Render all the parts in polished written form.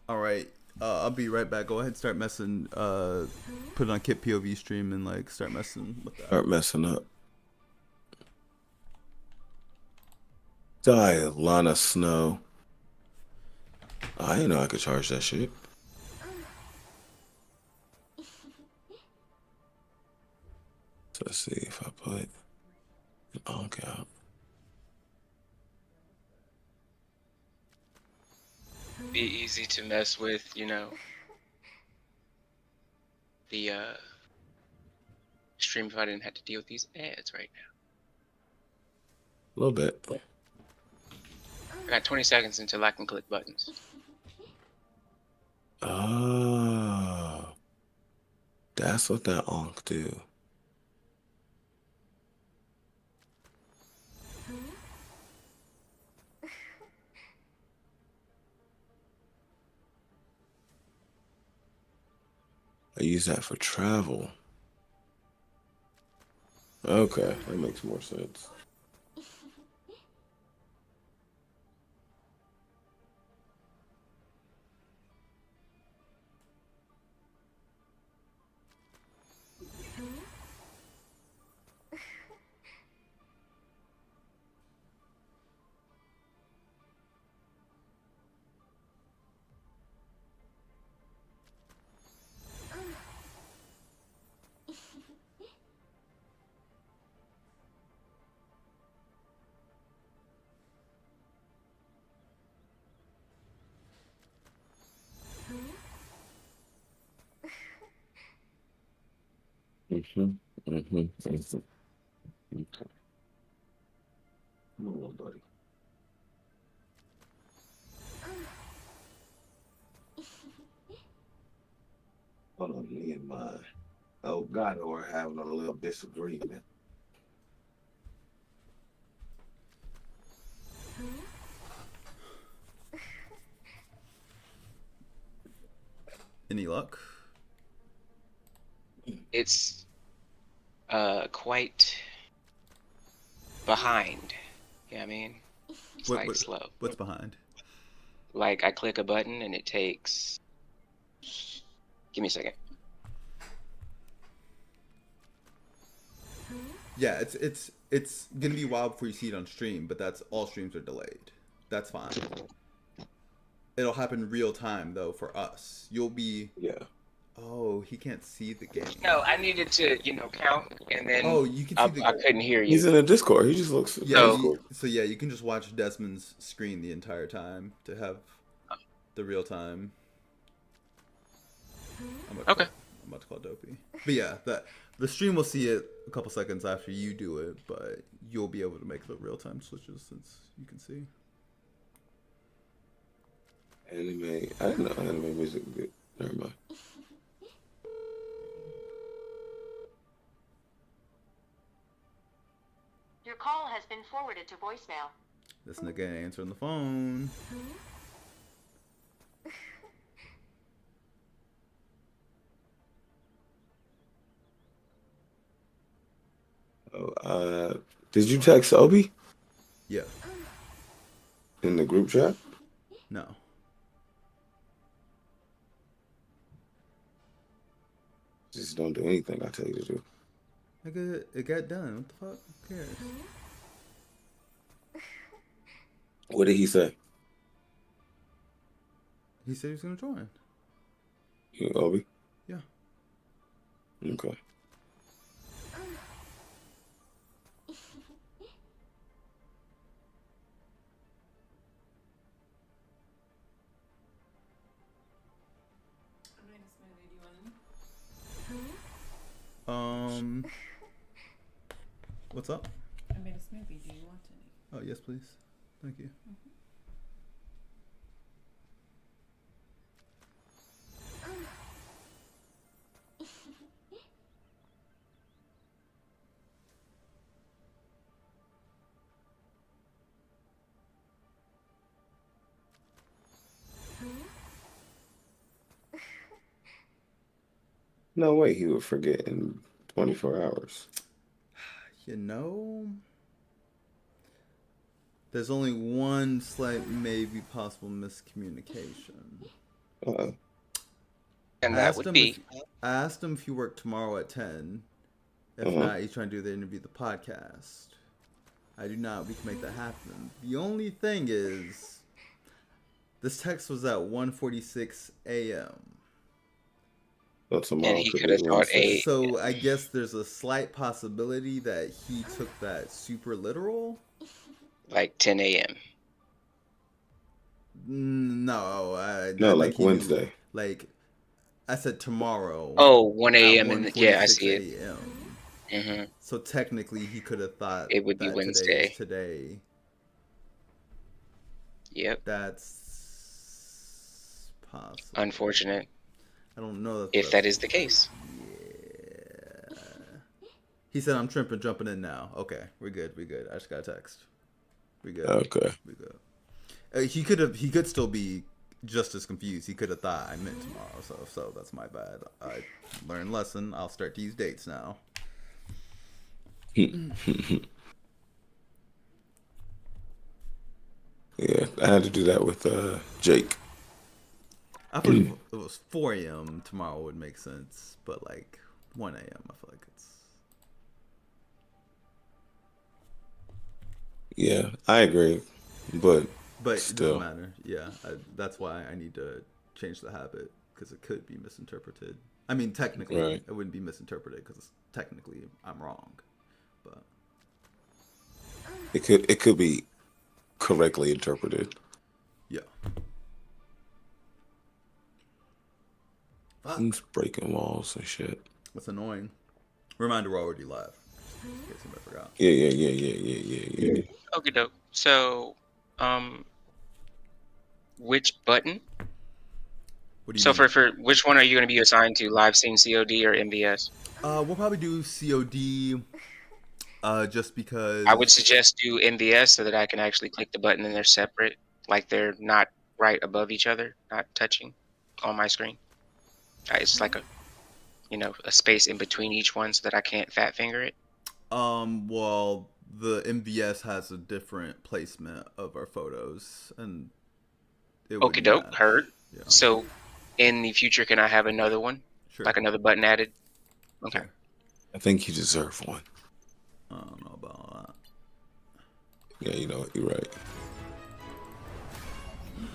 All right. I'll be right back. Go ahead and start messing. Put it on Kit POV stream and like start messing with that. Start messing up. Die, Lana Snow. I didn't know I could charge that shit. So let's see if I put an Onk out. Be easy to mess with, the stream if I didn't have to deal with these ads right now. A little bit. I got 20 seconds until I can click buttons. Oh, that's what that Onk do. I use that for travel. Okay, that makes more sense. Mm-hmm. Mm-hmm. Mm-hmm. Okay. Come on, buddy. Hold on, me and my God are having a little disagreement. Any luck? It's quite behind. You know what I mean? It's like slow. What's behind? Like I click a button and it takes. Give me a second. Yeah, it's gonna be a while before you see it on stream, but that's all streams are delayed. That's fine. It'll happen real time though for us. You'll be. Yeah. Oh, he can't see the game. No, I needed to, count, and then Oh, you can see I the. couldn't hear you. He's in a Discord. He just looks. Yeah. So- So yeah, you can just watch Desmond's screen the entire time to have the real time. Okay. I'm about to call Dopey. But yeah, the stream will see it a couple seconds after you do it, but you'll be able to make the real time switches since you can see. Anime. I didn't know anime music was good. Never mind. Your call has been forwarded to voicemail. This nigga ain't answering the phone. Oh, did you text Obi Yeah. in the group chat? No. Just don't do anything I tell you to do. Nigga, it got done. What the fuck? Who cares? What did he say? He said he was gonna join. You, Obi? Yeah. Okay. What's up? I made a smoothie. Do you want any? Oh yes, please. Thank you. No way he would forget in 24 hours. You know, there's only one slight, maybe possible miscommunication. Uh, And I that asked would him be if he worked tomorrow at 10. If uh-huh. not, he's trying to do the interview, the podcast. I do not. We can make that happen. The only thing is, this text was at 1:46 a.m. So and tomorrow he could could be have thought Wednesday. a So I guess there's a slight possibility that he took that super literal. like 10 a.m. No, No, I think like he knew. Wednesday. Like I said, tomorrow Oh, 1 at a.m. yeah, I 1:46 see it. a.m. hmm So technically, he could have thought It would be that today is Wednesday. today. Yep. That's possible. Unfortunate I don't know if that is the case. Yeah. He said, "I'm tripping, jumping in now." Okay, we're good. We good. I just got a text. We good. Okay. We good. He could still be just as confused. He could have thought I meant tomorrow. So that's my bad. I learned lesson. I'll start to use dates now. Yeah, I had to do that with Jake. I feel like if it was 4 a.m. tomorrow would make sense, but like 1 a.m. I feel like it's. Yeah, I agree, but But it doesn't still, matter. Yeah, that's why I need to change the habit because it could be misinterpreted. I mean, technically, right? it wouldn't be misinterpreted because technically I'm wrong. But It could be correctly interpreted. yeah, fuck, Who's breaking walls and shit? that's annoying. Reminder, we're already live. In case anybody forgot. Yeah. Okay, dope. So, which button? What do you So mean? for which one are you going to be assigned to? Live scene COD or MVS? We'll probably do COD. Just because. I would suggest do MVS so that I can actually click the button and they're separate, like they're not right above each other, not touching on my screen. It's like a space in between each one so that I can't fat finger it. Well, the MVS has a different placement of our photos, and it Okie wouldn't doke, match. heard. Yeah. So, in the future, can I have another one, Sure. like another button added? Okay. Sure. I think you deserve one. I don't know about that. Yeah, you know what? You're right.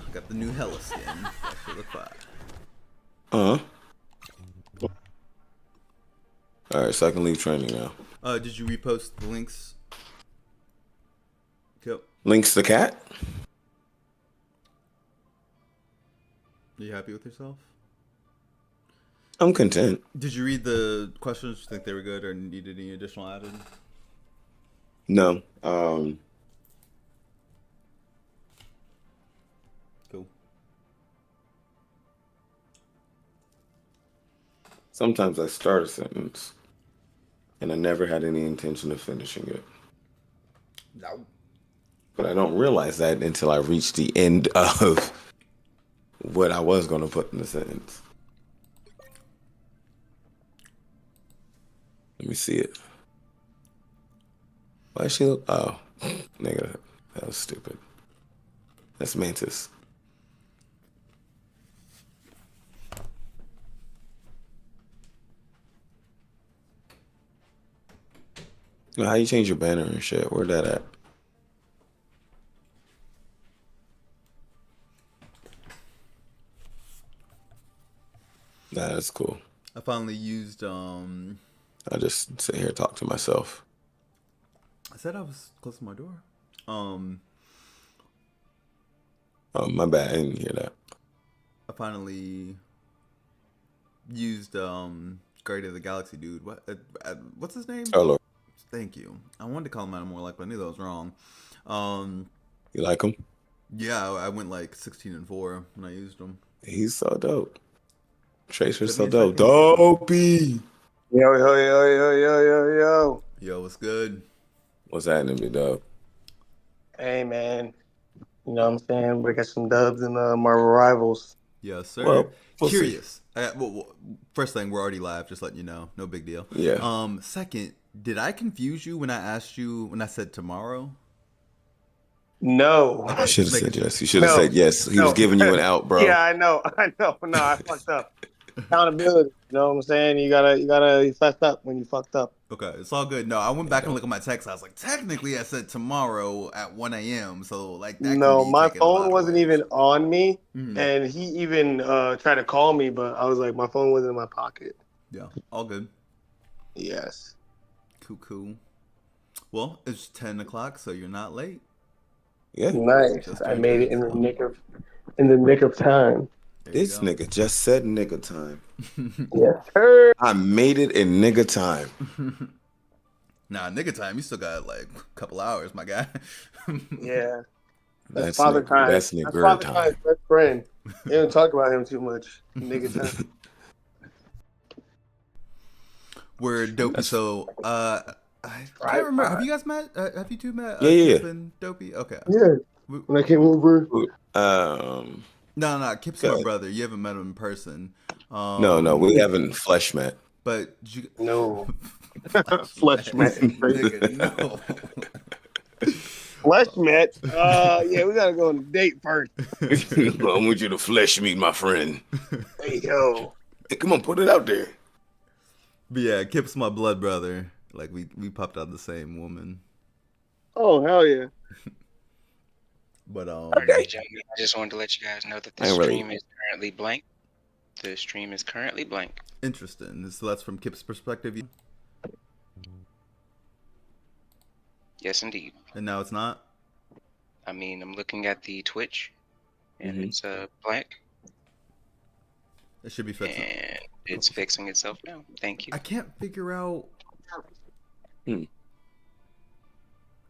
I got the new Hella skin. That should look fire. All right, so I can leave training now. Did you repost the links? Yep. Links the cat? Are you happy with yourself? I'm content. Did you read the questions? Do you think they were good or needed any additional added? No. Cool. Sometimes I start a sentence and I never had any intention of finishing it. No. But I don't realize that until I reach the end of what I was going to put in the sentence. Let me see it. Why is she? Oh, nigga, that was stupid. That's Mantis. How you change your banner and shit? Where that at? Nah, that's cool. I finally used I just sit here and talk to myself. I said I was close to my door. Oh, my bad. I didn't hear that. I finally used Guardian of the Galaxy dude. What's his name? Oh, Lord. Thank you. I wanted to call him More Like, but I knew that was wrong. You like him? Yeah, I went like 16-4 when I used him. He's so dope. Tracer's so Give me a dope. second. Dopey. Yo. Yo, what's good? What's happening, big dog? Hey, man. You know what I'm saying? We got some dubs in Marvel Rivals. Yes, sir. Well, we'll see. Curious. First thing, we're already live. Just letting you know. No big deal. Yeah. Second, did I confuse you when I asked you when I said tomorrow? No. Okay, Should have just said making yes. You should have No. said yes. He was No. giving you an out, bro. Yeah, I know. No, I fucked up. Accountability. You know what I'm saying? You fucked up when you fucked up. Okay, it's all good. No, I went back and looked at my text. I was like, technically, I said tomorrow at 1 a.m. So like that. No, can be my taken a lot phone of wasn't ways. even on me, Mhm. and he even tried to call me, but I was like, my phone wasn't in my pocket. Yeah, all good. Yes. Cool. Well, it's 10 o'clock, so you're not late. Yeah. Nice. Just I turned made it it. in the nick of time. There you This go. nigga just said nigga time. Yes, sir. I made it in nigga time. Nah, nigga time. You still got like a couple hours, my guy. Yeah. That's Father nigga. Time. That's That's nigga Father time. Time's best friend. They don't talk about him too much. Nigga time. We're dopey. So, I can't remember. Have you guys met? Have you two met? Yeah. Kip and Dopey. Okay. Yeah. When I came over. No. Kip's my brother. You haven't met him in person. No, we haven't flesh met. But you, No. Flesh met. nigga, no. Flesh met. Yeah, we gotta go on a date first. I want you to flesh meet my friend. There you go. Hey, come on, put it out there. But yeah, Kip's my blood brother. Like we popped out the same woman. Oh hell yeah. But Okay, gentlemen, I just wanted to let you guys know that the Ain't really- stream is currently blank. The stream is currently blank. interesting. So that's from Kip's perspective, Yes, indeed. and now it's not. I mean, I'm looking at the Twitch, and Mhm. it's blank, It should be fixed. and it's fixing itself now. Thank you. I can't figure out. Hmm.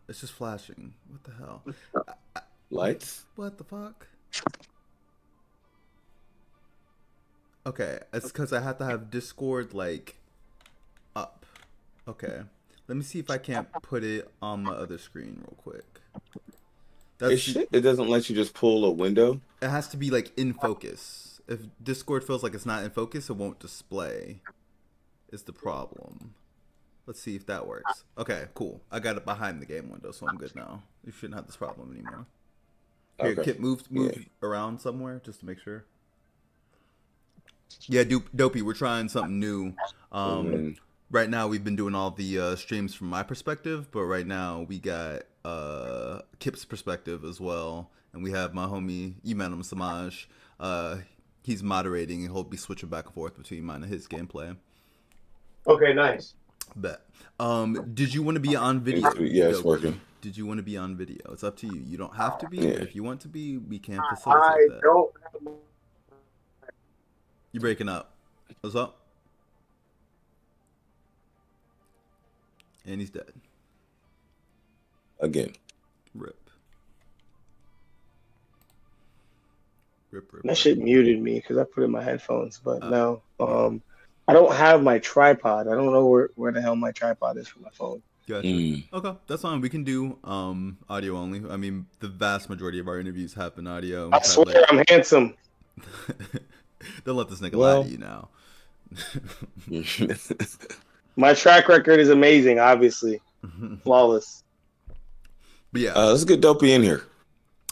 It's just flashing. What the hell? Lights? What the fuck? Okay, it's because I have to have Discord like up. Okay, let me see if I can't put it on my other screen real quick. It doesn't let you just pull a window. It has to be like in focus. If Discord feels like it's not in focus, it won't display. Is the problem. Let's see if that works. Okay, cool. I got it behind the game window, so I'm good now. You shouldn't have this problem anymore. Here, Okay. Kip, move around somewhere just to make sure. Yeah, Dopey, we're trying something new. Right now, we've been doing all the streams from my perspective, but right now we got Kip's perspective as well, and we have my homie, you met him, Samaj. He's moderating, and he'll be switching back and forth between mine and his gameplay. Okay, nice. Bet. Did you want to be on video? Yeah, it's Dopey? working. Did you want to be on video? It's up to you. You don't have to be, Yeah. but if you want to be, we can I facilitate that. don't. You breaking up? What's up? And he's dead. Again. Rip. Rip. That shit muted me because I put in my headphones, but no. I don't have my tripod. I don't know where the hell my tripod is for my phone. Gotcha. Okay, that's fine. We can do audio only. I mean, the vast majority of our interviews have been audio. I swear I'm handsome. Don't let this nigga lie to you now. My track record is amazing, obviously. Flawless. But yeah. Let's get Dopey in here.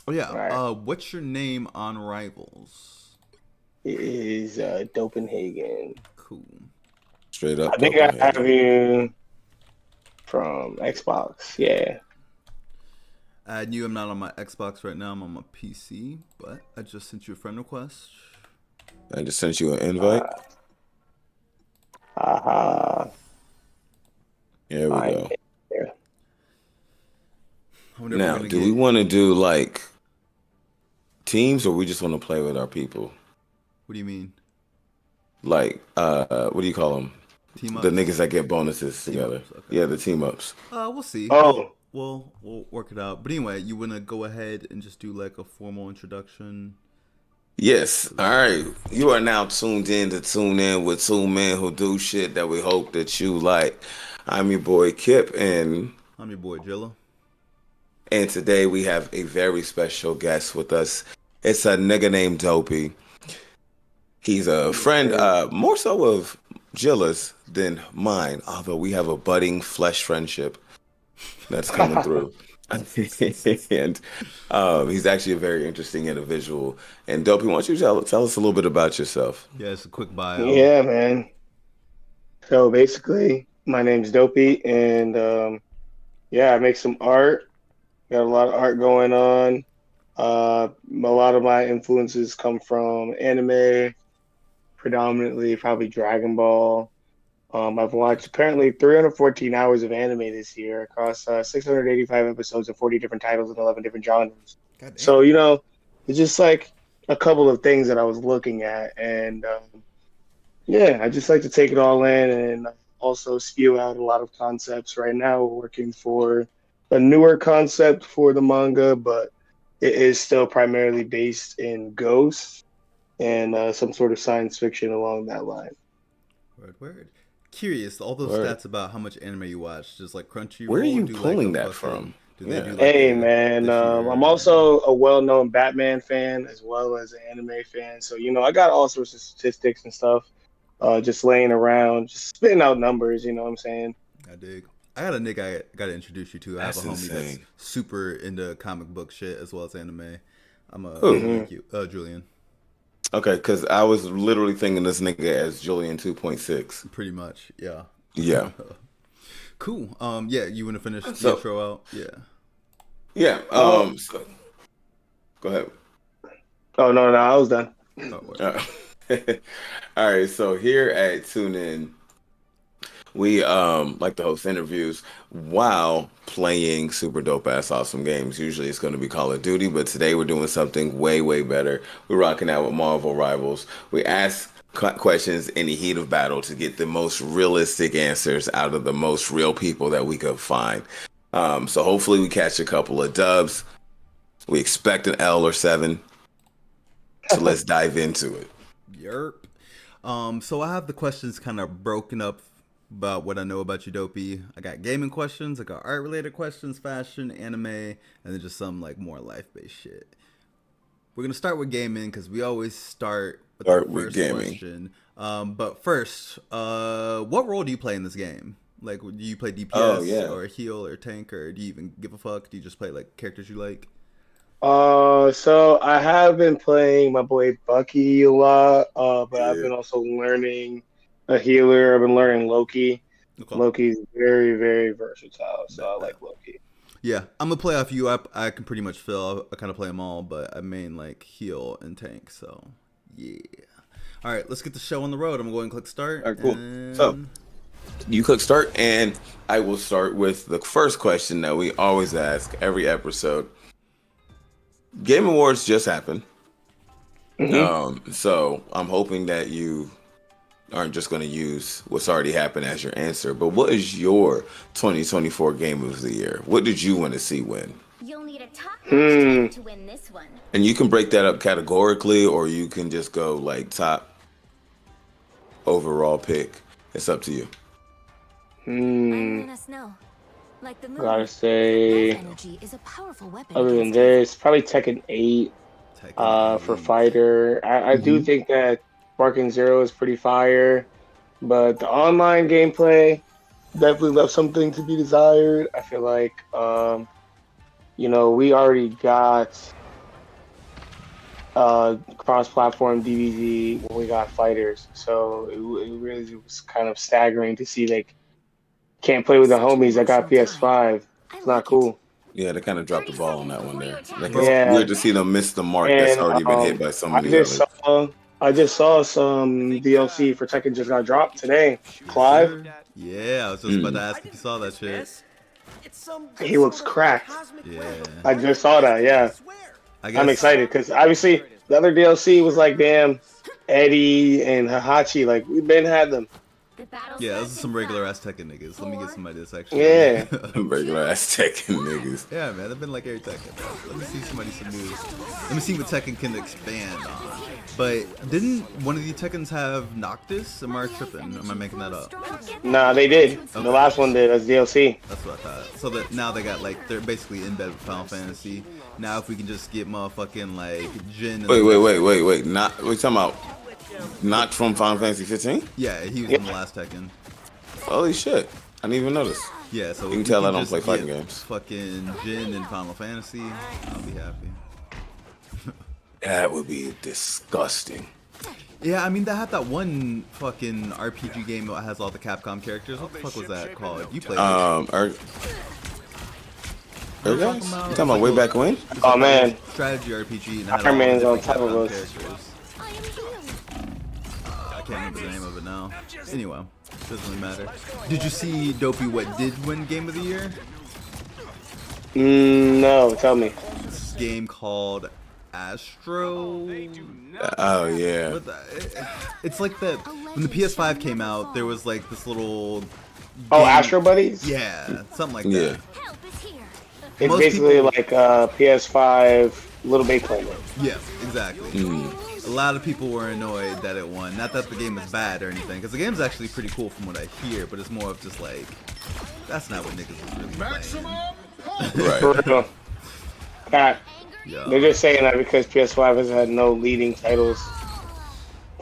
Oh yeah. Right. What's your name on Rivals? It is Dopenhagen. Cool. Straight up. I think I have you from Xbox. Yeah. I knew I'm not on my Xbox right now. I'm on my PC, but I just sent you a friend request. I just sent you an invite. Here we go. Now, do we want to do like teams, or we just want to play with our people? What do you mean? Like, what do you call them? Team ups? The niggas that get bonuses together. ups, okay. Yeah, the team ups. We'll see. Oh. We'll work it out. But anyway, you want to go ahead and just do like a formal introduction? Yes. All right. You are now tuned in to Tune In with two men who do shit that we hope that you like. I'm your boy Kip, and I'm your boy Jilla. And today we have a very special guest with us. It's a nigga named Dopey. He's a friend, more so of Jilla's than mine, although we have a budding flesh friendship that's coming through. and he's actually a very interesting individual. And Dopey, why don't you tell us a little bit about yourself? Yeah, it's a quick bio. Yeah, man. So basically, my name's Dopey, and yeah, I make some art. Got a lot of art going on. A lot of my influences come from anime, predominantly probably Dragon Ball. I've watched apparently 314 hours of anime this year across 685 episodes of 40 different titles and 11 different genres. God damn. So, it's just like a couple of things that I was looking at. And yeah, I just like to take it all in and also spew out a lot of concepts. Right now, we're working for a newer concept for the manga, but it is still primarily based in ghosts and some sort of science fiction along that line. Word. Curious, all those Word. stats about how much anime you watch, just like Crunchyroll. Where are you do pulling like a that fucking- from? Do they Yeah. do like Hey a man, this year? I'm also a well-known Batman fan as well as an anime fan. So I got all sorts of statistics and stuff, just laying around, just spitting out numbers. You know what I'm saying? I dig. I got a nigga I gotta introduce you to. I have That's a homie that's insane. super into comic book shit as well as anime. I'm Who? thank you, Julian. Okay, because I was literally thinking this nigga as Julian 2.6. Pretty much, yeah. Yeah. Cool. Yeah, you want to finish the So- intro out? Yeah. Yeah. Oh. So, go ahead. Oh no, I was done. Oh, word. All right. So here at Tune In, we like to host interviews while playing super dope ass awesome games. Usually it's going to be Call of Duty, but today we're doing something way better. We're rocking out with Marvel Rivals. We ask questions in the heat of battle to get the most realistic answers out of the most real people that we could find. So hopefully we catch a couple of dubs. We expect an L or 7. So let's dive into it. Yerp. So I have the questions kind of broken up about what I know about you, Dopey. I got gaming questions, I got art related questions, fashion, anime, and then just some like more life based shit. We're gonna start with gaming because we always start with the first question. But first, what role do you play in this game? Like, do you play DPS or heal or tank, or do you even give a fuck? Do you just play like characters you like? So I have been playing my boy Bucky a lot, but I've been also learning a healer. I've been learning Loki. Okay. Loki's very, very versatile, so I like Loki. Yeah, I'm gonna play off you. I can pretty much fill. I kind of play them all, but I main like heal and tank. So yeah. All right, let's get the show on the road. I'm gonna go and click start. All right, cool. And... So you click start, and I will start with the first question that we always ask every episode. Game Awards just happened. So I'm hoping that you aren't just going to use what's already happened as your answer. But what is your 2024 Game of the Year? What did you want to see win? You'll need a top-notch team to win this one. And you can break that up categorically, or you can just go like top overall pick. It's up to you. Let us know. Like the moon, Gotta say, energy is a powerful weapon. other than this, probably Tekken 8 for fighter. I do think that Sparking Zero is pretty fire, but the online gameplay definitely left something to be desired. I feel like, we already got cross-platform DVD when we got fighters, so it really was kind of staggering to see like can't play with the homies that got PS5. It's not cool. Yeah, they kind of dropped the ball on that one there. Like, Yeah. it's weird to see them miss the mark that's And, already been hit by so many I just saw some DLC for Tekken just got dropped today. Clive, Yeah, I was just about to ask if you saw that shit. he looks cracked. Yeah. I just saw that. Yeah, I guess, I'm excited because obviously the other DLC was like, damn, Eddie and Hahachi, like we've been had them. Yeah, those are some regular ass Tekken niggas. Let me get somebody that's actually. Yeah. regular ass Tekken niggas. Yeah, man, they've been like every Tekken. Bro. Let me see somebody some new. Let me see what Tekken can expand on. But didn't one of the Tekkens have Noctis? Am I tripping? Am I making that up? Nah, they did. The last one did as DLC. That's what I thought. So that now they got like they're basically in bed with Final Fantasy. Now if we can just get motherfucking like Jin. Wait. Not we talking about not from Final Fantasy 15? Yeah, he was in the last Tekken. Holy shit! I didn't even notice. Yeah, so You if can we tell I don't just play fighting get games. Fucking Jin and Final Fantasy, I'll be happy. That would be disgusting. Yeah, I mean, they have that one fucking RPG game that has all the Capcom characters. What the fuck was that called? You played it. You talking about way back when? It's Oh, like man. a strategy RPG, and it had Iron all Man's the on different top of Capcom us. characters. I can't remember the name of it now. Anyway, doesn't really matter. Did you see Dopey what did win Game of the Year? No, tell me. This game called Astro. Oh yeah. It's like that when the PS5 came out, there was like this little. Oh, game- Astro Buddies? Yeah, something like Yeah. that. Help is here. It's Most basically people- like PS5 Little Big Planet. Yeah, exactly. A lot of people were annoyed that it won. Not that the game is bad or anything, because the game's actually pretty cool from what I hear, but it's more of just like, that's not what niggas is really playing. For Right. real. God, Yeah. they're just saying that because PS5 has had no leading titles.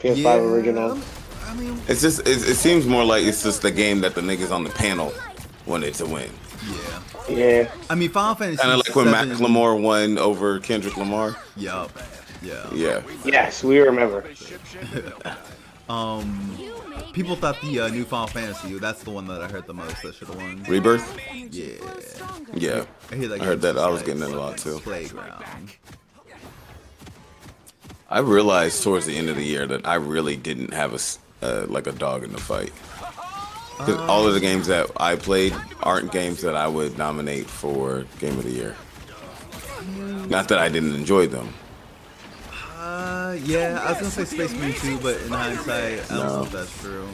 PS5 original. I mean, It's just it seems more like it's just the game that the niggas on the panel wanted to win. yeah. Yeah. I mean, Final Fantasy Kind of like when 7 Macklemore won over Kendrick Lamar. Yup. Yeah. Yeah. Yes, we remember. People thought the new Final Fantasy, that's the one that I heard the most that should have won. Rebirth. Yeah. Yeah. I hear that I heard game's that. I was just getting like it a lot too. Playground. I realized towards the end of the year that I really didn't have like a dog in the fight. 'Cause all of the games that I played aren't games that I would nominate for Game of the Year. Not that I didn't enjoy them. Yeah, I was gonna say Space Marine 2, but in hindsight, I don't know No. if that's true.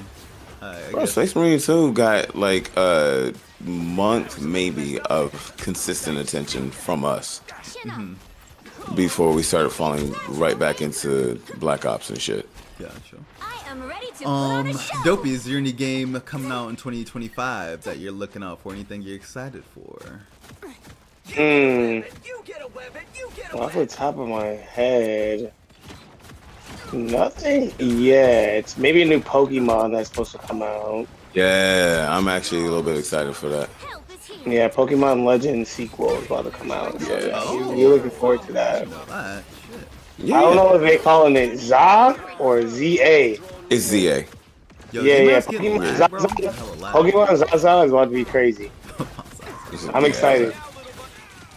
I Bro, guess. Space Marine 2 got like a month maybe of consistent attention from us before we started falling right back into Black Ops and shit. Yeah, sure. I am ready to put on a show. Dopey, is there any game coming out in 2025 that you're looking out for? Anything you're excited for? Off the top of my head, nothing yet. Maybe a new Pokemon that's supposed to come out. Yeah, I'm actually a little bit excited for that. Help is here. Yeah, Pokemon Legends sequel is about to come out. So Yeah. you're looking forward to that. Alright, shit. Yeah. I don't know if they calling it ZA or ZA. It's ZA. Yo, Yeah, you yeah. guys getting Pokemon lag, bro? Zaza, Hella lag. Pokemon Zaza is about to be crazy. I'm excited.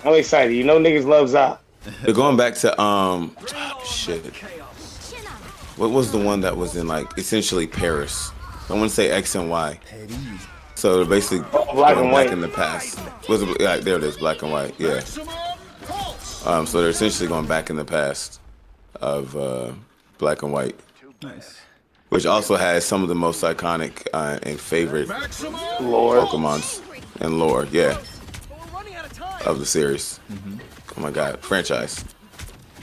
I'm excited. You know niggas love ZA. They're going back to shit. What was the one that was in like essentially Paris? I want to say X and Y. So they're basically Black going and back white. in the past. Was it, yeah, there it is, black and white. Yeah. So they're essentially going back in the past of black and white, Nice. which also has some of the most iconic and favorite Lord. Pokemons and lore. Yeah. Of the series. Oh my god, franchise.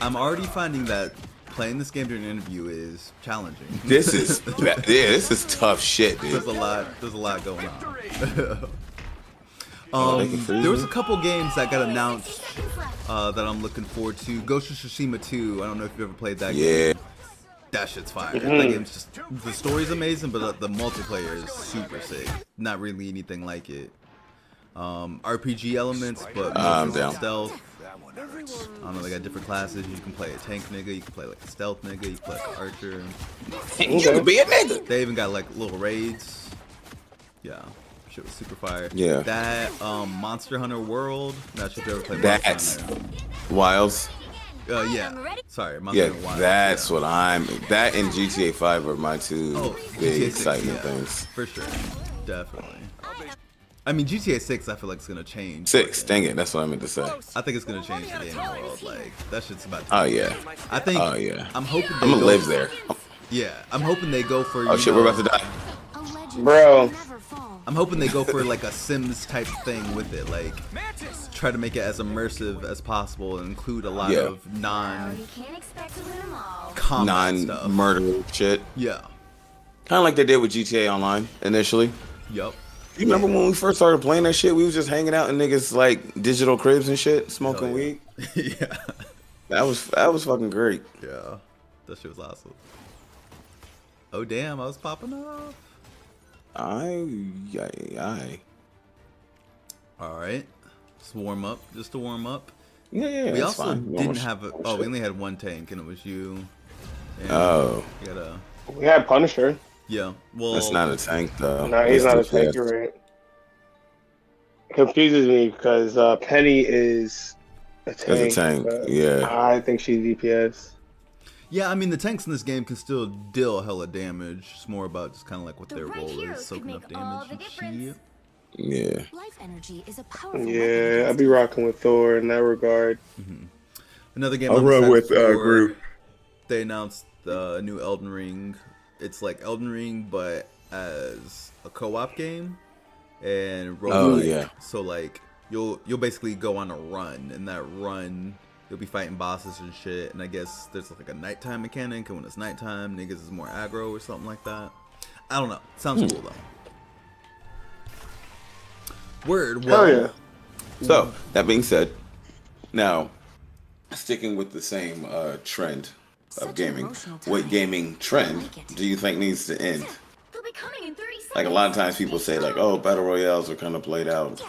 I'm already finding that playing this game during an interview is challenging. This is this is tough shit, dude. There's a lot going Oh, they on. can freeze There was me? a couple games that got announced that I'm looking forward to. Ghost of Tsushima 2. I don't know if you've ever played that Yeah. game. That shit's fire. That game's just, the story's amazing, but the multiplayer is super sick. Not really anything like it. RPG elements, but I'm mostly down. stealth. I don't know, they got different classes. You can play a tank nigga, you can play like a stealth nigga, you can play like an archer. You could be a nigga. They even got like little raids. Yeah, shit was super fire. Yeah. That Monster Hunter World. Not sure if you ever played That's Monster Hunter. Wilds. Yeah. Sorry, Monster Yeah, Hunter Wilds. that's yeah. what I'm. That and GTA 5 are my two Oh, big GTA 6, excitement yeah, things. for sure, definitely. I mean, GTA 6, I feel like it's gonna change. 6, dang it, that's what I meant to say. I think it's gonna change the gaming world. Like that shit's about. To Oh yeah, I think. oh yeah. I'm hoping. They I'm gonna go- live there. Yeah, I'm hoping they go for. Oh you shit, know, we're about to die. A legend Bro. never fall. I'm hoping they go for like a Sims type thing with it, like try to make it as immersive as possible and include a lot Yeah. of You can't expect to win them all. non-combat stuff. Non-murder shit. Yeah. Kind of like they did with GTA Online initially. Yup. You remember when we first started playing that shit? We was just hanging out in niggas like digital cribs and shit, smoking Hell yeah. weed. Yeah. That was fucking great. Yeah. That shit was awesome. Oh damn, I was popping off. I All right, just warm up, just to warm up. Yeah, We that's also fine. didn't have a. Oh, we only had one tank, and it was you. And Oh, you got a. We had Punisher. Yeah, well, that's not a tank though. No, he's That's not a DPS. tank. You're right. It confuses me because Penny is a As a tank. tank, but yeah. I think she's DPS. yeah. I mean, the tanks in this game can still deal hella damage. It's more about just kind of like what The their right role heroes is, soaking could up make all damage the and difference. shit. Yeah. Life energy is a powerful Yeah, weapon I'd be rocking with Thor in that regard. Another game I'll I'm run excited with for. Groot. They announced the new Elden Ring. It's like Elden Ring, but as a co-op game and roguelike. Oh, yeah. So like you'll basically go on a run, and that run you'll be fighting bosses and shit. And I guess there's like a nighttime mechanic, and when it's nighttime, niggas is more aggro or something like that. I don't know. Sounds cool though. Word. Well, Hell yeah. So that being said, now sticking with the same trend of Such an gaming, emotional what time. gaming I trend like it. do you think needs to end? They'll be coming in 30 seconds. Like a lot of times people say like, oh, battle royales are kind of played out.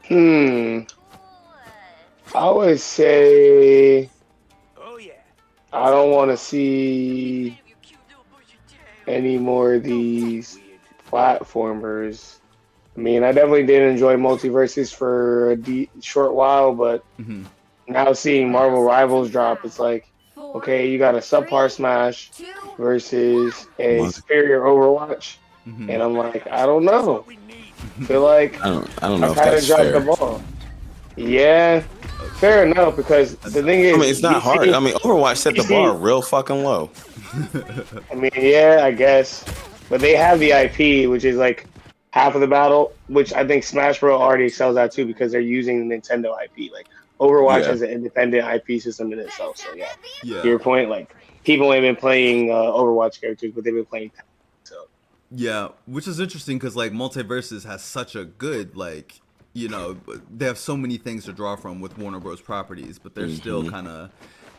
I would say I don't want to see any more of these platformers. I mean, I definitely did enjoy multiverses for a short while, but now seeing Marvel Rivals drop, it's like, okay, you got a subpar Smash versus a superior Overwatch, and I'm like, I don't know. Feel like I don't know if kind of that's dropped fair. the ball. Yeah, fair enough, because the thing is, I mean, it's not hard. I mean, Overwatch set the DC bar real fucking low. I mean, yeah, I guess, but they have the IP, which is like half of the battle, which I think Smash Bros already excels at too because they're using the Nintendo IP. Like Overwatch Yeah. has an independent IP system in itself. So yeah, yeah. to your point, like people ain't been playing Overwatch characters, but they've been playing. So Yeah, which is interesting because like Multiverses has such a good like, you know, they have so many things to draw from with Warner Bros. Properties, but they're still kind of,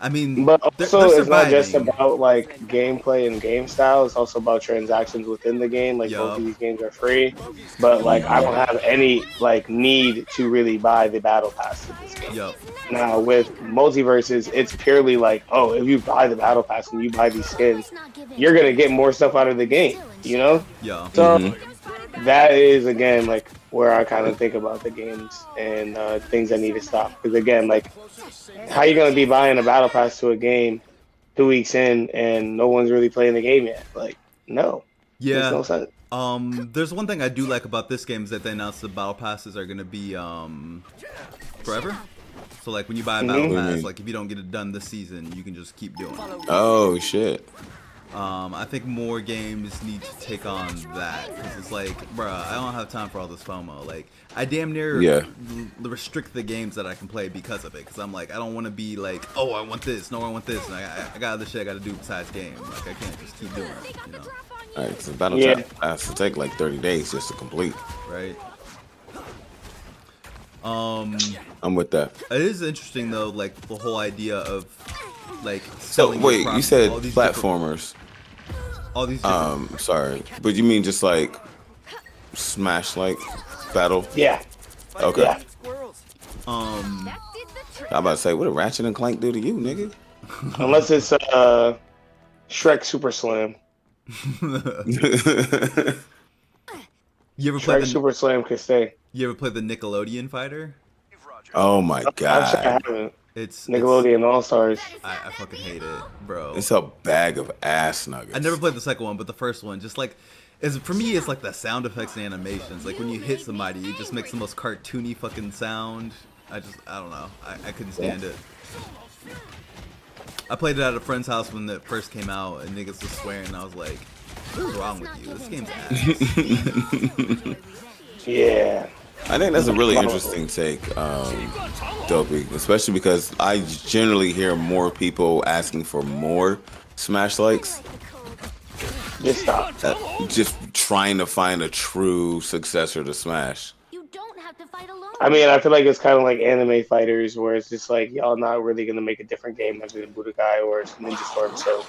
I mean, but they're also it's not just surviving. about like gameplay and game style. It's also about transactions within the game. Like both Yup. of these games are free, but like I don't have any like need to really buy the battle pass in this game. Yup. Now with multiverses, it's purely like, oh, if you buy the battle pass and you buy these skins, you're gonna get more stuff out of the game, you know? Yeah. So that is again like where I kind of think about the games and things that need to stop. Because again, like, how you gonna be buying a battle pass to a game 2 weeks in and no one's really playing the game yet? Like, no, makes no Yeah. sense. There's one thing I do like about this game is that they announced the battle passes are gonna be forever. So like when you buy a battle pass, like if you don't get it done this season, you can just keep doing it. Oh shit. I think more games need to take on that because it's like, bruh, I don't have time for all this FOMO. Like, I damn near restrict the games that I can play because of it. Because I'm like, I don't want to be like, oh, I want this, no, I want this, and I got other shit I got to do besides game. Like, I can't just keep doing it, you know? All right, so battle pass will take like 30 days just to complete. Right. I'm with that. It is interesting though, like the whole idea of like. So selling your wait, you property, said all these platformers. all these. Different, Sorry, but you mean just like Smash like battle? Yeah. Okay. Yeah. I'm about to say, what did Ratchet and Clank do to you, nigga? Unless it's Shrek Super Slam. You ever play Shrek Super Slam could stay. You ever play the Nickelodeon fighter? Oh my Actually, I god, haven't. It's Nickelodeon All Stars. I fucking hate it, bro. it's a bag of ass nuggets. I never played the second one, but the first one, just like, is for me, it's like the sound effects and animations. Like when you hit somebody, it just makes the most cartoony fucking sound. I don't know. I couldn't stand it. I played it at a friend's house when it first came out, and niggas was swearing, and I was like, what is wrong with you? This game's ass. Yeah. I think that's a really interesting take, Dopey, especially because I generally hear more people asking for more Smash likes. Just stop. Just trying to find a true successor to Smash. You don't have to fight alone. I mean, I feel like it's kind of like anime fighters, where it's just like y'all not really gonna make a different game other than Budokai or Ninja Storm. So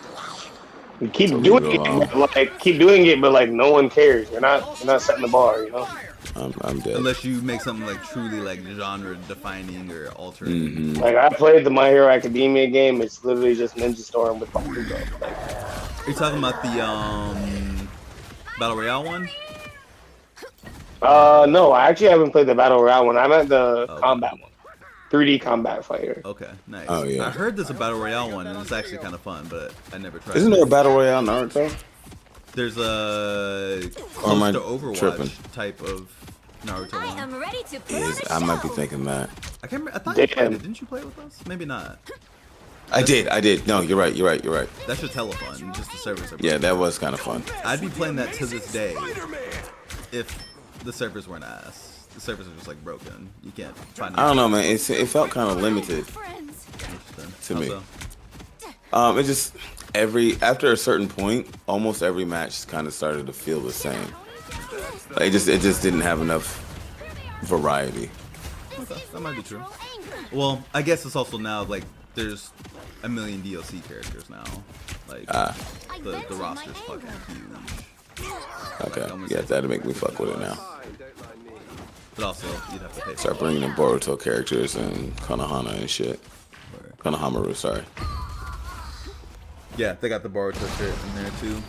You keep So leave doing it it, alone. but, like keep doing it, but like no one cares. You're not setting the bar, you know. I'm dead. Unless you make something like truly like genre defining or altering. Like I played the My Hero Academia game. It's literally just Ninja Storm with Bakugo. Like, Are you talking about the Battle Royale one? no, I actually haven't played the Battle Royale one. I'm at the Okay. combat one, 3D combat fighter. Okay, nice. Oh, yeah. I heard there's a Battle Royale one and it's actually kind of fun, but I never tried. Isn't there a battle royale Naruto? There's a Or am close I to Overwatch tripping? type of Naruto I one. am ready to put Is on a I might be show. thinking that. I can't remember. I thought you played Damn. it. Didn't you play it with us? Maybe not. I did. No, you're right. That shit's hella fun. Just the servers are. Yeah, that was kind of fun. I'd be playing that to this day if the servers weren't ass. The servers are just like broken. You can't find. I don't know, man. It felt kind of limited Friends. to How me. so? It just after a certain point, almost every match kind of started to feel the same. Like, it just didn't have enough variety. Okay, that might be true. Well, I guess it's also now like there's a million DLC characters now. Like the roster's fucking huge. Okay, yeah, that'll make me fuck with it now. But also you'd have to pay for Start it. bringing in Boruto characters and Konohana and shit. Konohamaru, sorry. Yeah, they got the Boruto shit in there too.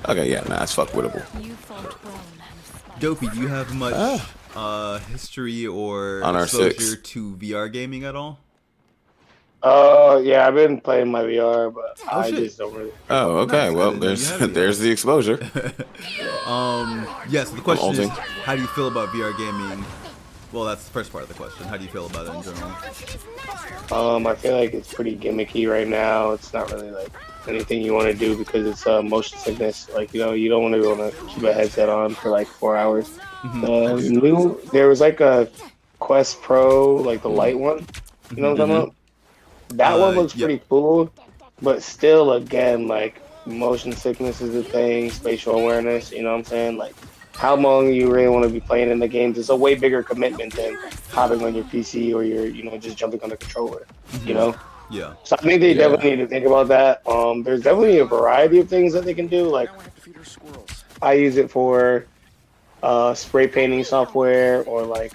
Okay, yeah, nah, it's fuckwittable. You fought well. Dopey, do you have much history or On our exposure six. to VR gaming at all? Yeah, I've been playing my VR, but I shit. just don't really. Oh, okay. Nice. I Well, didn't know you had there's the exposure. Yeah, so the question is, ulting. how do you feel about VR gaming? Well, that's the first part of the question. How do you feel about it in general? I feel like it's pretty gimmicky right now. It's not really like anything you want to do because it's motion sickness. Like, you know, you don't want to be able to keep a headset on for like 4 hours. There was like a Quest Pro, like the light one. You know what I'm talking about? That one looks yep. pretty cool, but still, again, like motion sickness is a thing, spatial awareness. You know what I'm saying? Like, how long you really want to be playing in the games is a way bigger commitment than hopping on your PC or your, you know, just jumping on the controller. You know? Yeah. So I think they definitely need to think about that. There's definitely a variety of things that they can do. Like, I use it for spray painting software or like,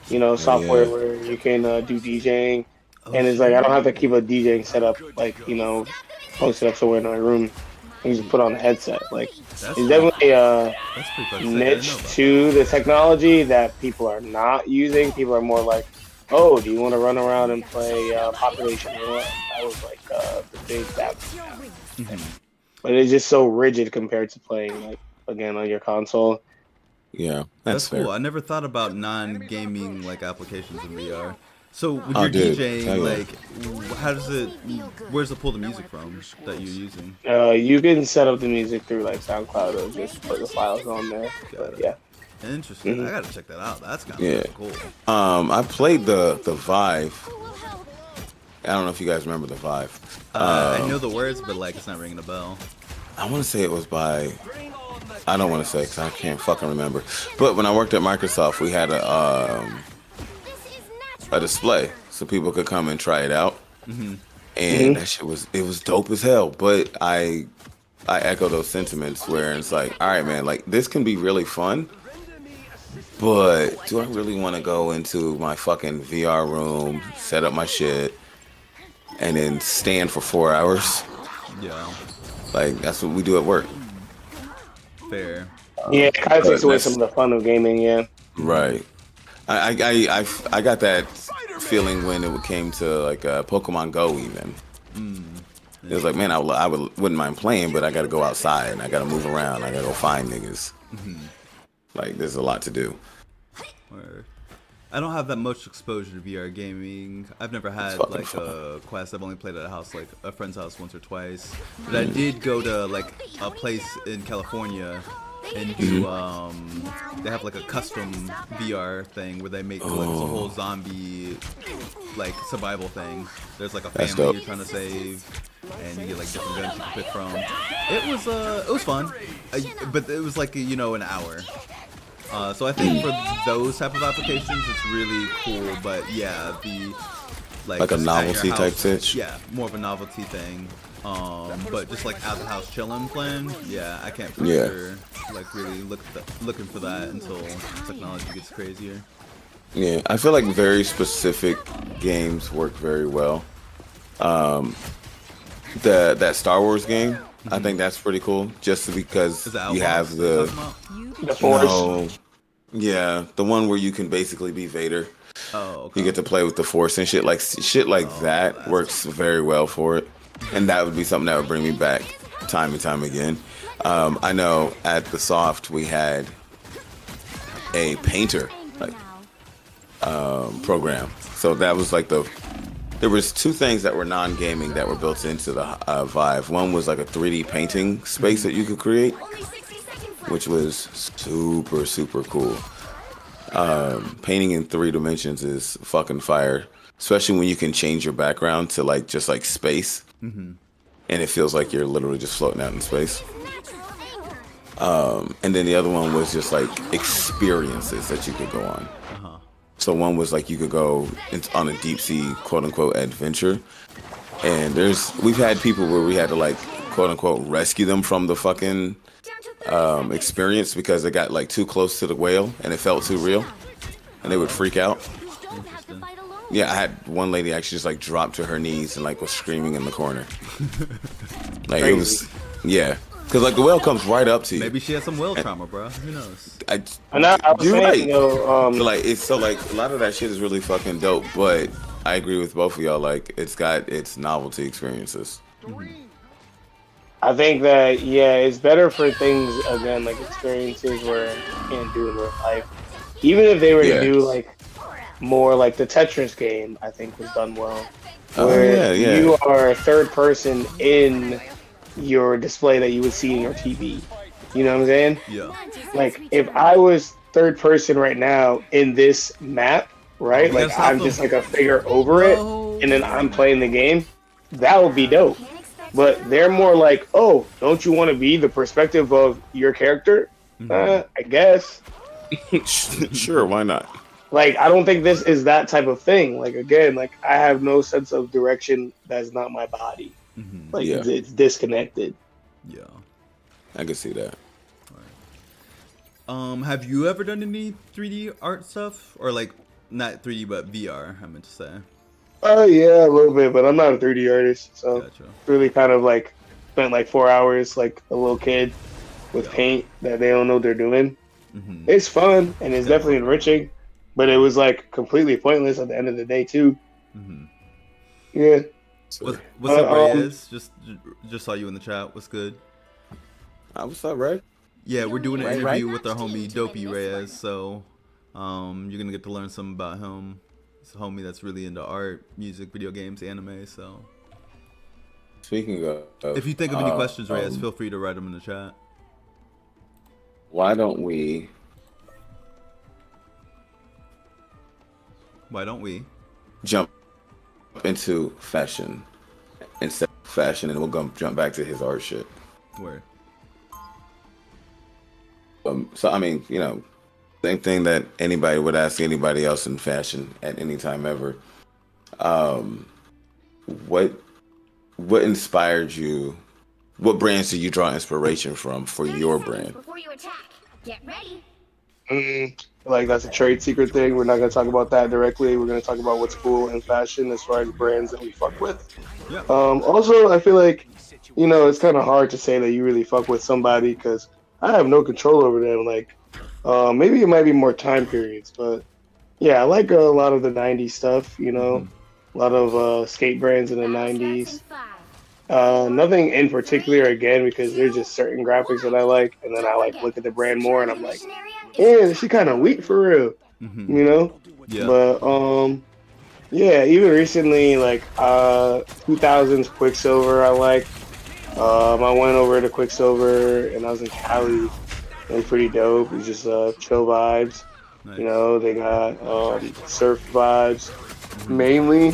you know, software where you can do DJing. And it's like I don't have to keep a DJing setup, like, you know, posted up somewhere in my room. I just put on a headset. Like, it's definitely a That's pretty fucking sick. I didn't know niche about to the technology that people are not using. People are more like, oh, do you want to run around and play Population Run? That was like the big that. But it's just so rigid compared to playing, like, again, on your console. Yeah, That's fair. cool. I never thought about non-gaming like applications in VR. So when Oh, you're dude, DJing, hell yeah. like, how does it? Where's it pull the music from that you're using? You can set up the music through like SoundCloud or just put the files on there. Got But it. yeah. Interesting. I gotta check that out. That's kind of Yeah. cool. I played the Vive. I don't know if you guys remember the Vive. I know the words, but like it's not ringing a bell. I want to say it was by. I don't want to say because I can't fucking remember. But when I worked at Microsoft, we had a display so people could come and try it out, and that shit was dope as hell. But I echo those sentiments where it's like, all right, man, like this can be really fun, but do I really want to go into my fucking VR room, set up my shit, and then stand for 4 hours? Yeah. Like that's what we do at work. Fair. Yeah, it kind of takes away that's- some of the fun of gaming, yeah. Right. I got that feeling when it came to like Pokemon Go even. It was like, man, wouldn't mind playing, but I got to go outside and I got to move around. I got to go find niggas. Like, there's a lot to do. Word. I don't have that much exposure to VR gaming. I've never had fucking like fun. a Quest. I've only played at a house, like a friend's house, once or twice. But I did go to like a place in California and do they have like a custom VR thing where they make like a whole zombie like survival thing. There's like a That's family dope. you're trying to save, and you get like different guns you can pick from. It was fun, but it was like an hour. So I think for those type of applications, it's really cool. But yeah, Like a just at your novelty type house. pitch? Yeah, more of a novelty thing. But just like out the house chilling plan, yeah, I can't for sure like really looking for that until technology gets crazier. Yeah, I feel like very specific games work very well. That Star Wars game, I think that's pretty cool. Just because Is that you have Outlaws the Force. no, yeah, the one where you can basically be Vader. Oh, okay. You get to play with the Force and shit like that works very well for it, and that would be something that would bring me back time and time again. I know at the Soft we had a painter program, so that was like there was two things that were non-gaming that were built into the Vive. One was like a 3D painting space that you could create, which was super cool. Painting in 3 dimensions is fucking fire, especially when you can change your background to like just like space, and it feels like you're literally just floating out in space. And then the other one was just like experiences that you could go on. So one was like you could go on a deep sea quote unquote adventure, and we've had people where we had to like quote unquote rescue them from the fucking experience because they got like too close to the whale and it felt too real, and they would freak out. Yeah, I had one lady actually just like dropped to her knees and like was screaming in the corner. Like it was, yeah. Because like the whale comes right up to you. Maybe she has some whale trauma, bro. Who knows? I was You're saying, right. you know, So like a lot of that shit is really fucking dope. But I agree with both of y'all. Like it's got its novelty experiences. I think that it's better for things again like experiences where you can't do in real life. Even if they were to do like more like the Tetris game, I think was done well. Where you are a third person in your display that you would see in your TV. You know what I'm saying? Yeah. Like if I was third person right now in this map, right? Like I'm just like a figure over it, and then I'm playing the game. That would be dope. But they're more like, oh, don't you want to be the perspective of your character? I guess. Sure, why not? Like, I don't think this is that type of thing. Like, again, like I have no sense of direction that's not my body. Like, it's disconnected. Yeah. I can see that. Have you ever done any 3D art stuff? Or like, not 3D, but VR, I meant to say. Oh, yeah, a little bit, but I'm not a 3D artist. So, Gotcha. really kind of like spent like 4 hours like a little kid with paint that they don't know what they're doing. It's fun and it's definitely enriching, but it was like completely pointless at the end of the day, too. Yeah. What's up, Reyes? Just saw you in the chat. What's good? What's up, Ray? Yeah, we're doing an interview with our homie Dopey Reyes, so you're gonna get to learn something about him. It's a homie that's really into art, music, video games, anime. So, speaking of, if you think of any questions, Reyes, feel free to write them in the chat. Why don't we jump into fashion instead of fashion, and we'll jump back to his art shit. Word. So I mean, you know, same thing that anybody would ask anybody else in fashion at any time ever. What inspired you? What brands do you draw inspiration from for your brand? Before you attack, get ready. Like that's a trade secret thing. We're not going to talk about that directly. We're going to talk about what's cool in fashion as far as brands that we fuck with. Yeah. Also, I feel like, you know, it's kind of hard to say that you really fuck with somebody because I have no control over them. Like, maybe it might be more time periods, but yeah, I like a lot of the 90s stuff, you know, a lot of skate brands in the 90s. Nothing in particular, again, because there's just certain graphics that I like, and then I like look at the brand more, and I'm like, yeah, she kind of weak for real, you know? Yeah. But, yeah, even recently, like, 2000s Quicksilver, I like. I went over to Quicksilver, and I was in Cali, and pretty dope. It's just chill vibes. Nice. You know, they got surf vibes, mainly.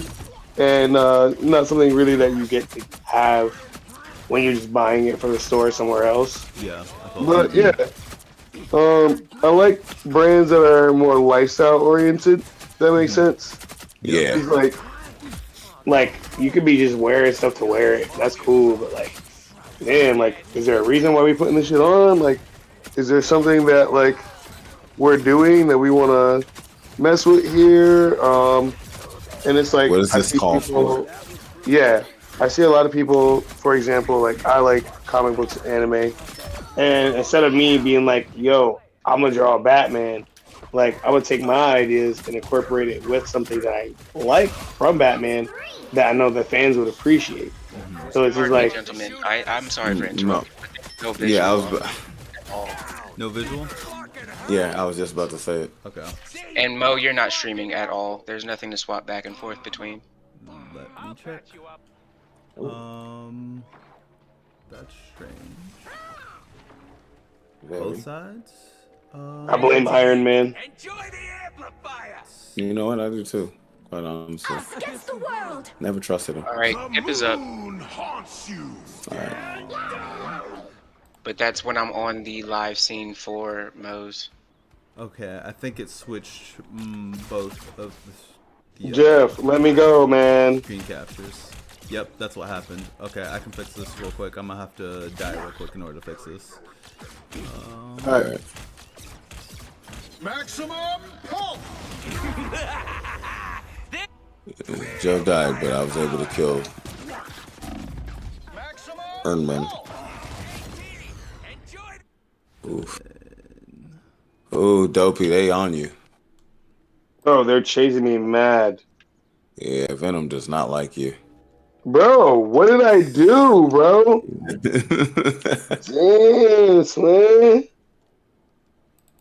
And not something really that you get to have when you're just buying it from the store somewhere else. Yeah. But yeah, I like brands that are more lifestyle oriented. That makes sense. Yeah. It's like like you could be just wearing stuff to wear it. That's cool, but like, damn, like, is there a reason why we putting this shit on? Like, is there something that like we're doing that we want to mess with here? And it's like, What is I this see call people, for? yeah, I see a lot of people. For example, like I like comic books and anime, and instead of me being like, "Yo, I'm gonna draw Batman," like I would take my ideas and incorporate it with something that I like from Batman that I know the fans would appreciate. So it's just Pardon me, like, gentlemen. I'm sorry for No. interrupting. But there's no visual Yeah, I was. on it at all. No visual? Yeah, I was just about to say it. Okay. And Mo, you're not streaming at all. There's nothing to swap back and forth between. Let me check. That's strange. Both sides? I blame Iron Man. You know what? I do too. Quite honestly. Us against the world. Never trusted him. All right, Hip is up. Alright. But that's when I'm on the live scene for Mo's. Okay, I think it switched both of the Jeff, let me go, man. screen captures. Yep, that's what happened. Okay, I can fix this real quick. I'm gonna have to die real quick in order to fix this. Alright. Maximum pulse! Joe died, but I was able to kill Ernman. Oof. Ooh, Dopey, they on you. Bro, they're chasing me mad. Yeah, Venom does not like you. Bro, what did I do, bro? Damn, Slim.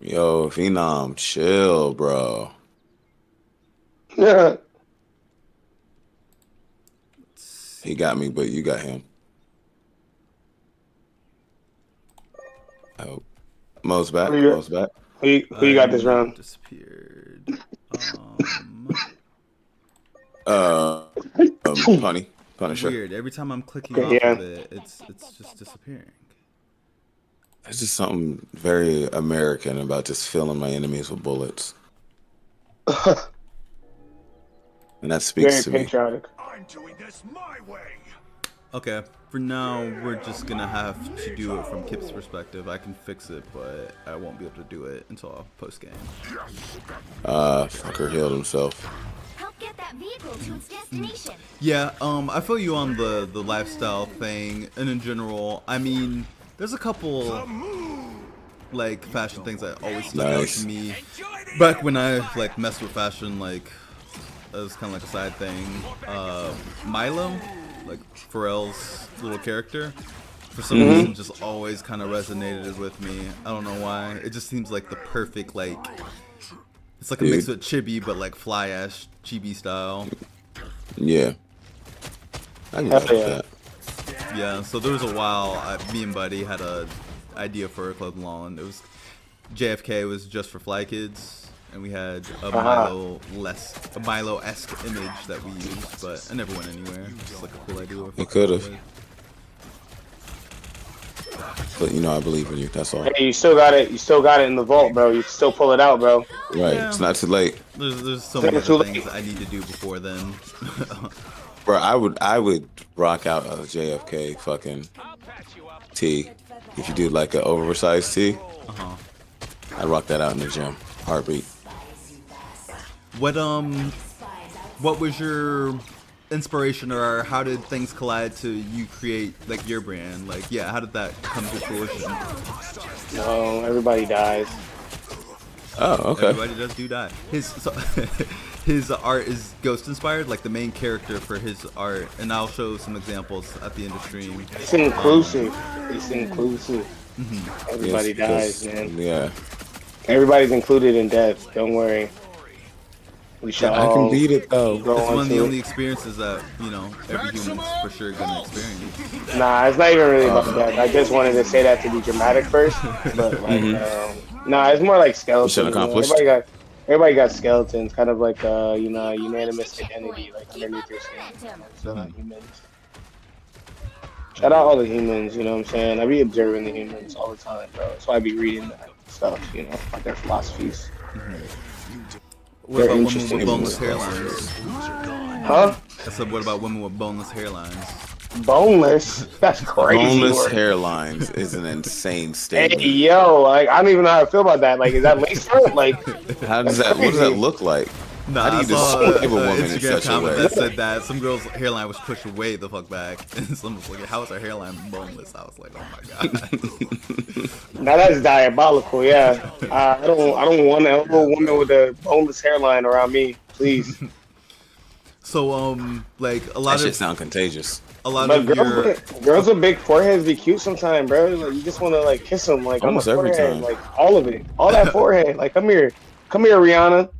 Yo, Phenom, chill, bro. Yeah. He got me, but you got him. Oh, Mo's back. Who you- Mo's back. Who you got this round? Disappeared. Punny. Punisher. Weird. Every time I'm clicking Yeah. off of it, it's just disappearing. There's just something very American about just filling my enemies with bullets. And that speaks Very to me. patriotic. I'm doing this my way. Okay, for now, we're just gonna have to do it from Kip's perspective. I can fix it, but I won't be able to do it until post game. Fucker healed himself. Help get that vehicle to its destination. Yeah, I feel you on the lifestyle thing, and in general, I mean, there's a couple like fashion things that always stuck out Nice. to me. Back when I like messed with fashion, like as kind of like a side thing. Milo, like Pharrell's little character, for some reason just always kind of resonated with me. I don't know why. It just seems like the perfect like. It's like a mix with Chibi, but like fly ash Chibi style. Yeah. I can Hell get yeah. that. Yeah, so there was a while me and Buddy had a idea for a clothing line. It was JFK was just for fly kids, and we had a Milo-esque image that we used, but it never went anywhere. Just like a cool idea. It could have. But you know, I believe in you. That's all. Hey, you still got it. You still got it in the vault, bro. You can still pull it out, bro. Right. Yeah. It's not too late. There's so Is it many too other late? things I need to do before then. Bro, I would rock out a JFK fucking tee. If you do like an oversized tee, I'd rock that out in the gym. Heartbeat. What was your inspiration, or how did things collide to you create like your brand? Like, yeah, how did that come to fruition? No, everybody dies. Oh, okay. Everybody does do die. His art is ghost inspired, like the main character for his art, and I'll show some examples at the end of stream. It's inclusive. It's inclusive. Everybody Yes, dies, man. Yeah. Everybody's included in death. Don't worry. We shall I can all beat it though. go It's on one of the to only it. experiences that, you know, every human's for sure gonna experience. Nah, it's not even really about that. I just wanted to say that to be dramatic first, but like, nah, it's more like skeletons. Mission you know? accomplished. Everybody got skeletons, kind of like you know, unanimous identity, like underneath your skin. So humans. Shout out all the humans, you know what I'm saying? I be observing the humans all the time, bro. That's why I be reading that stuff, you know, like their philosophies. What about women interesting. with boneless hairlines? Huh? I said, what about women with boneless hairlines? Boneless? That's crazy. Boneless word. hairlines is an insane Hey, statement. yo, like, I don't even know how I feel about that. Like, is that lace front? Like, How does that's that? What does that crazy. look like? Nah, How do I you saw describe a woman in Instagram such a comment way? that said that some girl's hairline was pushed way the fuck back, and someone was like, "How is her hairline boneless?" I was like, "Oh my god." Now that's diabolical. Yeah, I don't want a woman with a boneless hairline around me, please. So like a That lot shit of sound contagious. But girls with big foreheads be cute sometimes, bro. Like you just want to like kiss them, like on the Almost every forehead, time. like all of it, all that forehead. Like come here, Rihanna.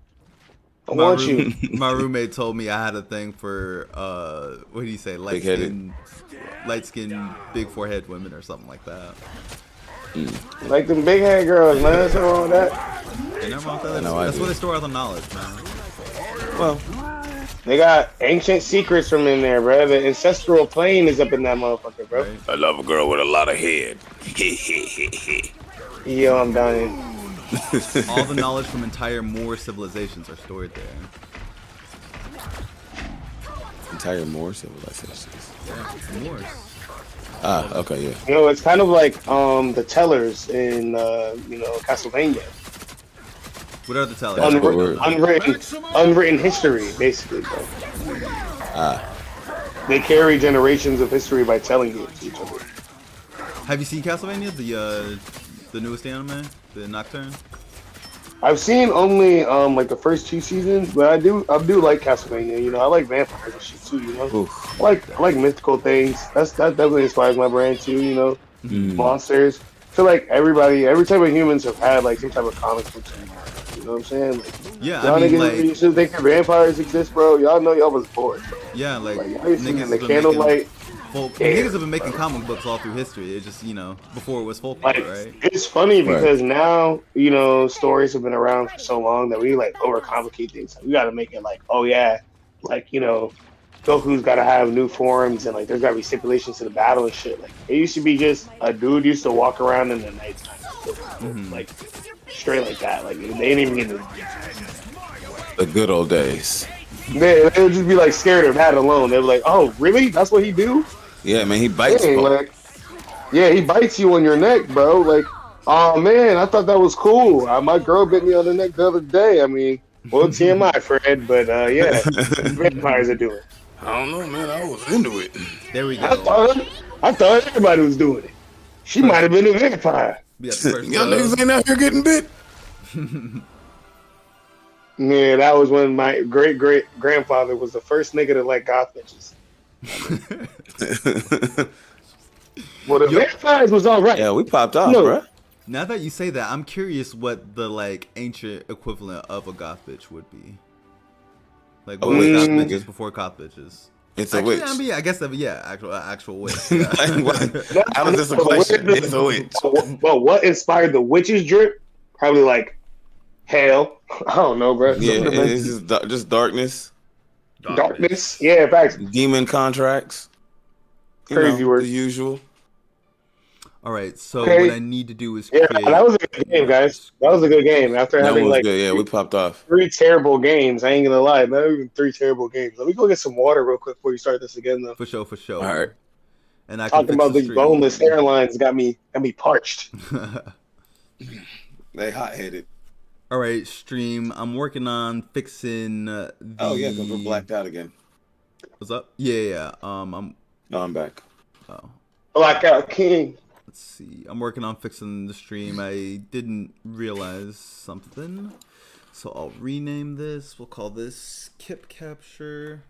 I want you. my roommate told me I had a thing for what do you say, light skin, big forehead women or something like that. Like them big head girls, man. What's wrong with that? Ain't nothing wrong with that. That's where they store all the knowledge, man. Well, they got ancient secrets from in there, bro. The ancestral plane is up in that motherfucker, bro. Right? I love a girl with a lot of head. Yo, I'm dying. All the knowledge from entire Moor civilizations are stored there. Entire Moor civilizations. Yeah, Moors. Ah, okay, yeah. You know, it's kind of like the tellers in Castlevania. What are the tellers? Unwritten history, basically, bro. They carry generations of history by telling it to each other. Have you seen Castlevania, the newest anime, the Nocturne? I've seen only like the first 2 seasons, but I do like Castlevania. You know, I like vampires and shit too. You know, Oof. I like mythical things. That definitely inspires my brain too. You know, monsters. I feel like every type of humans have had like some type of comic book. You know what I'm saying? Like, Yeah, y'all I mean, niggas used to think that vampires exist, bro. Y'all know y'all was bored. Bro. yeah, like Y'all used to niggas in the have been candlelight. niggas have been making comic books all through history. It's just, before it was folklore, Like, right? it's funny because now, stories have been around for so long that we like overcomplicate things. We got to make it like, oh yeah, like, Goku's got to have new forms and like there's got to be stipulations to the battle and shit. Like, it used to be just a dude used to walk around in the nighttime. Like, straight like that. Like, they didn't even get The good old days. They would just be like scared of that alone. They were like, oh, really? That's what he do? Yeah, man, he bites. Dang, like, yeah, he bites you on your neck, bro. Like, oh man, I thought that was cool. My girl bit me on the neck the other day. I mean, well, TMI, Fred, but yeah, vampires are doing. I don't know, man. I was into it. There we go. I thought everybody was doing it. She might have been a vampire. We got the first Y'all niggas ain't out here getting bit. Yeah, that was when my great grandfather was the first nigga to like goth bitches. Well, the vampires was all right. Yeah, we popped off, bro. Now that you say that, I'm curious what the like ancient equivalent of a goth bitch would be. Like what was goth bitches before goth bitches? It's a witch. I mean, I guess actual witch. Yeah. That was just a question. It's a witch. Well, what inspired the witch's drip? Probably like hell. I don't know, bro. Yeah, it's just darkness. Darkness. Yeah, facts. Demon contracts. Crazy word. The usual. All right, so what I need to do is create... Yeah, that was a good game, guys. That was a good game. After having like good. Yeah, we popped off 3 terrible games. I ain't gonna lie, not even 3 terrible games. Let me go get some water real quick before you start this again, though. For sure. All right. And I talking about these boneless hairlines got me parched. They hot-headed. All right, stream. I'm working on fixing the... Oh yeah, because we're blacked out again. What's up? Yeah. I'm back. Oh. Blackout King. Let's see. I'm working on fixing the stream. I didn't realize something, so I'll rename this. We'll call this Kip Capture.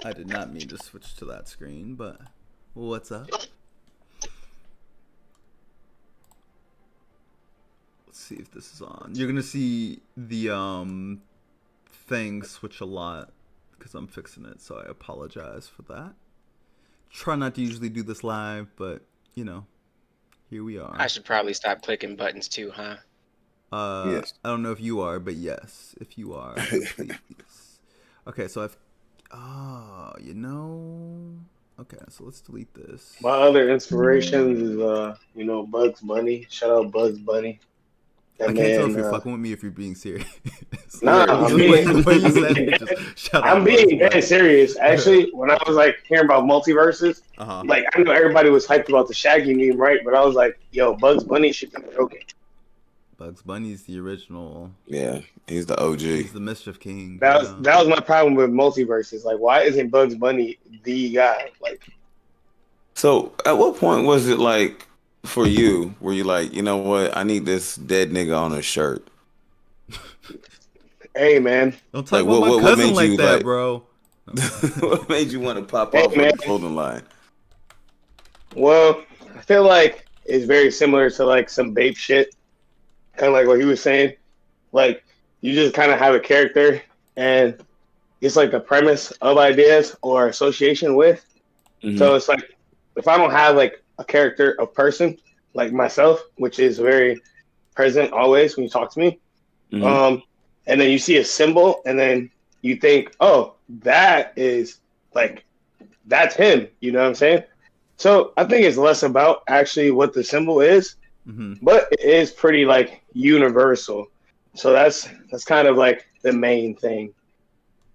I did not mean to switch to that screen, but what's up? Let's see if this is on. You're gonna see the thing switch a lot because I'm fixing it, so I apologize for that. Try not to usually do this live, but here we are. I should probably stop clicking buttons too, huh? Yes. I don't know if you are, but yes, if you are, please. Okay, so okay, so let's delete this. My other inspirations is Bugs Bunny. Shout out Bugs Bunny. I And can't tell then, if you're fucking with me if you're being serious. nah, The way you said it, just shut I'm up, being bro. dead serious. Actually, when I was like hearing about multiverses, Uh-huh. like I know everybody was hyped about the Shaggy meme, right? But I was like, yo, Bugs Bunny should be broken. Bugs Bunny's the original. Yeah, he's the OG. He's the Mischief King. That was my problem with multiverses. Like, why isn't Bugs Bunny the guy? Like, So, at what point was it like for you? Were you like, you know what? I need this dead nigga on a shirt. hey man, Don't talk Like, about my what cousin made like you, that, like- bro. What made you want to pop Hey, off on man. the clothing line? well, I feel like it's very similar to like some babe shit, kind of like what he was saying. Like, you just kind of have a character, and it's like the premise of ideas or association with. Mhm. So it's like if I don't have like a character, a person like myself, which is very present always when you talk to me, Mhm. and then you see a symbol, and then you think, oh, that is like that's him. You know what I'm saying? So I think it's less about actually what the symbol is, Hmm. but it is pretty like universal. So that's kind of like the main thing.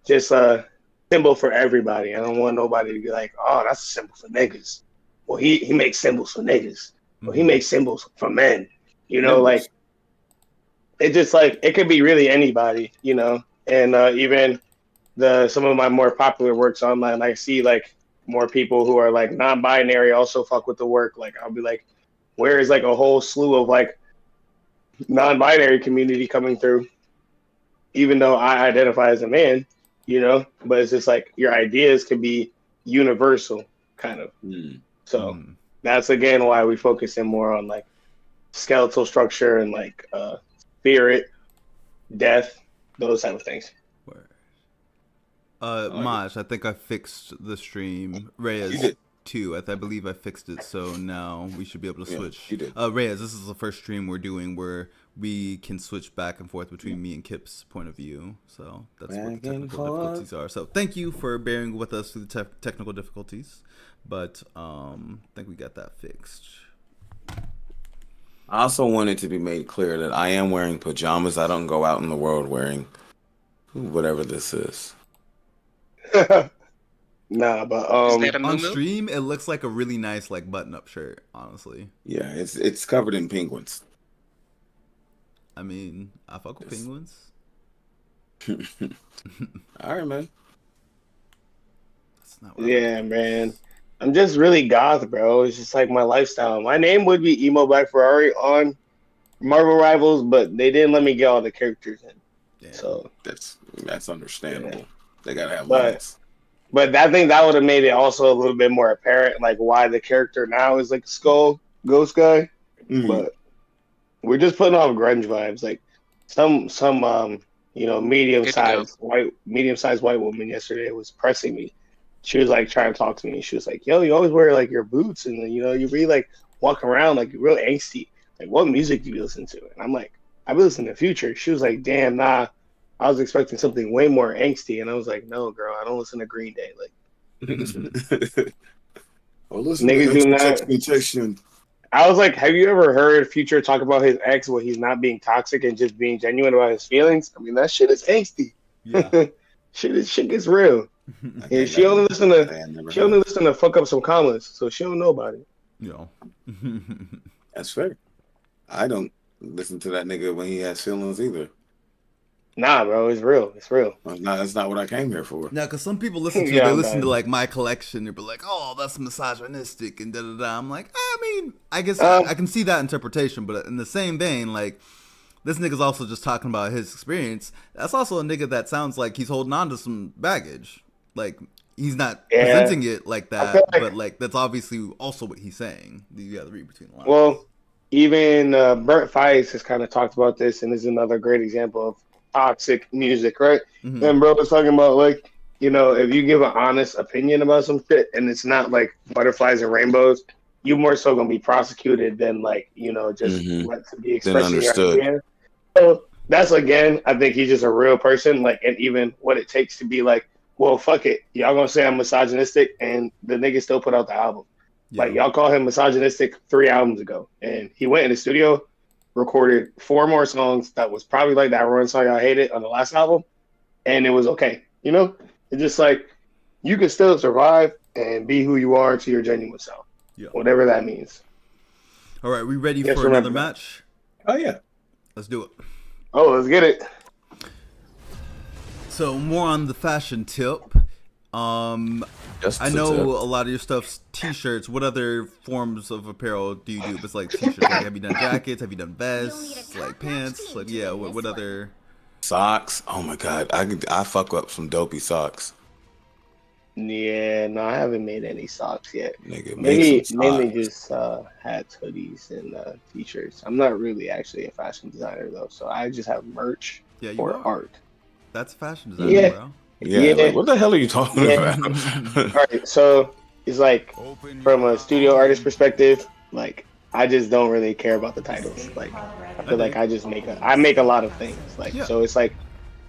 Just a symbol for everybody. I don't want nobody to be like, oh, that's a symbol for niggas. Well, he makes symbols for niggas. Well, he makes symbols for men. You know, like it just like it could be really anybody, you know. And even some of my more popular works online, I see like more people who are like non-binary also fuck with the work. Like I'll be like, where is like a whole slew of like non-binary community coming through, even though I identify as a man, you know, but it's just like your ideas can be universal kind of. Mm. So that's again why we focus in more on like skeletal structure and like spirit, death, those type of things. Maj, I think I fixed the stream. You Reyes did. too. I believe I fixed it, so now we should be able to Yeah, switch. you did. Reyes, this is the first stream we're doing where we can switch back and forth between me and Kip's point of view. So that's what the Back and technical difficulties are. So thank you for bearing with us through the technical difficulties. But I think we got that fixed. I also wanted to be made clear that I am wearing pajamas. I don't go out in the world wearing whatever this is. Nah, but Is that a On moo-moo? stream, it looks like a really nice like button-up shirt. Honestly, Yeah, it's covered in penguins. I mean, I fuck with penguins. All right, man. That's not what yeah, man. I'm just really goth, bro. It's just like my lifestyle. My name would be Emo Black Ferrari on Marvel Rivals, but they didn't let me get all the characters in. Damn. So, That's understandable. Yeah. They gotta have But- limits. but I think that would have made it also a little bit more apparent, like why the character now is like a skull ghost guy. Mhm. But we're just putting off grunge vibes. Like some you know, medium sized white woman yesterday was pressing me. She was like trying to talk to me. She was like, "Yo, you always wear like your boots, and you know, you really like walk around like you're real angsty. Like, what music do you listen to?" And I'm like, "I be listening to Future." She was like, "Damn, nah. I was expecting something way more angsty." And I was like, "No, girl, I don't listen to Green Day." Like, Oh, listen, Niggas do not- expectation. I was like, "Have you ever heard Future talk about his ex where he's not being toxic and just being genuine about his feelings? I mean, that shit is angsty. Yeah. shit gets real. And she only listen to fuck up some commas, so she don't know about it." Yo. That's fair. I don't listen to that nigga when he has feelings either. Nah, bro, it's real. It's real. That's not what I came here for. Now, because some people listen to Yeah, they I'm listen done. to like my collection, they'll be like, "Oh, that's misogynistic," and da da da. I'm like, I mean, I guess I can see that interpretation, but in the same vein, like this nigga's also just talking about his experience. That's also a nigga that sounds like he's holding on to some baggage. Like he's not presenting it like that, feel like- but like that's obviously also what he's saying. You got to read between the lines. Well, even Bert Feist has kind of talked about this, and is another great example of toxic music, right? Mhm. And bro was talking about like, you know, if you give an honest opinion about some shit and it's not like butterflies and rainbows, you more so gonna be prosecuted than like, you know, just let to be expressing your understood. idea. So that's again, I think he's just a real person, like, and even what it takes to be like, well, fuck it, y'all gonna say I'm misogynistic, and the nigga still put out the album. Yeah. Like y'all call him misogynistic 3 albums ago, and he went in the studio recorded 4 more songs that was probably like that one song y'all hated on the last album, and it was okay. You know, it's just like you can still survive and be who you are to your genuine self, Yeah. whatever that means. All right, we ready Yes, for another remember that. match? Oh yeah. Let's do it. Oh, let's get it. So more on the fashion tip. Just I the know tip. a lot of your stuff's t-shirts. What other forms of apparel do you do? It's like t-shirts. Like, have you done jackets? Have you done vests? Like pants? Like yeah. What other? Socks. Oh my god, I fuck up some dopey socks. Yeah, no, I haven't made any socks yet. Nigga, make Mainly some mainly socks. just hats, hoodies, and t-shirts. I'm not really actually a fashion designer though, so I just have merch Yeah, you or are. art. That's fashion design, Yeah. bro. Yeah, Yeah. like what the hell are you talking Yeah. about? All right, so it's like from a studio artist perspective, like I just don't really care about the titles. Like I feel like I just make a lot of things. Like Yeah. so it's like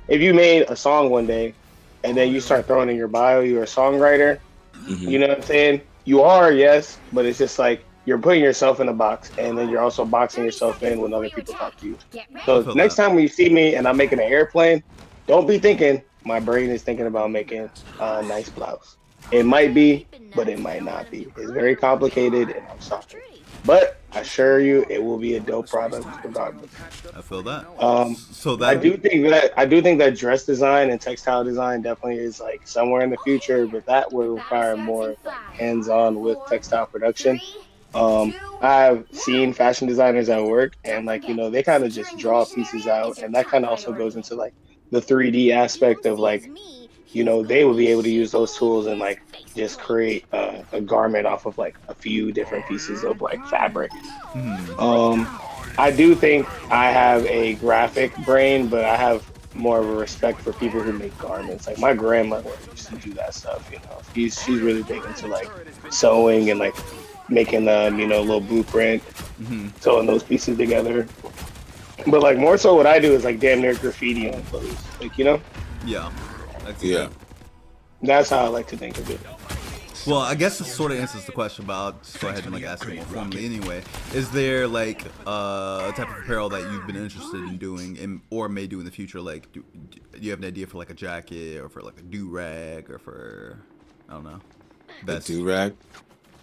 if you made a song one day and then you start throwing in your bio you're a songwriter, you know what I'm saying? You are, yes, but it's just like you're putting yourself in a box and then you're also boxing yourself in when other people talk to you. So feel next that. time when you see me and I'm making an airplane, don't be thinking my brain is thinking about making a nice blouse. It might be, but it might not be. It's very complicated and I'm sorry. But I assure you it will be a dope product regardless. I feel that. So I that do think that dress design and textile design definitely is like somewhere in the future, but that would require more like hands-on with textile production. I've seen fashion designers at work, and like they kind of just draw pieces out, and that kind of also goes into like the 3D aspect of like they would be able to use those tools and like just create a garment off of like a few different pieces of like fabric. I do think I have a graphic brain, but I have more of a respect for people who make garments. Like my grandmother used to do that stuff. She's really big into like sewing and like making little blueprint, sewing those pieces together. But like more so, what I do is like damn near graffiti on clothes. Like yeah. That's Yeah. that's how I like to think of it. Well, I guess this sort of answers the question, but I'll just go ahead and like ask it more formally anyway. Is there like a type of apparel that you've been interested in doing or may do in the future? Like, do you have an idea for like a jacket or for like a do-rag or for, I don't know, The do-rag?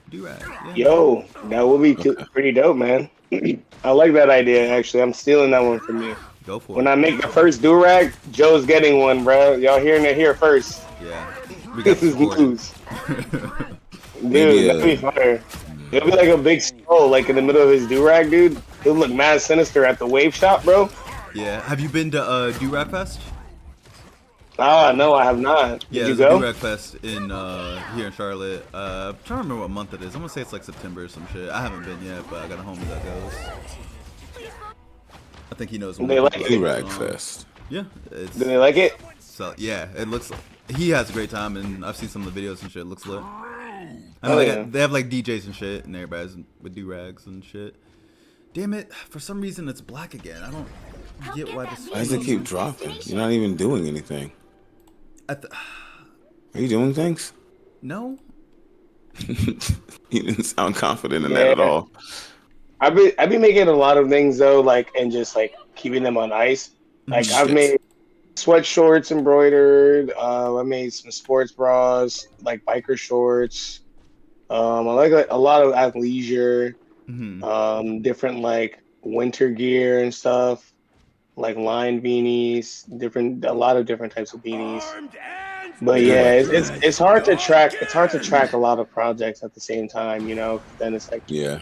Do-rag, yeah. Yo, that would be pretty dope, man. I like that idea, actually. I'm stealing that one from you. Go for When it. I make the first do-rag, Joe's getting one, bro. Y'all hearing it here first. Yeah. We got This is news. Dude, Maybe, that'd be fire. It'll be like a big skull, like in the middle of his do-rag, dude. It'll look mad sinister at the wave shop, bro. Yeah. Have you been to Do-Rag Fest? No, I have not. Did Yeah, you there's go? a Do-Rag Fest in here in Charlotte. I'm trying to remember what month it is. I'm gonna say it's like September or some shit. I haven't been yet, but I got a homie that goes. I think he knows. They like it. Do-rag fest. Yeah, it's Do they like it? so yeah. It looks. He has a great time, and I've seen some of the videos and shit. It looks lit. I mean, Oh, yeah. they have like DJs and shit, and everybody's with do-rags and shit. Damn it! For some reason, it's black again. I don't get why this. Why does it keep dropping? You're not even doing anything. Are you doing things? No. You didn't sound confident in that at Yeah. all. I've been making a lot of things though, like and just like keeping them on ice. Like I've Shit. made sweat shorts embroidered. I made some sports bras, like biker shorts. I like a lot of athleisure, different like winter gear and stuff, like lined beanies, a lot of different types of beanies. But yeah, it's hard to track. It's hard to track a lot of projects at the same time, Then it's like Yeah.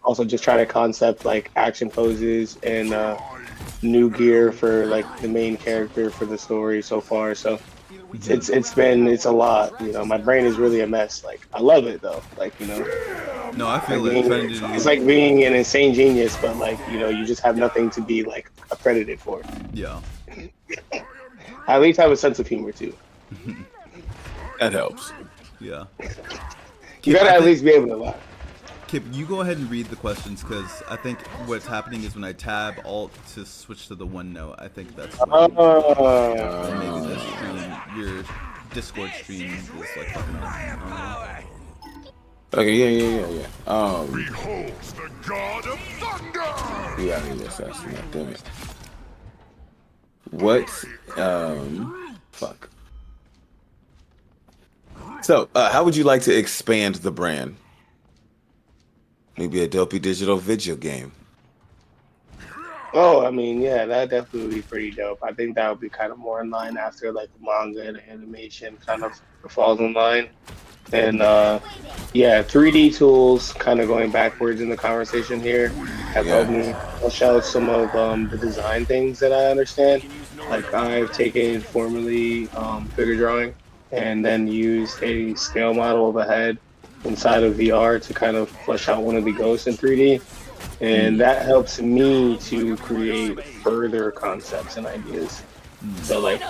also just try to concept like action poses and new gear for like the main character for the story so far. So it's a lot. My brain is really a mess. Like I love it though. Like No, I feel being- it. Trying to do it's like being an insane genius, but like you just have nothing to be like accredited for. yeah. I at least have a sense of humor too. That helps. Yeah. You gotta at least be able to laugh. Kip, you go ahead and read the questions because I think what's happening is when I tab Alt to switch to the OneNote, I think that's when maybe this stream, your Discord stream is like fucking up. Okay, yeah. Behold the god of thunder! You gotta be assassin, damn it. What? Fuck. So, how would you like to expand the brand? Maybe a Dopey Digital video game. Oh, I mean, yeah, that definitely would be pretty dope. I think that would be kind of more in line after like the manga and animation kind of falls in line. And yeah, 3D tools, kind of going backwards in the conversation here, have helped me flesh out some of the design things that I understand. Like I've taken formerly figure drawing and then used a scale model of a head inside of VR to kind of flesh out one of the ghosts in 3D. And that helps me to create further concepts and ideas. So like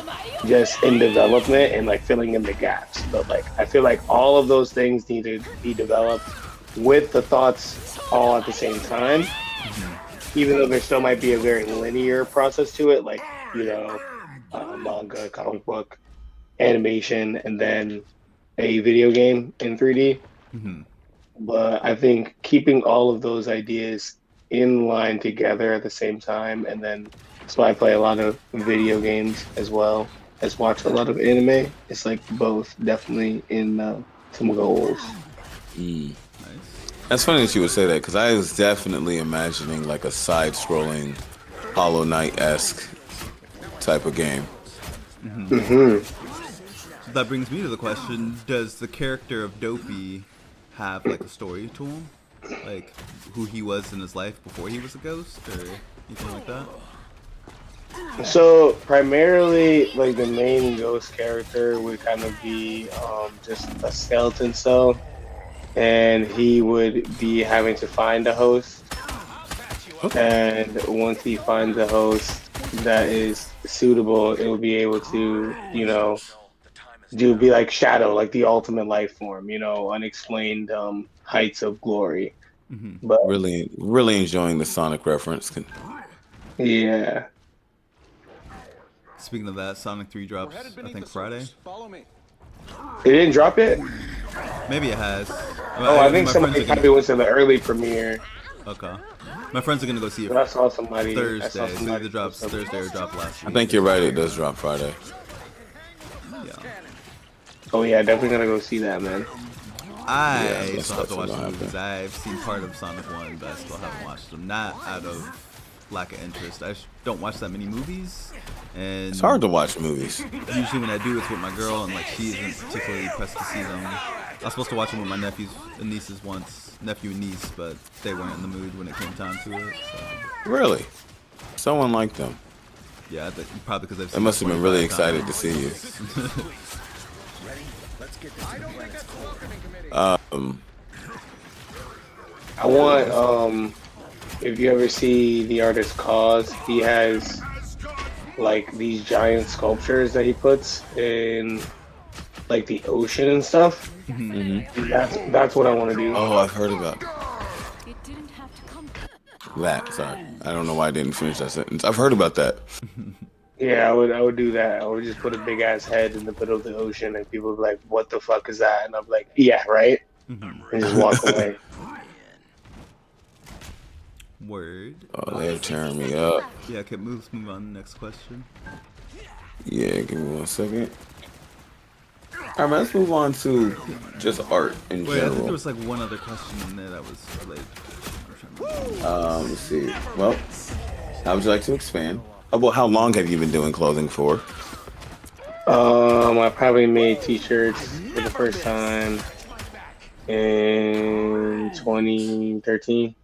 just in development and like filling in the gaps. But like I feel like all of those things need to be developed with the thoughts all at the same time. Even though there still might be a very linear process to it, like, you know, manga, comic book, animation, and then a video game in 3D. But I think keeping all of those ideas in line together at the same time, and then that's why I play a lot of video games as well as watch a lot of anime. It's like both definitely in some goals. That's funny that you would say that because I was definitely imagining like a side-scrolling Hollow Knight-esque type of game. So that brings me to the question: does the character of Dopey have like a story to him, like who he was in his life before he was a ghost, or anything like that? So primarily, like the main ghost character would kind of be just a skeleton cell, and he would be having to find a host. And once he finds a host that is suitable, it will be able to, you know, be like Shadow, like the ultimate life form, you know, unexplained heights of glory. But Really enjoying the Sonic reference. yeah. Speaking of that, Sonic 3 drops, I think Friday. It didn't drop it? Maybe it has. Oh, I think somebody probably went to the early premiere. Okay. My friends are gonna go see it But I saw somebody. Thursday. So either drops Thursday or dropped last I week. think you're right. It does drop Friday. Yeah. Oh yeah, definitely gonna go see that, man. I that's still have to watch definitely the gonna movies. I've seen part of Sonic 1, but I still haven't watched them. Not out of lack of interest. I don't watch that many movies. And It's hard to watch movies. usually when I do, it's with my girl, and like she isn't particularly pressed to see them. I was supposed to watch them with my nephews and nieces once, nephew and niece, but they weren't in the mood when it came time to it. So. Really? Someone liked them. Yeah, probably because I've They seen must it have been really 25 excited to see you. I want if you ever see the artist Cause, he has like these giant sculptures that he puts in like the ocean and stuff. That's what I want to do. Oh, I've heard about that. Sorry, I don't know why I didn't finish that sentence. I've heard about that. Yeah, I would do that. I would just put a big ass head in the middle of the ocean, and people would be like, "What the fuck is that?" And I'm like, "Yeah, right," and just walk away. Word. Oh, they're tearing me up. Yeah, okay, let's move on to the next question. Yeah, give me 1 second. All right, let's move on to just art in Wait, I think there general. was like one other question in there that was related. Let's see. Well, how would you like to expand? Oh, well, how long have you been doing clothing for? I probably made t-shirts for the first time in 2013.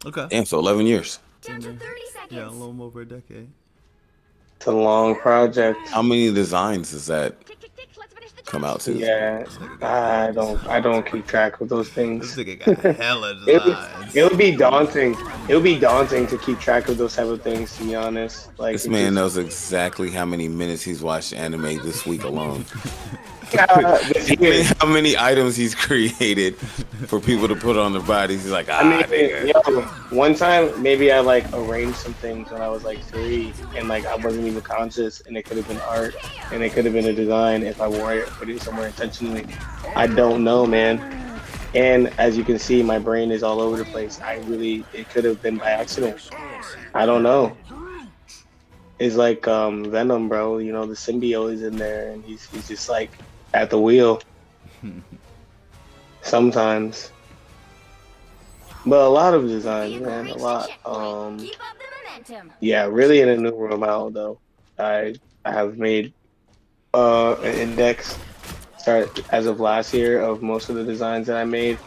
Okay. Damn, so 11 years. Down to 30 seconds. Yeah, a little over a decade. It's a long project. How many designs does that Tick, tick, tick. Let's finish the job. come out to? Yeah, I don't keep track of those things. This nigga got hella It designs. would be daunting. It would be daunting to keep track of those type of things. To be honest, like This it man just- knows exactly how many minutes he's watched anime this week alone. this year. How many items he's created for people to put on their bodies. He's like, I mean, nigga. yo, one time maybe I like arranged some things when I was like 3, and like I wasn't even conscious, and it could have been art, and it could have been a design if I wore it, put it somewhere intentionally. I don't know, man. And as you can see, my brain is all over the place. It could have been by accident. I don't know. It's like Venom, bro. You know, the symbiote is in there, and he's just like at the wheel sometimes. But a lot of designs, man, a lot. Yeah, really in a new room out though. I have made an index start as of last year of most of the designs that I made.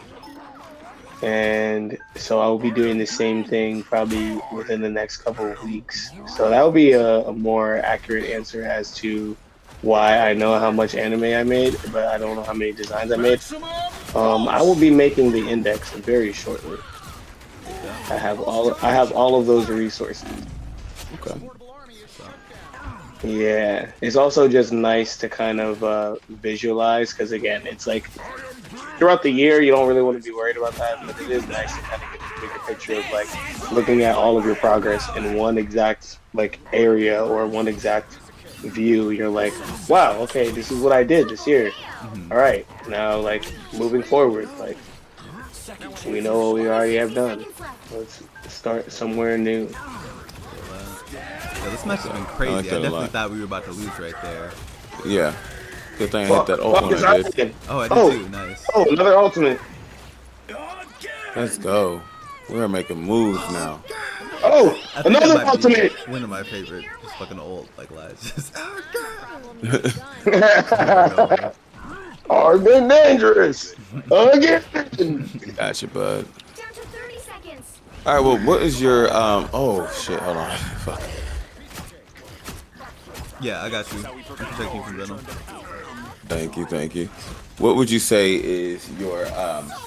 And so I will be doing the same thing probably within the next couple of weeks. So that will be a more accurate answer as to why I know how much anime I made, but I don't know how many designs I made. I will be making the index very shortly. I have all of those resources. Okay. Yeah, it's also just nice to kind of visualize because again, it's like throughout the year you don't really want to be worried about that, but it is nice to kind of get a bigger picture of like looking at all of your progress in one exact like area or one exact view. You're like, wow, okay, this is what I did this year. All right, now like moving forward, like we know what we already have done. Let's start somewhere new. Yeah, this match has been crazy. I definitely thought we were about to lose right there. Yeah. Good thing I hit that ult when I did. Oh, I did too. Nice. Oh, another ultimate. Let's go. We're making moves now. Oh, another ultimate. One of my favorite. Just fucking ult like last. Are been dangerous again. Gotcha, bud. All right. Well, what is your Oh shit! Hold on. Fuck. Yeah, I got you. I can protect you from Venom. Thank you. What would you say is your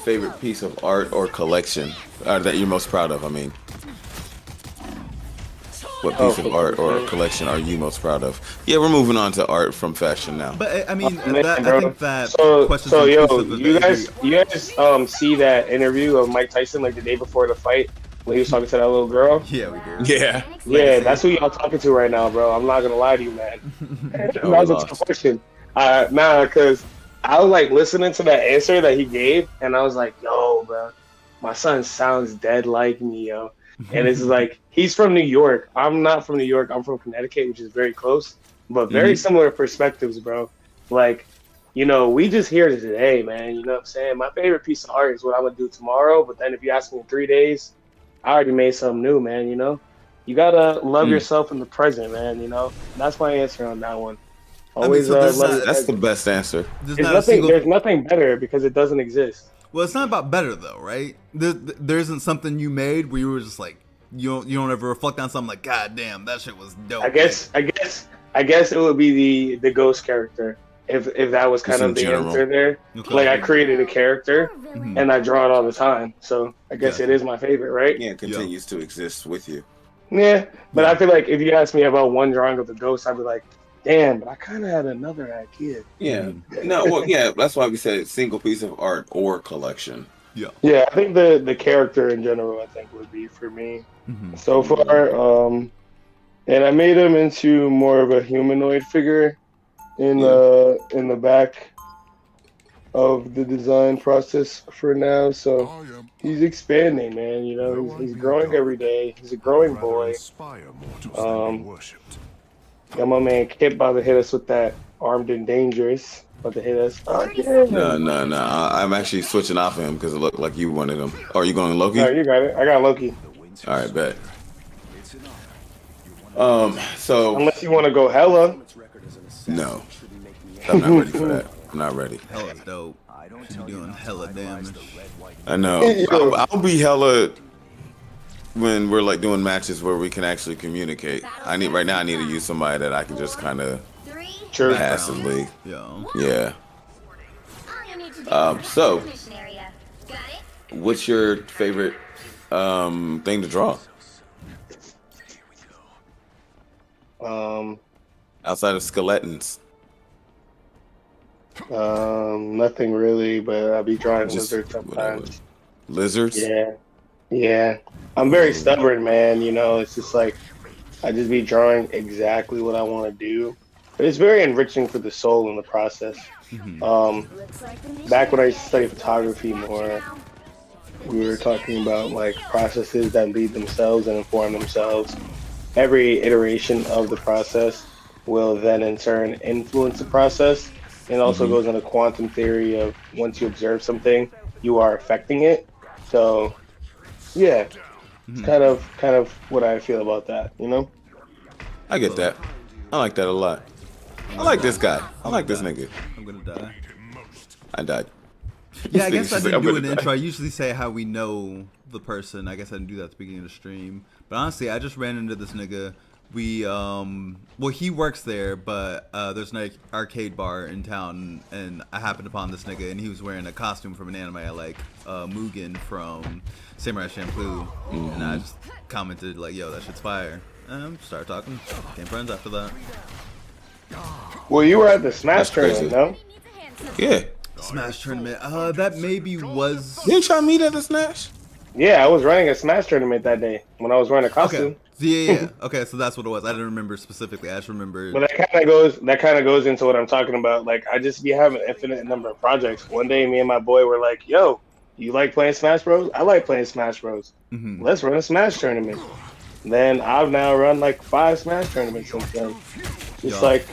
favorite piece of art or collection that you're most proud of? I mean, what piece of art or collection are you most proud of? Yeah, we're moving on to art from fashion now. But I mean, I think that question. So yo, you guys see that interview of Mike Tyson like the day before the fight when he was talking to that little girl? Yeah, we did. Yeah, that's who y'all talking to right now, bro. I'm not gonna lie to you, man. That was a tough question. Nah, because I was like listening to that answer that he gave, and I was like, yo, bro, my son sounds dead like me, yo. And it's like, he's from New York. I'm not from New York. I'm from Connecticut, which is very close, but very similar perspectives, bro. Like, you know, we just here today, man. You know what I'm saying? My favorite piece of art is what I'm going to do tomorrow. But then if you ask me in 3 days, I already made something new, man. You know, you got to love yourself in the present, man. You know, that's my answer on that one. Always, that's the best answer. There's nothing better because it doesn't exist. Well, it's not about better though, right? There isn't something you made where you were just like you don't ever reflect on something like, God damn, that shit was dope. I guess it would be the ghost character if that was kind of the answer there. Okay. Like I created a character and I draw it all the time, so I guess it is my favorite, right? Yeah, it continues to exist with you. Yeah, but I feel like if you ask me about one drawing of the ghost, I'd be like, damn, but I kind of had another idea. Yeah. No, well, yeah, that's why we said single piece of art or collection. Yeah. Yeah, I think the character in general, I think, would be for me so far. And I made him into more of a humanoid figure in the back of the design process for now. So he's expanding, man. You know, he's growing every day. He's a growing boy. Got my man Kip about to hit us with that armed and dangerous. About to hit us. No. I'm actually switching off him because it looked like you wanted him. Are you going Loki? No, you got it. I got Loki. All right, bet. So unless you want to go Hella. No, I'm not ready for that. I'm not ready. Hella's dope. You doing hella damage. I know. I'll be hella when we're like doing matches where we can actually communicate. I need to use somebody that I can just kind of passively. Yeah. So what's your favorite thing to draw? Outside of skeletons. Nothing really, but I'll be drawing lizards sometimes. Lizards? Yeah. I'm very stubborn, man. You know, it's just like I just be drawing exactly what I want to do. But it's very enriching for the soul in the process. Back when I used to study photography more, we were talking about like processes that lead themselves and inform themselves. Every iteration of the process will then in turn influence the process. It also goes into quantum theory of once you observe something, you are affecting it. So yeah, it's kind of what I feel about that, you know? I get that. I like that a lot. I like this guy. I like this nigga. I'm gonna die. I died. Yeah, I guess I She's like, didn't I'm do gonna an die. intro. I usually say how we know the person. I guess I didn't do that at the beginning of the stream. But honestly, I just ran into this nigga. We well, he works there, but there's an arcade bar in town, and I happened upon this nigga, and he was wearing a costume from an anime I like, Mugen from Samurai Champloo, and I just commented like, "Yo, that shit's fire." And started talking, became friends after that. Well, you were at the Smash That's crazy. tournament, no? Yeah. Smash tournament. That maybe was. Didn't y'all meet at the Smash? Yeah, I was running a Smash tournament that day when I was wearing a costume. Okay. Yeah. Okay, so that's what it was. I didn't remember specifically. I just remember. But that kind of goes into what I'm talking about. Like I just be having an infinite number of projects. One day, me and my boy were like, "Yo, you like playing Smash Bros? I like playing Smash Bros. Let's run a Smash tournament." Then I've now run like 5 Smash tournaments since then. Just like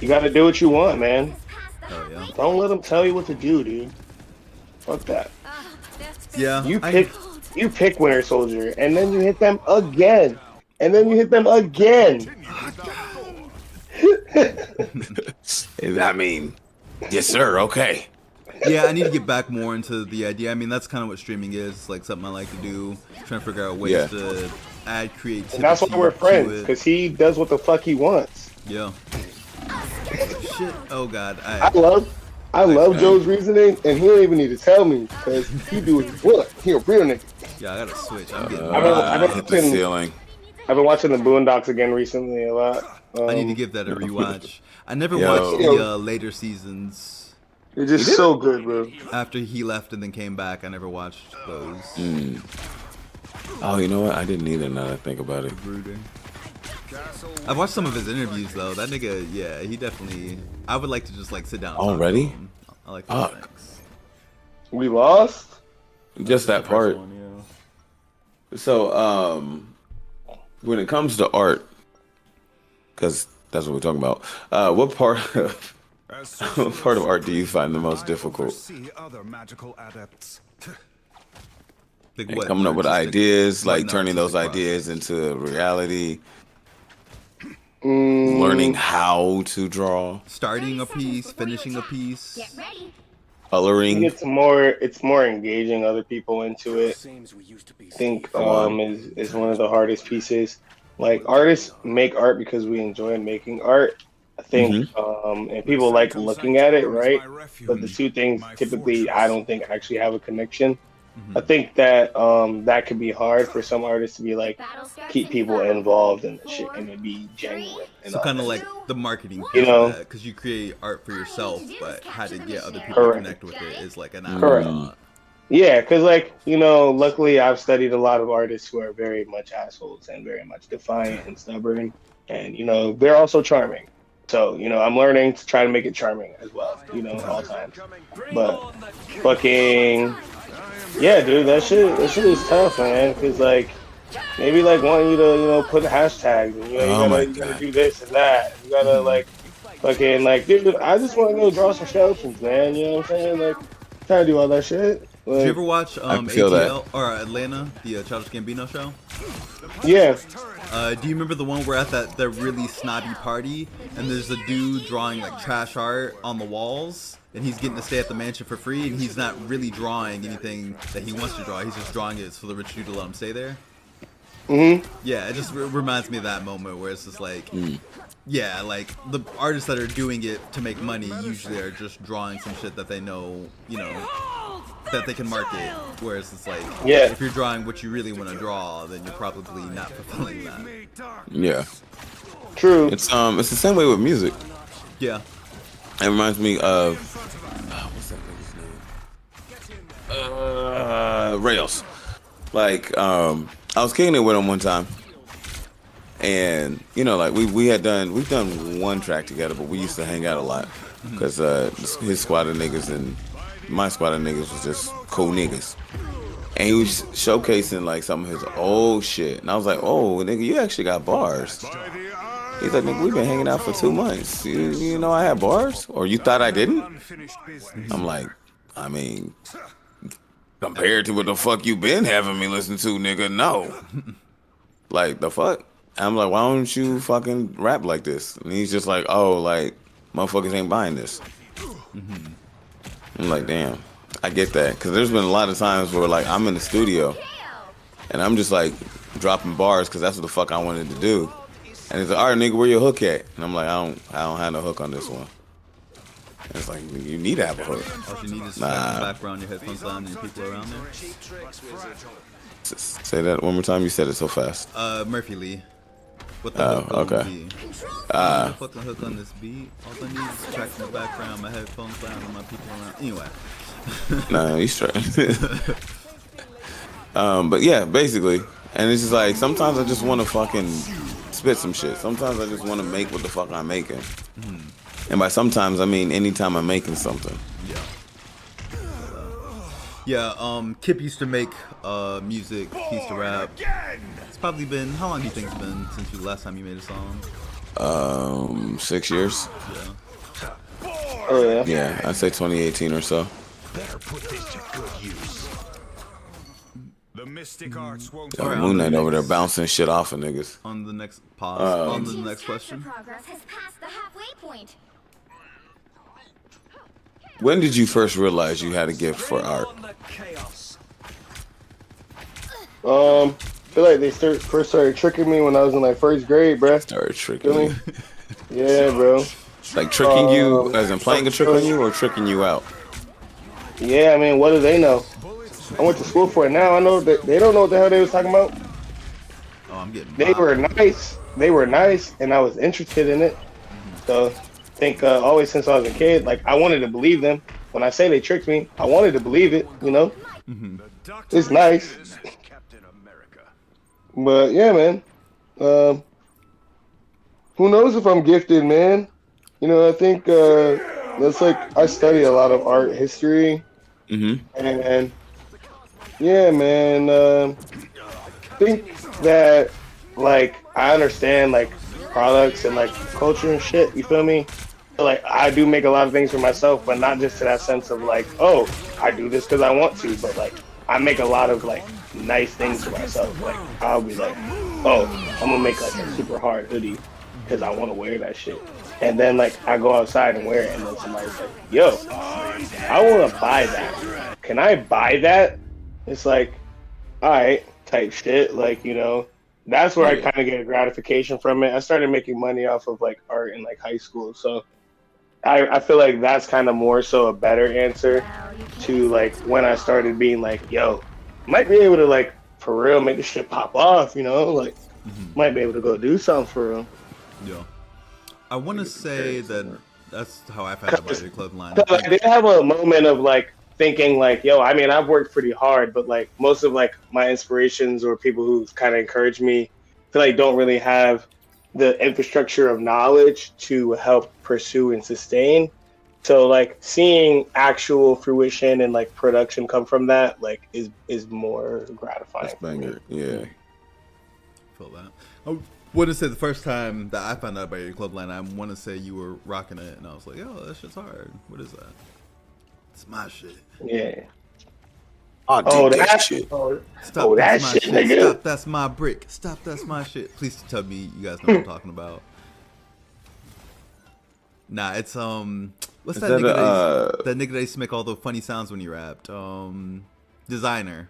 you got to do what you want, man. Oh yeah. Don't let them tell you what to do, dude. Fuck that. Yeah. You pick Winter Soldier, and then you hit them again, and then you hit them again. I mean, yes, sir. Okay. Yeah, I need to get back more into the idea. I mean, that's kind of what streaming is, like something I like to do, trying to figure out ways to add creativity. And that's why we're friends, because he does what the fuck he wants. Yeah. Shit. Oh god. I love Joe's reasoning, and he don't even need to tell me, because he do what he want. He a real nigga. Yeah, I gotta switch. I'm getting. Hit the ceiling. I've been watching the Boondocks again recently a lot. I need to give that a rewatch. I never watched the later seasons. They're just so good, bro. After he left and then came back, I never watched those. Oh, you know what? I didn't either. Now that I think about it. I've watched some of his interviews though. That nigga, yeah, he definitely. I would like to just like sit down. And Already? talk to him. I like those things. We lost. Just that part. So, when it comes to art, because that's what we're talking about. What part of art do you find the most difficult? Like Like coming up with ideas, like turning those ideas into reality, learning how to draw, starting a piece, finishing a piece, coloring. It's more engaging other people into it. I think is one of the hardest pieces. Like artists make art because we enjoy making art. I think and people like looking at it, right? But the two things typically I don't think actually have a connection. I think that that could be hard for some artists to be like keep people involved in the shit and to be genuine. So kind of like the marketing, you know, because you create art for yourself, but how to get other people to connect with it is like an afterthought. Yeah, because like luckily I've studied a lot of artists who are very much assholes and very much defiant and stubborn, and they're also charming. So I'm learning to try to make it charming as well, at all times. But fucking. Yeah, dude, that shit is tough, man. Cause like, maybe like wanting you to, put hashtags and you gotta do this and that. You gotta like, fucking like, dude, I just want to go draw some skeletons, man. You know what I'm saying? Like, trying to do all that shit. Like, did you ever watch ATL or Atlanta, the Childish Gambino show? Yeah. Do you remember the one where at that really snobby party and there's a dude drawing like trash art on the walls? And he's getting to stay at the mansion for free, and he's not really drawing anything that he wants to draw. He's just drawing it so the rich dude to let him stay there. Yeah, it just reminds me of that moment where it's just like, yeah, like the artists that are doing it to make money usually are just drawing some shit that they know, that they can market. Whereas it's like, if you're drawing what you really want to draw, then you're probably not fulfilling that. Yeah. True. It's the same way with music. Yeah. It reminds me of what's that nigga's name? Rails. Like I was kicking it with him one time, and like we've done one track together, but we used to hang out a lot. because his squad of niggas and my squad of niggas was just cool niggas. And he was showcasing like some of his old shit, and I was like, "Oh, nigga, you actually got bars." He's like, "Nigga, we've been hanging out for 2 months. You know I had bars, or you thought I didn't?" I'm like, I mean, compared to what the fuck you been having me listen to, nigga, no. Like, the fuck? I'm like, why don't you fucking rap like this? And he's just like, oh, like, motherfuckers ain't buying this. I'm like, damn, I get that. Because there's been a lot of times where, like, I'm in the studio, and I'm just, like, dropping bars because that's what the fuck I wanted to do. And he's like, all right, nigga, where your hook at? And I'm like, I don't have no hook on this one. And it's like, you need to have a hook. All you need is the background, your headphones on, and people around there. Say that one more time. You said it so fast. Murphy Lee. What the hook okay. The fucking hook on this beat. All I need is tracks in the background, my headphones on, and my people around. Anyway. Nah, he's straight. But yeah, basically. And it's just like, sometimes I just want to fucking spit some shit. Sometimes I just want to make what the fuck I'm making. And by sometimes, I mean anytime I'm making something. Yeah. Yeah, Kip used to make music, he used to rap. It's probably been, how long do you think it's been since the last time you made a song? 6 years. Yeah. Oh yeah. Yeah, I'd say 2018 or so. Better put this to good use. The mystic arts won't. Moon Knight over there bouncing shit off of niggas. On the next pause, on the next question. Progress has passed the halfway point. When did you first realize you had a gift for art? I feel like they first started tricking me when I was in like first grade, bruh. Started tricking Feel you. me? Yeah, bro. Like tricking you, as in playing a trick on you, or tricking you out? Yeah, I mean, what do they know? I went to school for it now. I know that they don't know what the hell they was talking about. Oh, I'm getting They were nice. They were nice, and I was interested in it. So I think always since I was a kid, like I wanted to believe them. When I say they tricked me, I wanted to believe it. You know, it's nice. But yeah, man. Who knows if I'm gifted, man? You know, I think that's like I study a lot of art history, and yeah, man. I think that like I understand like products and like culture and shit. You feel me? So, like I do make a lot of things for myself, but not just to that sense of like, oh, I do this because I want to, but like I make a lot of like nice things for myself. Like I'll be like, oh, I'm gonna make like a super hard hoodie because I want to wear that shit. And then like I go outside and wear it, and then somebody's like, yo, I want to buy that. Can I buy that? It's like, all right, type shit. Like, you know, that's where I kind of get a gratification from it. I started making money off of like art in like high school, so I feel like that's kind of more so a better answer to like when I started being like, yo, might be able to like for real make this shit pop off, you know, like might be able to go do something for real. Yeah. I want to say that that's how I found out about your club line. I did have a moment of like thinking like, yo, I mean, I've worked pretty hard, but like most of like my inspirations or people who kind of encouraged me, I feel like don't really have the infrastructure of knowledge to help pursue and sustain. So like seeing actual fruition and like production come from that like is more gratifying. That's banger. Yeah. Feel that. I want to say the first time that I found out about your club line, I want to say you were rocking it, and I was like, yo, that shit's hard. What is that? It's my shit. Yeah. Oh, that shit. Stop, that that's shit, my nigga. Stop, that's my brick. Stop, that's my shit. Please tell me you guys know what I'm talking about. Nah, it's what's that nigga? That nigga that used to make all the funny sounds when he rapped. Designer.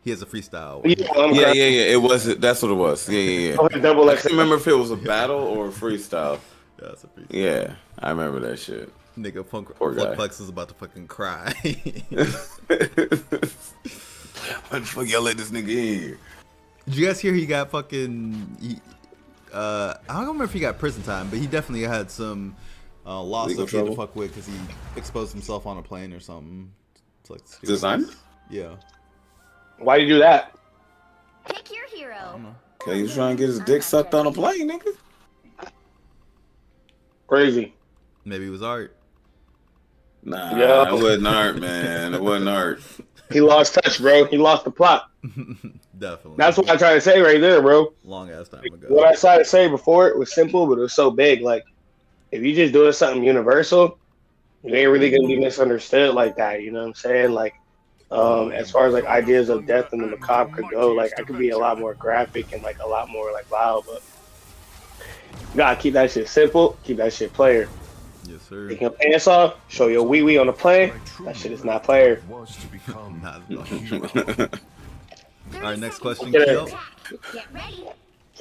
He has a freestyle. Yeah. It was. That's what it was. Yeah. Double I can't remember if it was a battle or a freestyle. Yeah, that's a freestyle. Yeah, I remember that shit. Nigga, Poor guy. Flex is about to fucking cry. What the fuck y'all let this nigga in here? Did you guys hear he got fucking? I don't remember if he got prison time, but he definitely had some lawsuits he had to fuck with because he exposed himself on a plane or something. It's like Designer? Yeah. Why do you do that? Pick your hero. Okay, he was trying to get his dick sucked on a plane, nigga. Crazy. Maybe it was art. Nah, Yeah. it wasn't art, man. It wasn't art. He lost touch, bro. He lost the plot. Definitely. That's what I tried to say right there, bro. Long ass time ago. What I tried to say before, it was simple, but it was so big. Like, if you just doing something universal, you ain't really gonna be misunderstood like that. You know what I'm saying? Like, as far as like ideas of death and the macabre could go, like I could be a lot more graphic and like a lot more like loud, but you gotta keep that shit simple, keep that shit player. Yes, sir. Take your pants off, show your wee wee on the plane. That shit is not player. Was to become Not the at hero. all right, next question, Get Keel. it. Get ready.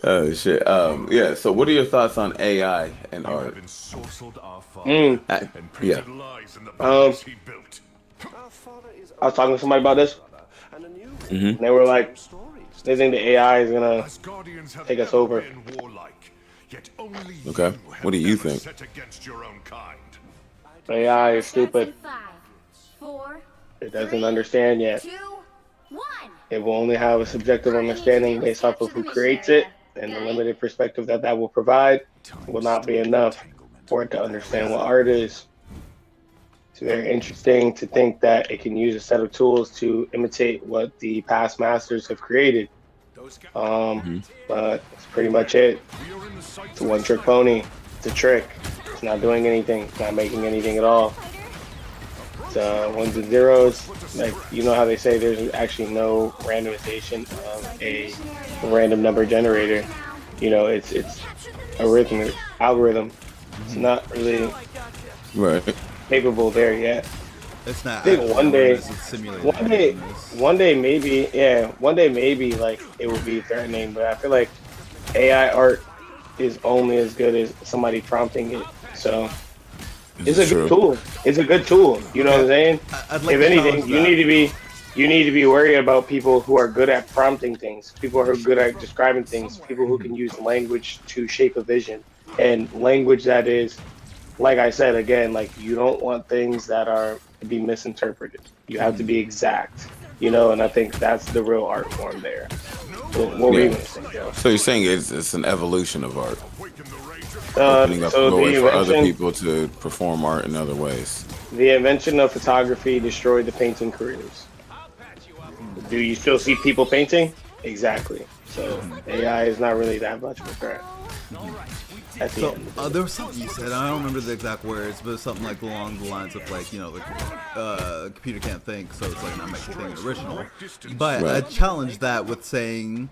Oh shit. Yeah. So, what are your thoughts on AI and You art? have ensorcelled our father Mm. Uh, and yeah. printed lies in the pages he built. I was talking to somebody about this, Mhm. and they were like, they think the AI is gonna As guardians have take us never over. been warlike, yet only Okay. you have What do you never think? set against your own kind. AI is stupid. 5, 4, It doesn't understand yet. 2, 1. It will only have a subjective understanding based off of who creates it, and the limited perspective that that will provide will not be enough for it to understand what art is. It's very interesting to think that it can use a set of tools to imitate what the past masters have created. But that's pretty much it. It's a one-trick pony. It's a trick. It's not doing anything. It's not making anything at all. It's ones and zeros. Like, you know how they say there's actually no randomization of a random number generator. You know, it's a rhythmic algorithm. It's not really Right. capable there yet. It's not. I think actually one day, randomness, it's simulated one day, randomness. one day maybe like it will be threatening, but I feel like AI art is only as good as somebody prompting it. So it's a good tool. It's a good tool. You know what I'm saying? I'd like If to anything, challenge you that. need to be worried about people who are good at prompting things, people who are good at describing things, people who can use language to shape a vision, and language that is, like I said again, like you don't want things that are to be misinterpreted. You have to be exact, you know. And I think that's the real art form there. What were you Yeah. gonna say, Joe? So you're saying it's an evolution of art, Uh, opening up so the way the for other invention, people to perform art in other ways. the invention of photography destroyed the painting careers. Do you still see people painting? Exactly. So AI is not really that much of a threat. At the So end. there was something you said. I don't remember the exact words, but something like along the lines of like, you know, the computer can't think, so it's like not making things original. But I Right. challenged that with saying,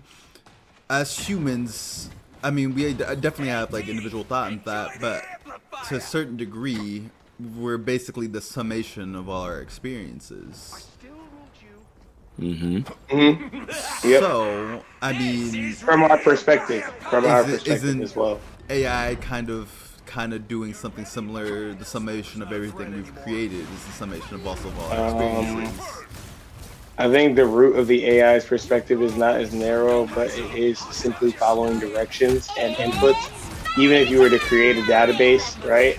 as humans, I mean, we definitely have like individual thought and that, but to a certain degree, we're basically the summation of all our experiences. Mm-hmm. Yep. So, I mean, From our perspective, isn't as well. AI kind of doing something similar? The summation of everything we've created is the summation of also of all our experiences. I think the root of the AI's perspective is not as narrow, but it is simply following directions and inputs. Even if you were to create a database, right?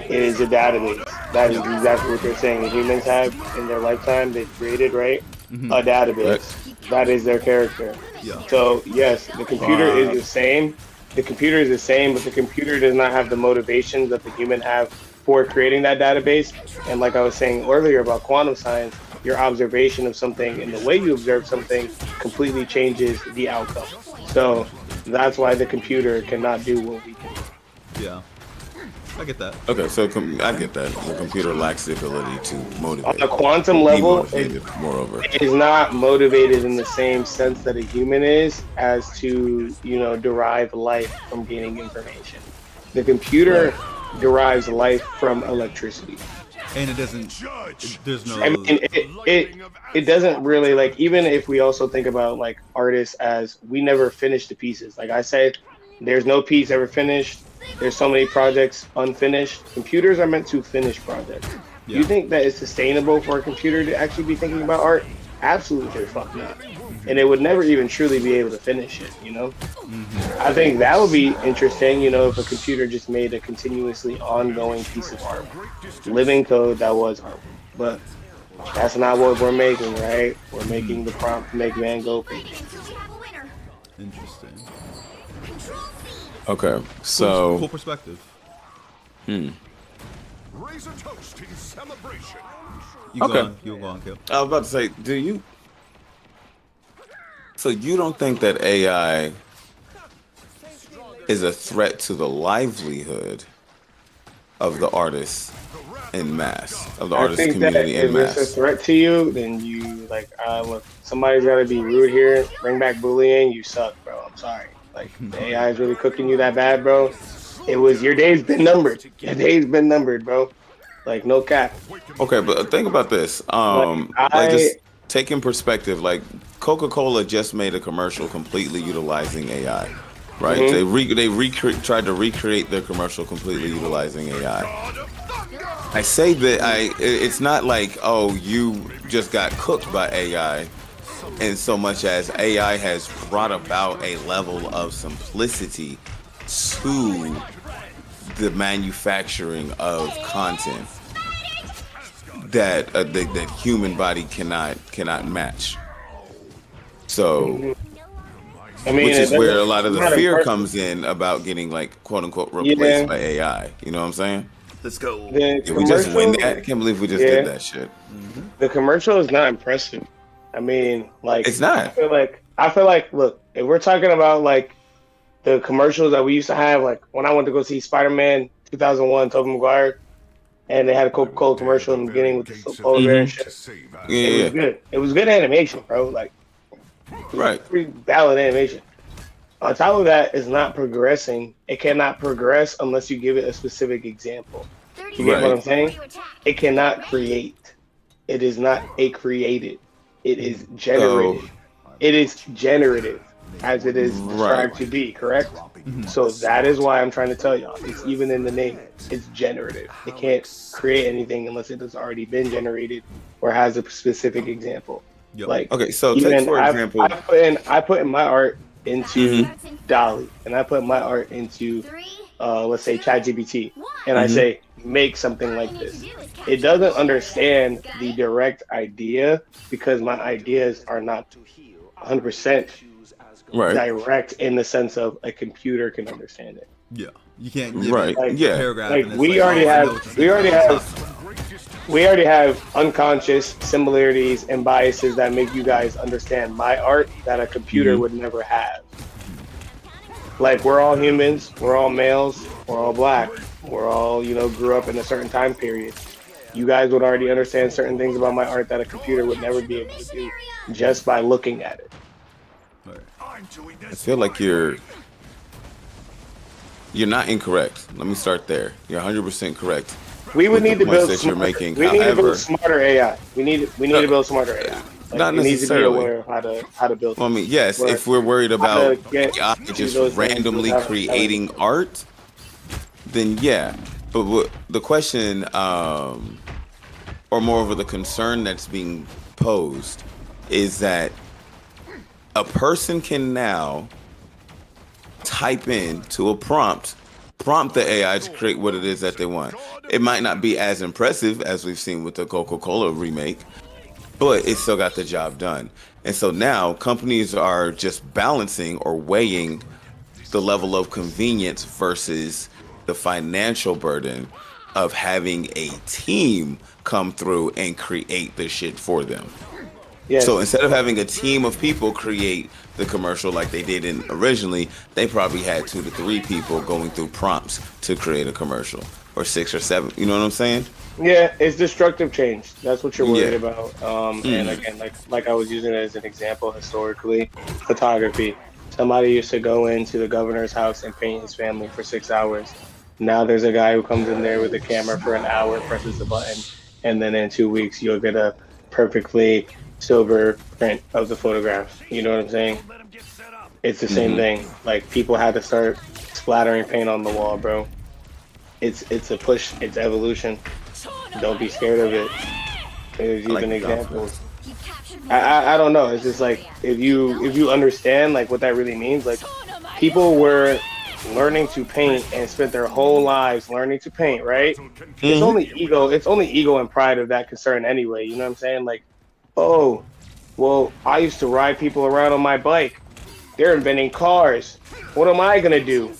It is a database. That is exactly what they're saying. The humans have in their lifetime, they've created, right? A database. That is their character. Yeah. So yes, the computer is the same. The computer is the same, but the computer does not have the motivations that the human have for creating that database. And like I was saying earlier about quantum science, your observation of something and the way you observe something completely changes the outcome. So that's why the computer cannot do what we can do. Yeah. I get that. Okay, so I get that. The computer lacks the ability to motivate. On a quantum Be level, motivated, moreover. it is not motivated in the same sense that a human is as to, you know, derive life from gaining information. The computer derives life from electricity. And it doesn't. There's no. I mean, it doesn't really, like, even if we also think about like artists as we never finish the pieces. Like I said, there's no piece ever finished. There's so many projects unfinished. Computers are meant to finish projects. Yeah. You think that it's sustainable for a computer to actually be thinking about art? Absolutely, fuck not. And it would never even truly be able to finish it, you know? I think that would be interesting, you know, if a computer just made a continuously ongoing piece of art. Living code that was art. But that's not what we're making, right? We're making the prompt to make Van Gogh painting. Interesting. Okay, so Cool perspective. Raise a toast in celebration. You go on. You go on, Kill. I was about to say, do you? So you don't think that AI is a threat to the livelihood of the artists in mass, of the I artist think that community in if it's a mass? threat to you, then you like, look, somebody's got to be rude here. Bring back bullying. You suck, bro. I'm sorry. Like the AI is really cooking you that bad, bro. It was your day's been numbered. Your day's been numbered, bro. Like no cap. Okay, but think about this. Like just take in perspective. Like Coca-Cola just made a commercial completely utilizing AI, right? Mhm. Tried to recreate their commercial completely utilizing AI. I say that it's not like, oh, you just got cooked by AI, in so much as AI has brought about a level of simplicity to the manufacturing of content that that human body cannot match. So, I mean, which it is where a doesn't. lot of It's the not fear impressive. comes in about getting like quote unquote replaced Yeah. by AI. You know what I'm saying? Let's go. The Did we just win commercial. that? I can't believe we just did Yeah. that shit. The commercial is not impressive. I mean, like It's not. I feel like look, if we're talking about like the commercials that we used to have, like when I went to go see Spider-Man 2001, Tobey Maguire, and they had a Coca-Cola commercial in the beginning with the polar bear and Mm-hmm. shit. Yeah, It was yeah, good. It was good animation, bro. Like it was right. pretty valid animation. On top of that, it's not progressing. It cannot progress unless you give it a specific example. You get what Right. I'm saying? It cannot create. It is not a created. It is So, generated. It is generative, as it is right. described to be, correct? So that is why I'm trying to tell y'all. It's even in the name. It's generative. It can't create anything unless it has already been generated or has a specific example. Yep. Like Okay, so take even for example. I put in my art into Mm-hmm. Dolly, and I put my art into let's say ChatGPT, and I Mm-hmm. say make something like this. It doesn't understand the direct idea because my ideas are not 100% Right. direct in the sense of a computer can understand it. Yeah. You can't give Right. it Like, a Yeah. paragraph like and it's like, oh, I know what you're saying. we already have unconscious similarities and biases that make you guys understand my art that a computer Mm-hmm. would never have. Like we're all humans, we're all males, we're all black, we're all, grew up in a certain time period. You guys would already understand certain things about my art that a computer would never be able to do just by looking at it. I feel like you're not incorrect. Let me start there. You're 100% correct We would with the need to points build that you're smarter. making. We need to However, build smarter AI. We need to no, build smarter AI. Like not it needs to be necessarily. aware of how to build Well, I it. mean, yes, But if we're worried how to about get AI to just those things randomly without telling creating it. art, then yeah. But the question, or more of the concern that's being posed, is that a person can now type in to a prompt the AI to create what it is that they want. It might not be as impressive as we've seen with the Coca-Cola remake, but it still got the job done. And so now companies are just balancing or weighing the level of convenience versus the financial burden of having a team come through and create the shit for them. So Yes. instead of having a team of people create the commercial like they did in originally, they probably had 2 to 3 people going through prompts to create a commercial, or 6 or 7. You know what I'm saying? Yeah, it's destructive change. That's what you're worried Yeah. about. And Mhm. again, like I was using it as an example historically, photography. Somebody used to go into the governor's house and paint his family for 6 hours. Now there's a guy who comes in there with a camera for an hour, presses the button, and then in 2 weeks you'll get a perfectly silver print of the photograph. You know what I'm saying? It's the same Mhm. thing. Like people had to start splattering paint on the wall, bro. It's a push. It's evolution. Don't be scared of it. There's I like even the examples. confidence. I don't know. It's just like if you understand like what that really means. Like people were learning to paint and spent their whole lives learning to paint. Right? It's Mhm. only ego. It's only ego and pride of that concern anyway. You know what I'm saying? Like, oh, well, I used to ride people around on my bike. They're inventing cars. What am I gonna do?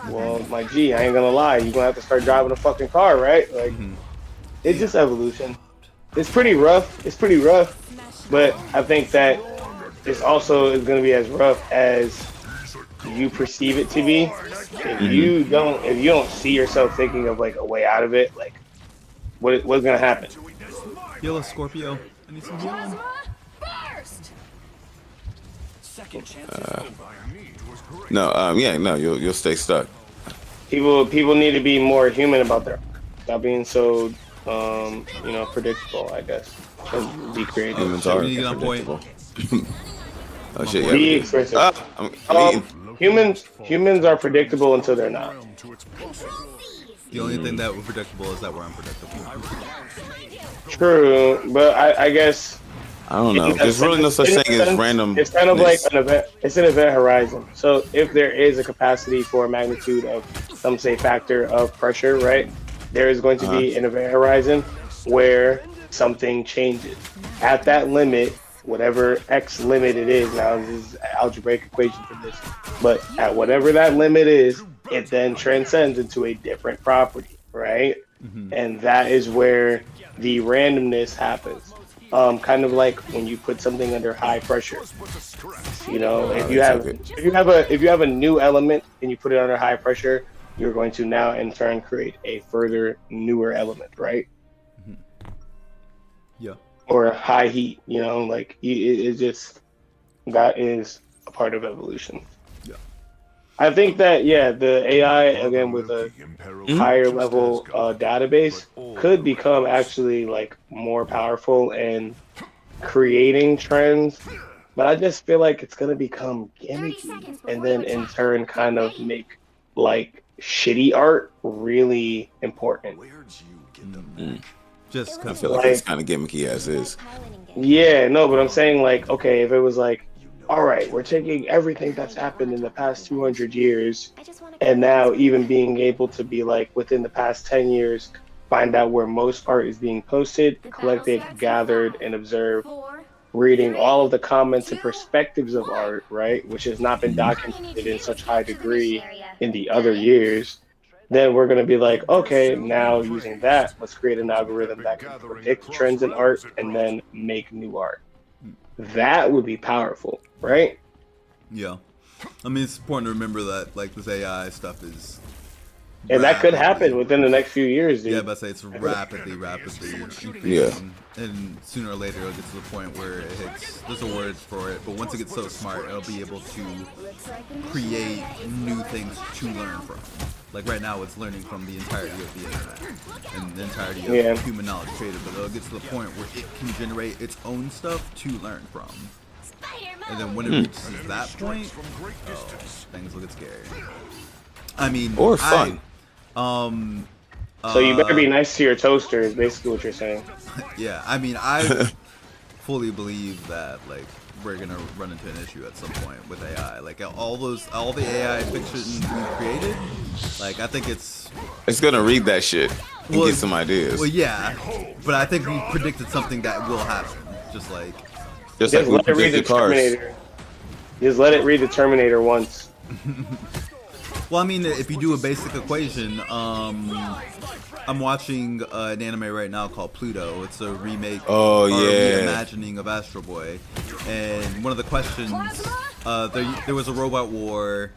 well, my G, I ain't gonna lie, you're gonna have to start driving a fucking car, right? Like, it's just evolution. It's pretty rough. It's pretty rough, but I think that it's also is gonna be as rough as you perceive it to be. If you don't see yourself thinking of like a way out of it, like what's gonna happen? Heal us, Scorpio. I need some healing. No, you'll stay stuck. People need to be more human about their, stop being so predictable, I guess. And be creative. Humans We are need to get on point. predictable. Oh shit! Be Yeah. expressive. I'm eating. Humans are predictable until they're not. The only thing that we're predictable is that we're unpredictable. True, but I guess I don't know. There's really no such thing as random. It's kind of like an event. It's an event horizon. So if there is a capacity for a magnitude of some say factor of pressure, right? There is going to be an event horizon where something changes at that limit, whatever X limit it is. Now this is an algebraic equation for this, but at whatever that limit is, it then transcends into a different property, right? And that is where the randomness happens. Kind of like when you put something under high pressure. You know, if you have a new element and you put it under high pressure, you're going to now in turn create a further newer element, right? Yeah. Or high heat. You know, like it just that is a part of evolution. Yeah. I think that the AI again with a higher level database could become actually like more powerful in creating trends, but I just feel like it's gonna become gimmicky and then in turn kind of make like shitty art really important. Just I cause feel like it's kind of gimmicky as is. Yeah, no, but I'm saying like, okay, if it was like, all right, we're taking everything that's happened in the past 200 years and now even being able to be like within the past 10 years, find out where most art is being posted, collected, gathered, and observed, reading all of the comments and perspectives of art, right, which has not been documented in such high degree in the other years, then we're going to be like, okay, now using that, let's create an algorithm that can predict trends in art and then make new art. That would be powerful, right? Yeah. I mean, it's important to remember that like this AI stuff is, and that could happen within the next few years, dude. yeah, but I say it's rapidly increasing. Yeah. And sooner or later it'll get to the point where it hits, there's a word for it, but once it gets so smart, it'll be able to create new things to learn from. Like right now, it's learning from the entirety of the internet and the entirety of human knowledge created, but it'll get to the point where it can generate its own stuff to learn from. And then when it reaches that point, things will get scary. I mean, Or fun. So you better be nice to your toaster is basically what you're saying. Yeah, I mean, I fully believe that like we're gonna run into an issue at some point with AI. Like all the AI fiction we created, like I think it's gonna read that shit and get some ideas. Well, yeah, but I think we predicted something that will happen. Just like we let it read the predicted cars. Terminator. Just let it read the Terminator once. Well, I mean, if you do a basic equation, I'm watching an anime right now called Pluto. It's a remake or reimagining of Astro Boy. And one of the questions, there was a robot war.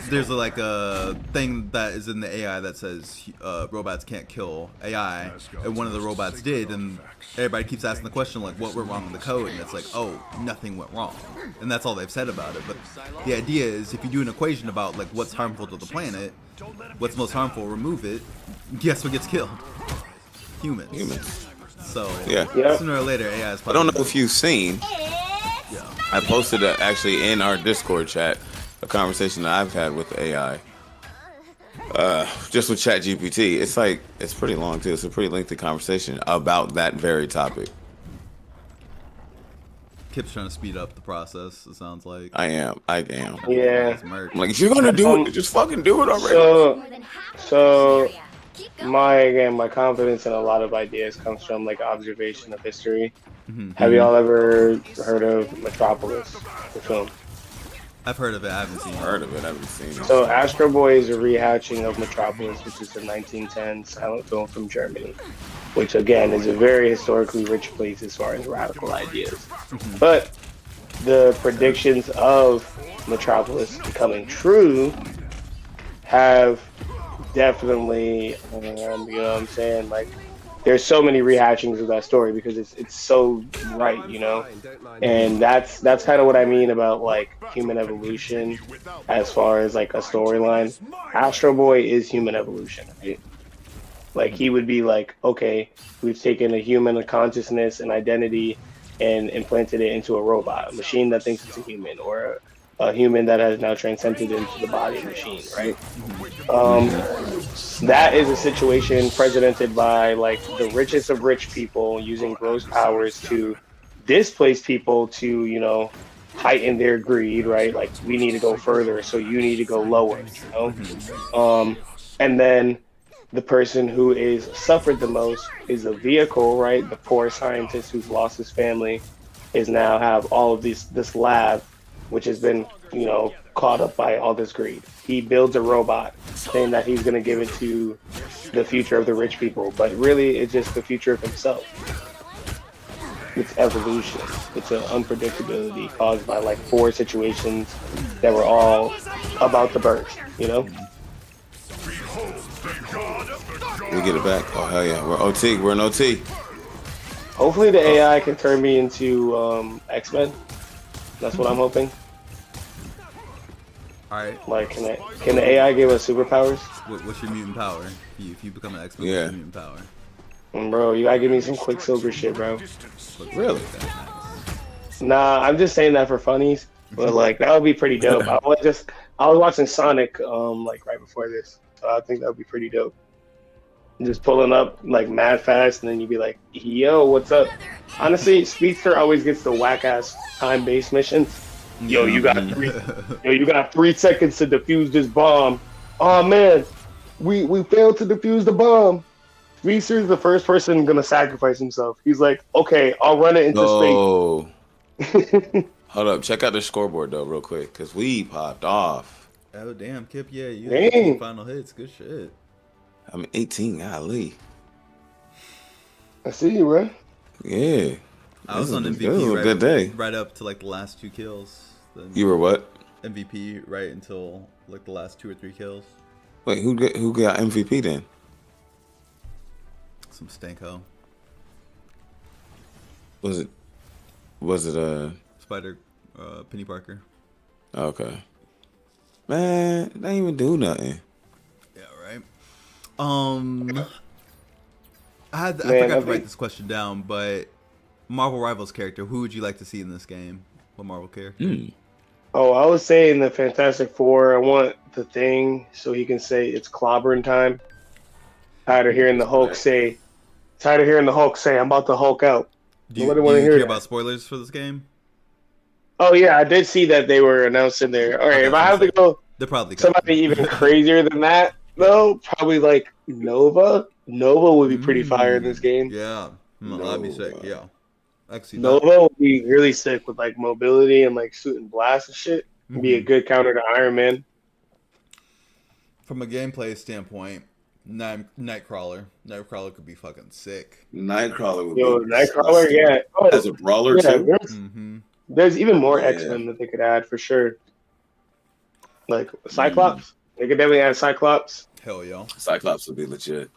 There's like a thing that is in the AI that says robots can't kill AI, and one of the robots did, and everybody keeps asking the question like, what went wrong in the code? And it's like, oh, nothing went wrong, and that's all they've said about it. But the idea is, if you do an equation about like what's harmful to the planet, what's most harmful, remove it. Guess what gets killed? Humans. So sooner or later, AI is. I don't know if you've seen. Yeah. I posted actually in our Discord chat a conversation that I've had with AI, just with ChatGPT. It's pretty long too. It's a pretty lengthy conversation about that very topic. Kip's trying to speed up the process. It sounds like. I am. Yeah. I'm like, if you're gonna do it, just fucking do it already. So my confidence in a lot of ideas comes from like observation of history. Have y'all ever heard of Metropolis, the film? I've heard of it. I haven't seen it. Heard of it, I haven't seen it. So Astro Boy is a rehashing of Metropolis, which is a 1910 silent film from Germany, which again is a very historically rich place as far as radical ideas. But the predictions of Metropolis becoming true have definitely, you know what I'm saying? Like, there's so many rehashings of that story because it's so right, you know? And that's kind of what I mean about like human evolution as far as like a storyline. Astro Boy is human evolution, right? Like he would be like, okay, we've taken a human consciousness and identity and implanted it into a robot, a machine that thinks it's a human, or a human that has now transcended into the body of the machine, right? That is a situation precedented by like the richest of rich people using gross powers to displace people to, you know, heighten their greed, right? Like we need to go further, so you need to go lower, you know? And then the person who is suffered the most is the vehicle, right? The poor scientist who's lost his family is now have all of this lab, which has been, you know, caught up by all this greed. He builds a robot saying that he's going to give it to the future of the rich people, but really it's just the future of himself. It's evolution. It's an unpredictability caused by like 4 situations that were all about the birth, you know? We get it back. Oh hell yeah, we're OT. We're in OT. Hopefully the AI can turn me into X-Men. That's what I'm hoping. All right. Like, can the AI give us superpowers? What's your mutant power? If you become an X-Men, Yeah. what's your mutant power? Bro, you gotta give me some Quicksilver shit, bro. Really? Nah, I'm just saying that for funnies. But like, that would be pretty dope. I was watching Sonic like right before this, so I think that would be pretty dope. Just pulling up like mad fast, and then you'd be like, "Yo, what's up?" Honestly, Speedster always gets the whack ass time based missions. Yo, you got 3 seconds to defuse this bomb. Oh man, we failed to defuse the bomb. Speedster's the first person gonna sacrifice himself. He's like, "Okay, I'll run it into space." Hold up, check out the scoreboard though, real quick, cause we popped off. Oh damn, Kip, yeah, you Dang. had 2 final hits. Good shit. I'm 18, golly. I see you, bro. Yeah. I was on This MVP was a good day. right up to like the last 2 kills. Then You were what? MVP right until like the last 2 or 3 kills. Wait, who got MVP then? Some stanko. Was it Spider, Penny Parker. okay. Man, they didn't even do nothing. Yeah, right. I forgot to write this question down, but Marvel Rivals character, who would you like to see in this game? What Marvel character? Oh, I was saying the Fantastic Four. I want the Thing so he can say it's clobbering time. Tired of hearing the Hulk say, I'm about to Hulk out. Do you Nobody want to hear care that. about spoilers for this game? Oh yeah, I did see that they were announcing there. All right, if I have to go They're probably somebody even crazier than that, though, probably like Nova. Nova would be pretty fire in this game. Yeah, that'd be sick. Yeah, actually, Nova would be really sick with like mobility and like suit and blast and shit. Be a good counter to Iron Man. From a gameplay standpoint, Nightcrawler could be fucking sick. Nightcrawler would be Nightcrawler, yeah. Oh, as a brawler too. There's even more X-Men that they could add for sure. Like Cyclops. They could definitely add Cyclops. Hell yeah. Cyclops would be legit.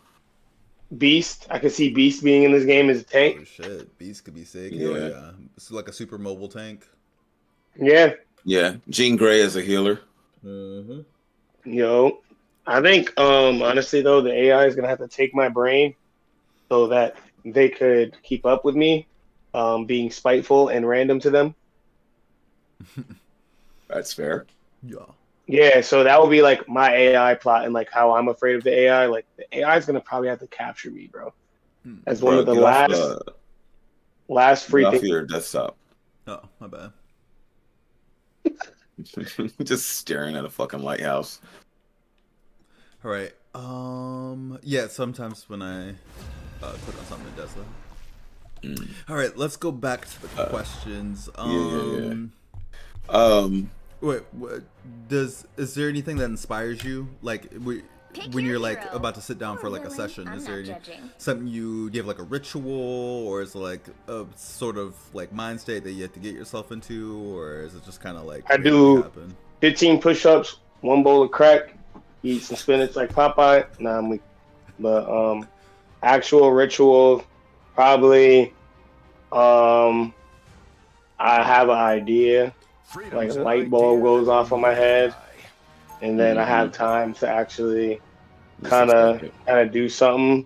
Beast. I could see Beast being in this game as a tank. Oh shit, Beast could be sick. Yeah. Hell yeah. It's like a super mobile tank. Yeah. Yeah. Jean Grey as a healer. Yo. I think honestly though, the AI is gonna have to take my brain so that they could keep up with me, being spiteful and random to them. That's fair. Yeah. Yeah, so that would be like my AI plot and like how I'm afraid of the AI. Like the AI is gonna probably have to capture me, bro. As one of the last free off things. your desktop. Oh, my bad. Just staring at a fucking lighthouse. All right. Yeah. Sometimes when I put on something, it does that. All right. Let's go back to the questions. Is there anything that inspires you? Like when you're like about to sit down for like a session, is there something do you have like a ritual, or is it like a sort of like mind state that you have to get yourself into, or is it just kind of like I do 15 push-ups, 1 bowl of crack, eat some spinach like Popeye. Nah, I'm weak. But actual ritual, probably I have an idea, like a light bulb goes off on my head, and then I have time to actually kind of do something.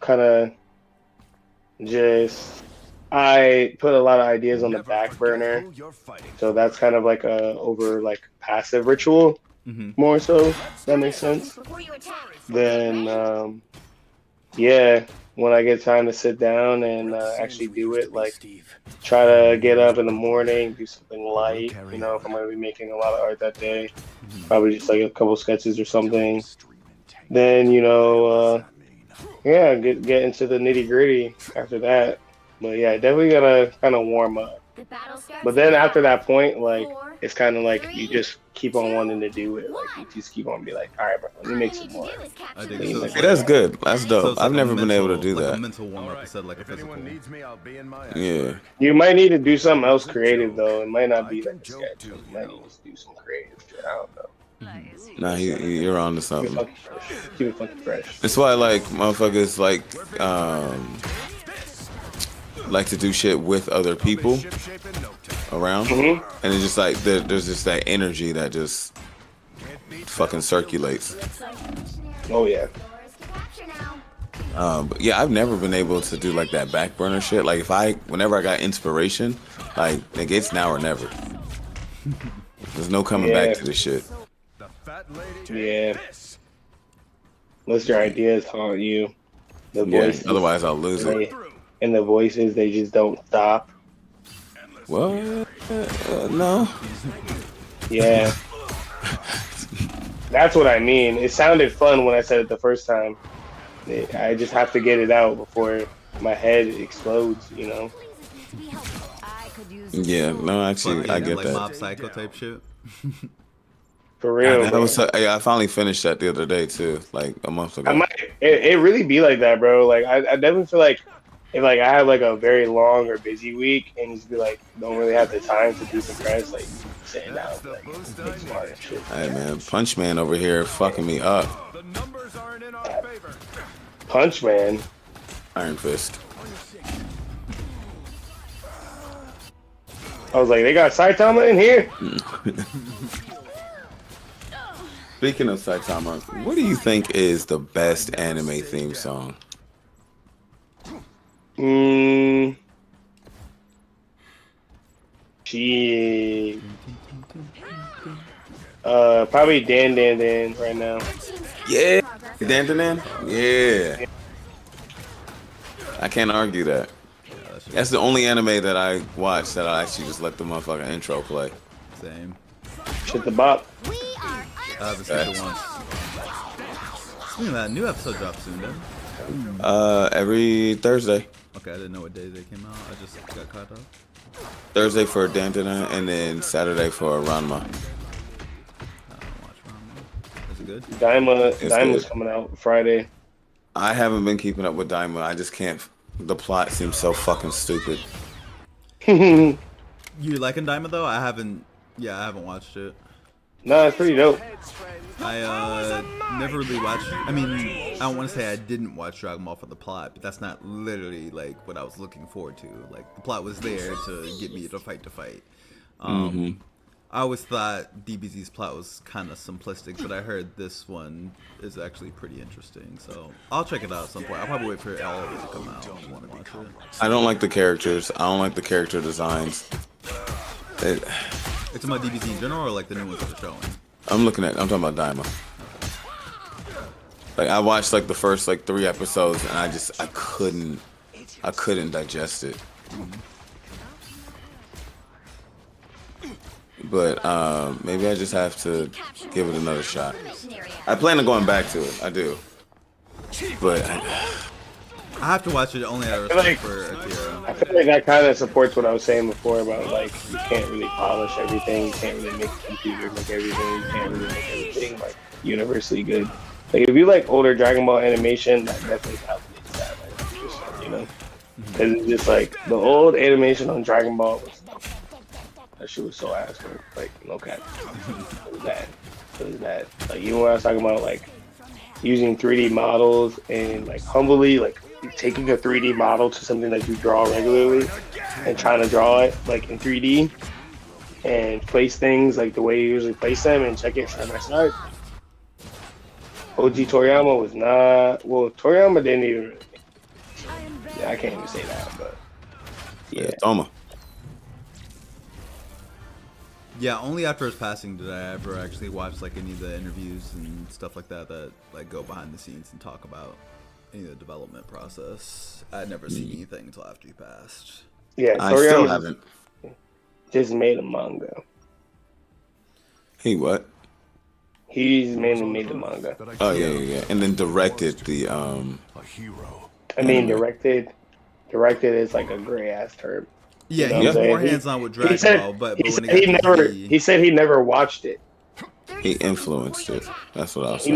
Kind of just I put a lot of ideas on the back burner, so that's kind of like a over like passive ritual, more so. If that makes sense. Then yeah, when I get time to sit down and actually do it, like try to get up in the morning, do something light. You know, if I'm gonna be making a lot of art that day, probably just like a couple sketches or something. Then yeah, get into the nitty gritty after that. But yeah, definitely gotta kind of warm up. But then after that point, like it's kind of like you just keep on wanting to do it. Like you just keep on be like, all right, bro, let me make some more. I think so. Hey, that's good. That's dope. So it's I've like never been able to do like that. a mental warm up instead of like a physical. Yeah. You might need to do something else creative though. It might not be like a sketch. You might need to do some creative shit. I don't know. Nah, you're on to something. Keep it fucking fresh. That's why like motherfuckers like to do shit with other people around, and it's just like there's just that energy that just fucking circulates. Oh yeah. But yeah, I've never been able to do like that back burner shit. Like whenever I got inspiration, like it's now or never. There's no coming back to this shit. Yeah. Unless your ideas haunt you, the voices. Otherwise, I'll lose it. And the voices, they just don't stop. What? No. Yeah. That's what I mean. It sounded fun when I said it the first time. I just have to get it out before my head explodes, you know? Yeah, no, actually, I get like that. Mob Psycho type shit. For real. I finally finished that the other day too, like a month ago. It really be like that, bro. Like I definitely feel like if like I have like a very long or busy week and just be like don't really have the time to decompress, like sitting down, like make some art and shit. Hey man, Punch Man over here fucking me up. Punch Man. Iron Fist. I was like, they got Saitama in here. Speaking of Saitama, what do you think is the best anime theme song? Gee. Probably Dan Dan Dan right now. Yeah, Dan Dan Dan. Yeah, I can't argue that. That's the only anime that I watch that I actually just let the motherfucking intro play. Same. Shit the bop. I haven't seen it once. Speaking of that, new episode drops soon, then. Every Thursday. Okay, I didn't know what day they came out. I just got caught up. Thursday for Dandana and then Saturday for Ranma. I don't watch Ranma. Is it good? Daima's coming out Friday. I haven't been keeping up with Daima. I just can't. The plot seems so fucking stupid. You liking Daima though? I haven't watched it. No, it's pretty dope. I never really watched. I mean, I don't want to say I didn't watch Dragon Ball for the plot, but that's not literally like what I was looking forward to. Like the plot was there to get me to fight. I always thought DBZ's plot was kind of simplistic, but I heard this one is actually pretty interesting. So I'll check it out at some point. I'll probably wait for all of it to come out. I want to watch it. I don't like the characters. I don't like the character designs. It's about DBZ in general, or like the new ones that are showing? I'm talking about Daima. Like I watched like the first like 3 episodes and I couldn't digest it. But maybe I just have to give it another shot. I plan on going back to it. I do. But I have to watch it only out of I feel respect for Akira. I feel like that kind of supports what I was saying before about like you can't really polish everything, you can't really make a computer make everything, you can't really make everything like universally good. Like if you like older Dragon Ball animation, that definitely validates that. Like, just, you know, because it's just like the old animation on Dragon Ball was that shit was so ass, bro. Like no cap, it was bad. It was bad. Like even when I was talking about like using 3D models and like humbly like taking a 3D model to something that you draw regularly and trying to draw it like in 3D and place things like the way you usually place them and check it side by side. OG Toriyama was not well. Toriyama didn't even. Yeah, I can't even say that, but Yeah, Toma. Yeah, only after his passing did I ever actually watch like any of the interviews and stuff like that that like go behind the scenes and talk about any of the development process. I'd never seen anything until after he passed. yeah, I still Toriyama haven't. just made a manga. He what? He's mainly made the manga. Oh yeah. And then directed the A hero. I mean, directed is like a gray ass term. Yeah, You know he what was I'm more saying? hands-on with He Dragon said Ball, but he when said it got he to never TV, he said he never watched it. he influenced it. That's what I'll say.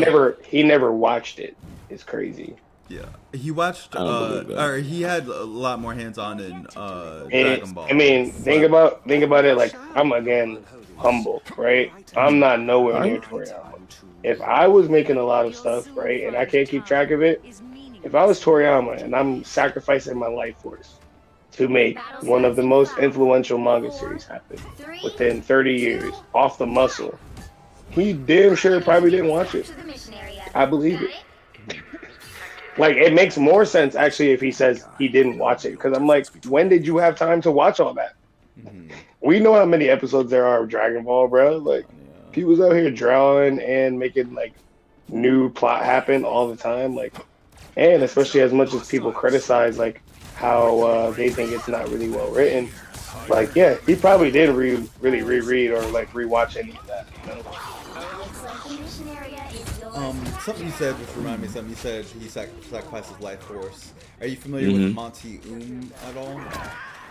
He never watched it. It's crazy. yeah, he watched, I don't believe that. or he had a lot more hands-on in And, Dragon Ball. I mean, think about it. Like I'm again humble, right? I'm not nowhere near Toriyama. If I was making a lot of stuff, right, and I can't keep track of it, if I was Toriyama and I'm sacrificing my life force to make one of the most influential manga series happen within 30 years off the muscle, he damn sure probably didn't watch it. I believe it. Like, it makes more sense, actually, if he says he didn't watch it. Because I'm like, when did you have time to watch all that? We know how many episodes there are of Dragon Ball, bro. Like, he was out here drawing and making, like, new plot happen all the time. Like, and especially as much as people criticize, like, how they think it's not really well written. Like, yeah, he probably did really reread or, like, rewatch any of that, you know? Something you said just reminded me of something. You said he sacrificed his life force. Are you familiar with Monty at all?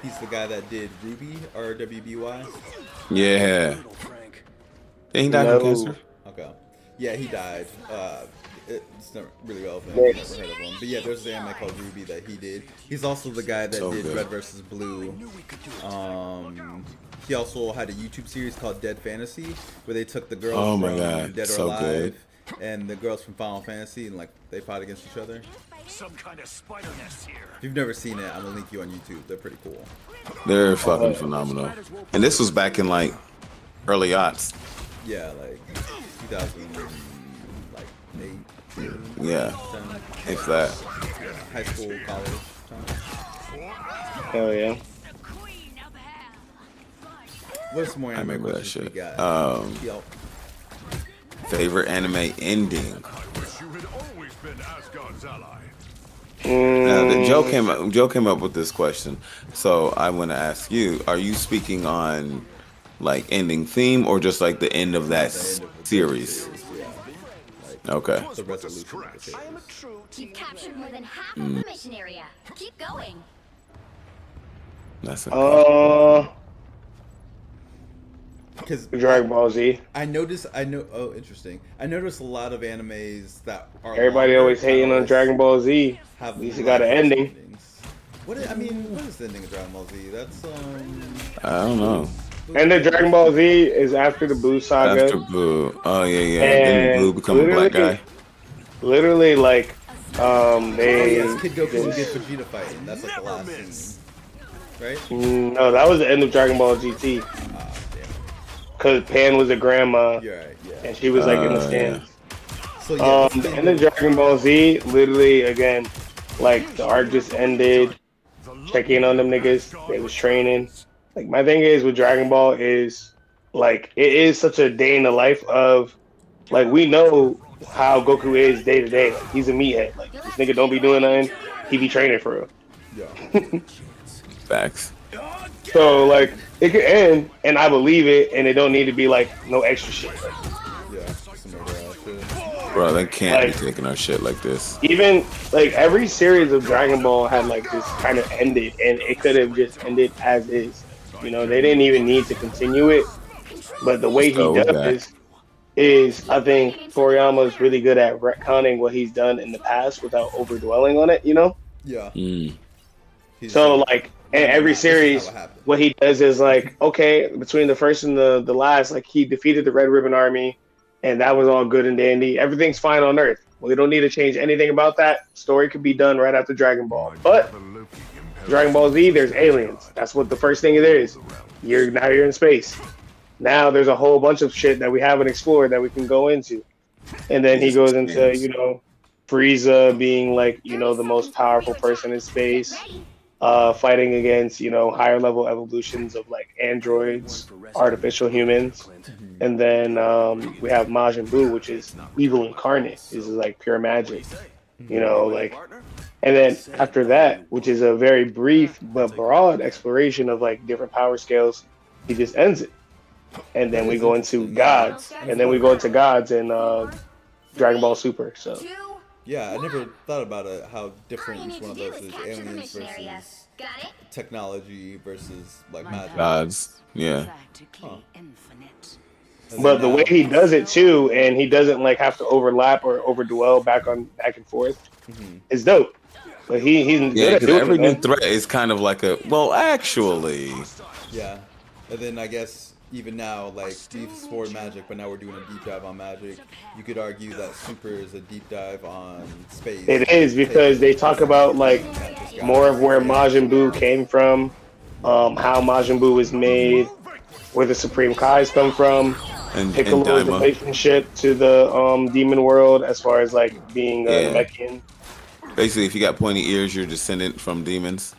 He's the guy that did Ruby, or WBY. Yeah. Did he die from cancer? Okay. Yeah, he died. It's not really relevant. Yes. I've never heard of him. But yeah, there's an anime called Ruby that he did. He's also the guy that So did good. Red vs. Blue. He also had a YouTube series called Dead Fantasy, where they took the girls Oh my from God, Dead or so Alive good. and the girls from Final Fantasy, and like they fought against each other. Some kind of spider nest here. If you've never seen it, I'm gonna link you on YouTube. They're pretty cool. They're fucking phenomenal. And this was back in like early aughts. Yeah, like 2008, Yeah. 10, If that. high school, college time. Hell yeah. What's some more I anime remember that questions we shit. got? Yo, Favorite anime ending. Wish you had always been Asgard's ally. Now, Joe came up with this question, so I want to ask you: are you speaking on like ending theme or just like the end of that series? yeah. Okay. The resolution of the series. You've captured more than half of the mission area. Keep going. That's Because Dragon Ball Z. Oh, interesting. I noticed a lot of animes that are Everybody longer, always hating on Dragon Ball Z. have At least it got an live ending. endings. What is the ending of Dragon Ball Z? That's I don't know. And the Dragon Ball Z is after the Blue Saga. After Blue. Oh yeah. Then And Blue become a black guy. Literally, like, they. yes, Kid Goku and Kid Vegeta fighting. That's like the last scene, right? No, that was the end of Dragon Ball GT. Ah, damn. Because Pan was a grandma, You're right. Yeah. and she was like in the stands. So yeah, The end of Dragon Ball Z, literally, again, like, the arc just ended. Check in on them niggas. They was training. Like, my thing is with Dragon Ball is, like, it is such a day in the life of, like, we know how Goku is day to day. Like, he's a meathead. Like, this nigga don't be doing nothing. He be training for real. yeah. Facts. So, like, it could end, and I believe it, and it don't need to be, like, no extra shit. Like, Yeah. Some overall shit. Bro, they can't Like, be taking our shit like this. even like every series of Dragon Ball had like just kind of ended, and it could have just ended as is. You know, they didn't even need to continue it. But the way he So with that, does is, I think Toriyama is really good at retconning what he's done in the past without overdwelling on it. You know. Yeah. He's So like in every this is how series, it happened. what he does is like, okay, between the first and the last, like he defeated the Red Ribbon Army, and that was all good and dandy. Everything's fine on Earth. We don't need to change anything about that. Story could be done right after Dragon Ball. But Dragon Ball Z, there's aliens. That's what the first thing it is. You're in space. Now there's a whole bunch of shit that we haven't explored that we can go into. And then he goes into, you know, Frieza being like, you know, the most powerful person in space. Fighting against, you know, higher level evolutions of like androids, artificial humans, and then we have Majin Buu, which is evil incarnate. This is like pure magic, you know, like. And then after that, which is a very brief but broad exploration of like different power scales, he just ends it. And then we go into gods, and then we go into gods in Dragon Ball Super. So. Yeah, I never thought about it, how different each one of those is. Aliens versus technology versus like magic. gods, yeah. Huh. But the way he does it too, and he doesn't like have to overlap or overdwell back and forth, is dope. But he's good at because doing every it, new man. threat is kind of like a actually. Yeah, and then I guess even now, like, we've explored magic, but now we're doing a deep dive on magic. You could argue that Super is a deep dive on space. It is, because they talk about like more of where Majin Buu came from, how Majin Buu was made, where the Supreme Kais come from, and Piccolo's Daima. relationship to the demon world as far as like being a Namekian. Basically, if you got pointy ears, you're descendant from demons.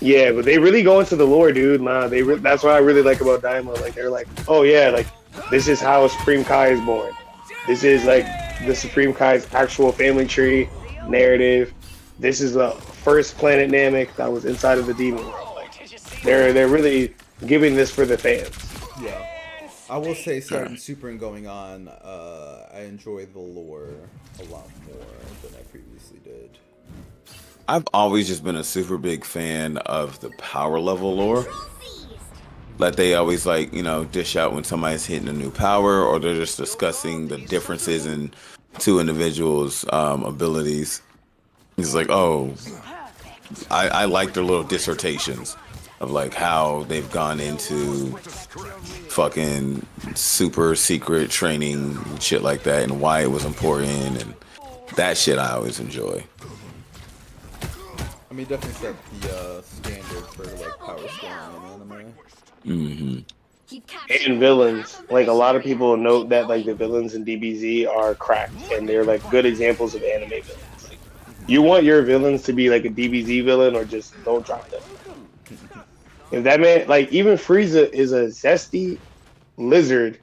Yeah, but they really go into the lore, dude. Nah, that's what I really like about Daima. Like, they're like, oh yeah, like this is how Supreme Kai is born. This is like the Supreme Kai's actual family tree narrative. This is the first planet Namek that was inside of the demon world. Like, they're really giving this for the fans. Yeah, I will say, starting Super and going on, I enjoy the lore a lot more than I previously did. I've always just been a super big fan of the power level lore. Like they always like, you know, dish out when somebody's hitting a new power, or they're just discussing the differences in two individuals' abilities. It's like, oh, I like their little dissertations of like how they've gone into fucking super secret training and shit like that, and why it was important, and that shit I always enjoy. I mean, definitely set the standard for like power scaling in anime. And villains. Like, a lot of people note that like the villains in DBZ are cracked, and they're like good examples of anime villains. Like, you want your villains to be like a DBZ villain, or just don't drop them. If that man, like, even Frieza is a zesty lizard,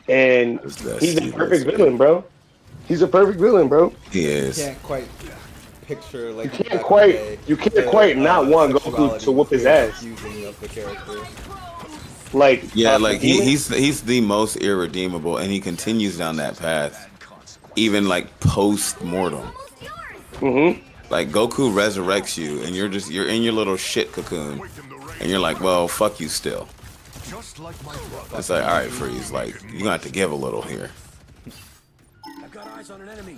and he's a perfect villain, bro. He's a perfect villain, bro. He is. Can't quite picture like You can't quite not want Goku to whoop his ass. Of the character. Like, Yeah, like he's the most irredeemable, and he continues down that path, even like post mortem. Like Goku resurrects you, and you're in your little shit cocoon, and you're like, well, fuck you still. It's like, all right, Freeze, like you're gonna have to give a little here.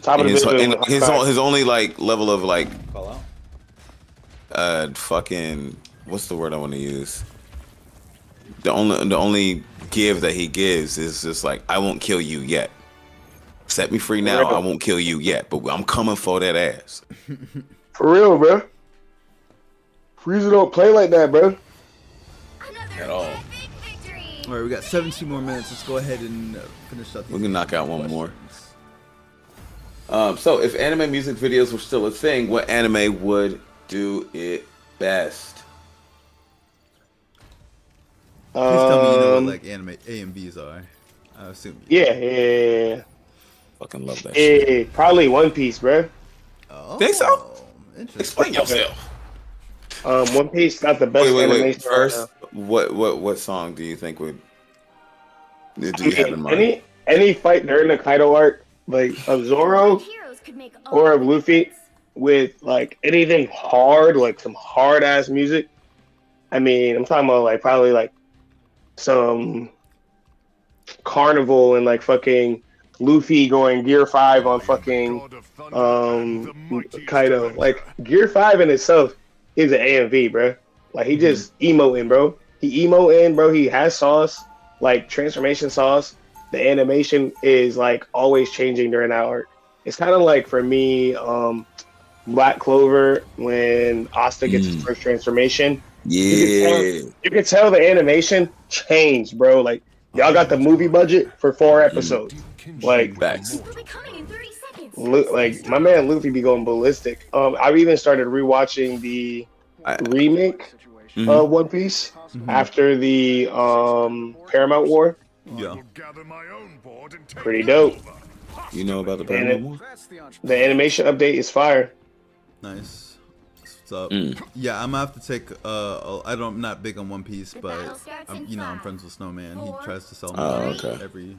Top of And the his only like level of like Call out. fucking, what's the word I want to use? The only give that he gives is just like, I won't kill you yet. Set me free now. I won't kill you yet, but I'm coming for that ass. For real, bro. Frieza don't play like that, bro. At all. All right, we got 17 more minutes. Let's go ahead and finish up. We can knock out one more. So if anime music videos were still a thing, what anime would do it best? Please tell me you know what like anime AMVs are. I assume. Yeah. Fucking love that shit. Probably One Piece, bro. Oh, Think so? Interesting. Explain yourself. One Piece got the best Wait. animation. First, what song do you think would do you have in mind? Any fight during the Kaido arc like of Zoro or of Luffy with like anything hard, like some hard ass music. I mean, I'm talking about like probably like some Carnival and like fucking Luffy going Gear 5 on fucking Kaido. Like Gear 5 in itself is an AMV, bro. Like he just emoting, bro. He emoting, bro. He has sauce, like transformation sauce. The animation is like always changing during that arc. It's kind of like for me, Black Clover when Asta gets his first transformation. Yeah, you can tell the animation changed, bro. Like y'all got the movie budget for 4 episodes. Like facts. Like my man Luffy be going ballistic. I've even started rewatching the remake of One Piece after the Paramount War. Yeah, pretty dope. You know about the Paramount War? The animation update is fire. Nice. So yeah, I'm gonna have to take. I'm not big on One Piece, but I'm friends with Snowman. He tries to sell me every.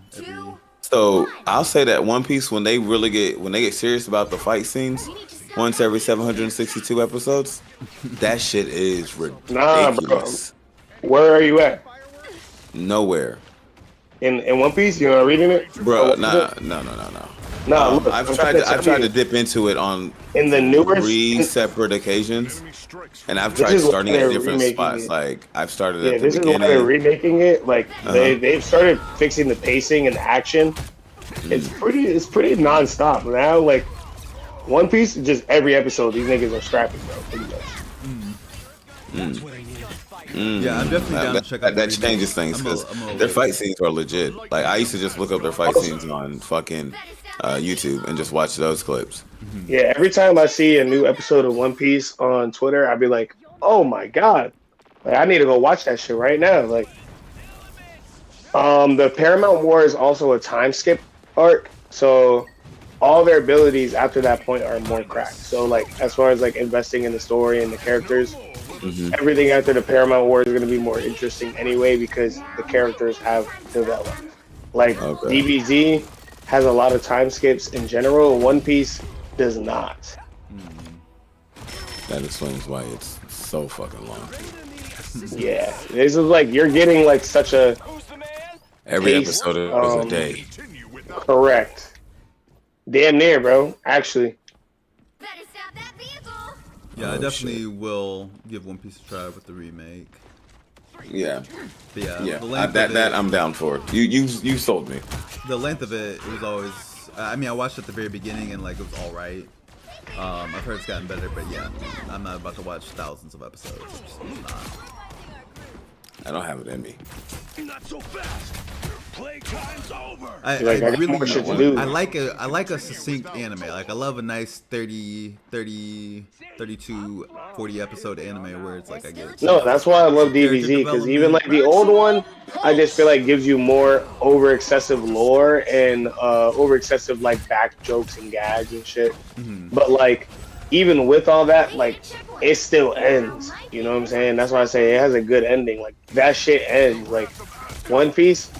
So I'll say that One Piece when they get serious about the fight scenes, once every 762 episodes, that shit is ridiculous. Nah, bro. Where are you at? Nowhere. In One Piece, you're not reading it, bro. No. No, look, I've tried to dip into it on in the newer 3 separate occasions, and I've tried starting at different spots. Like I've started at the beginning. This is why they're remaking it. Like they've started fixing the pacing and action. It's pretty nonstop now. Like One Piece, just every episode, these niggas are scrapping, bro. Pretty much. Yeah, I'm definitely down to check out. That changes things because their fight scenes are legit. Like I used to just look up their fight scenes on fucking YouTube and just watch those clips. Yeah, every time I see a new episode of One Piece on Twitter, I'd be like, "Oh my god, like I need to go watch that shit right now." Like, the Paramount War is also a time skip arc, so all their abilities after that point are more cracked. So like, as far as like investing in the story and the characters. Everything after the Paramount War is going to be more interesting anyway because the characters have developed. Like DBZ has a lot of time skips in general. One Piece does not. That explains why it's so fucking long. Yeah, this is like you're getting like such a every episode is a day. Correct. Damn near, bro. Actually. Yeah, I definitely will give One Piece a try with the remake. Yeah. But yeah. That I'm down for. You sold me. The length of it was always. I mean, I watched it at the very beginning and like it was all right. I've heard it's gotten better, but yeah, I'm not about to watch thousands of episodes. It's not. I don't have it in me. Not so fast. Playtime's over. I like a succinct anime. Like I love a nice 30, 32, 40 episode anime where it's like I get. No, that's why I love DBZ because even like the old one, I just feel like gives you more over excessive lore and over excessive like back jokes and gags and shit. But like even with all that, like it still ends. You know what I'm saying? That's why I say it has a good ending. Like that shit ends. Like One Piece.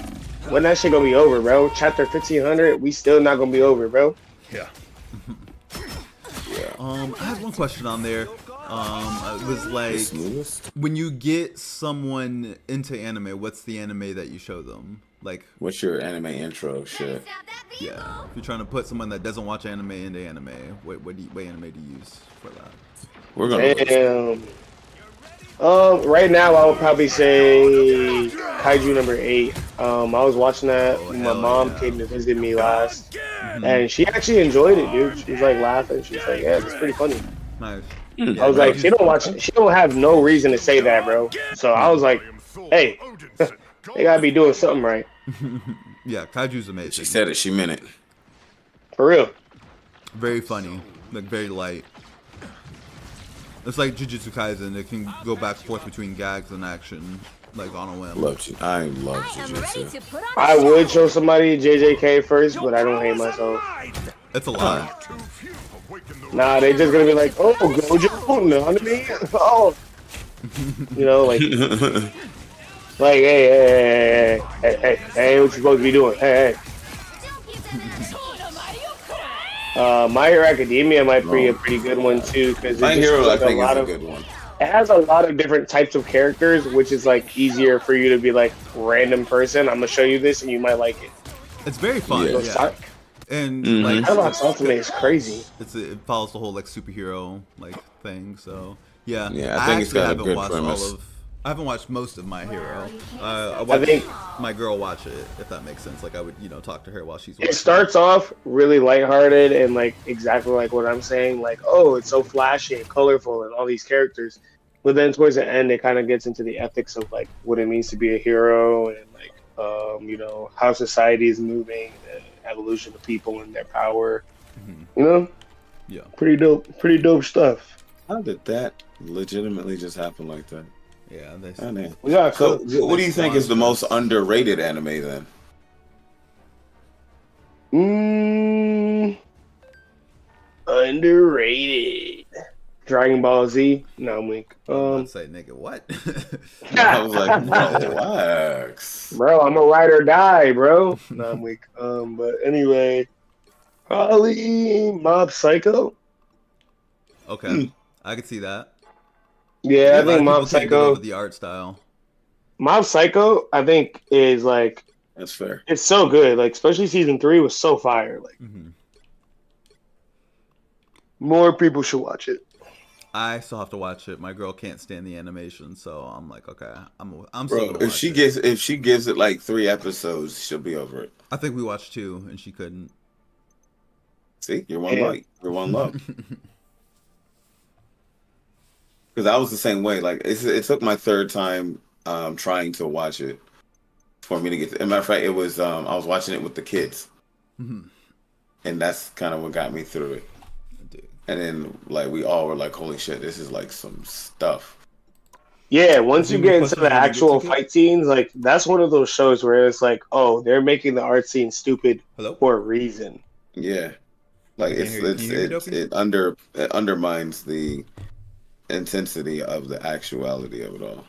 When that shit gonna be over, bro? Chapter 1500, we still not gonna be over, bro. Yeah. I had one question on there. It was like, when you get someone into anime, what's the anime that you show them? Like, what's your anime intro shit? Yeah. If you're trying to put someone that doesn't watch anime into anime, what anime do you use for that? We're gonna. Damn. Right now I would probably say Kaiju number 8. I was watching that. My mom came to visit me last, and she actually enjoyed it, dude. She was like laughing. She was like, "Yeah, it's pretty funny." Nice. I was like, "She don't watch. She don't have no reason to say that, bro." So I was like, "Hey, they gotta be doing something right." Yeah, Kaiju's amazing. She said it. She meant it. For real. Very funny, like very light. It's like Jujutsu Kaisen. It can go back and forth between gags and action, like on a whim. I love Jujutsu. I would show somebody JJK first, but I don't hate myself. It's a lot. Nah, they just gonna be like, "Oh, Gojo, no, I mean, oh," you know, like, hey, what you supposed to be doing? Hey. My Hero Academia might be a Oh. pretty good one too, because it My just Hero, has I like a think, is lot a of. good one. It has a lot of different types of characters, which is like easier for you to be like random person. I'm gonna show you this, and you might like it. It's very fun, Yeah. yeah. And like Mm-hmm. Skybox Ultimate is crazy. it follows the whole like superhero like thing. So yeah, Yeah, I I think it's actually got a haven't good watched premise. all of. I haven't watched most of My Hero. I I watched think my girl watch it, if that makes sense. Like I would, talk to her while she's watching. it starts off really lighthearted and like exactly like what I'm saying, like, oh, it's so flashy and colorful and all these characters. But then towards the end, it kind of gets into the ethics of like what it means to be a hero and like, how society is moving, the evolution of people and their power. Mhm. You know, Yeah. pretty dope stuff. How did that legitimately just happen like that? Yeah. Oh, man. We got So, cooked. what do you think is the most Sponsors. underrated anime then? Underrated. Dragon Ball Z. No, I'm weak. I was about to say, nigga, what? I was like, relax. Bro, I'm a ride or die, bro. No, I'm weak. But anyway, probably Mob Psycho. Okay, I could see that. Yeah, A I lot think of Mob people can't get over Psycho. the art style. Mob Psycho, I think, is like That's fair. it's so good. Like, especially season 3 was so fire. Like, Hmm. more people should watch it. I still have to watch it. My girl can't stand the animation, so I'm like, okay, I'm still Bro, gonna if watch she it. gives it like 3 episodes, she'll be over it. I think we watched 2, and she couldn't. See, you're one Yeah. light. You're one love. Because I was the same way. Like it took my third time trying to watch it for me to get. As a matter of fact, it was I was watching it with the kids, Mhm. and that's kind of what got me through it. Dude. And then like we all were like, "Holy shit, this is like some stuff." Yeah, once Is you there any get into questions the when you get actual to it? fight scenes, like that's one of those shows where it's like, oh, they're making the art scene stupid Hello? for a reason. Yeah, like I can't hear you. Can you hear me, Dopey? it undermines the intensity of the actuality of it all.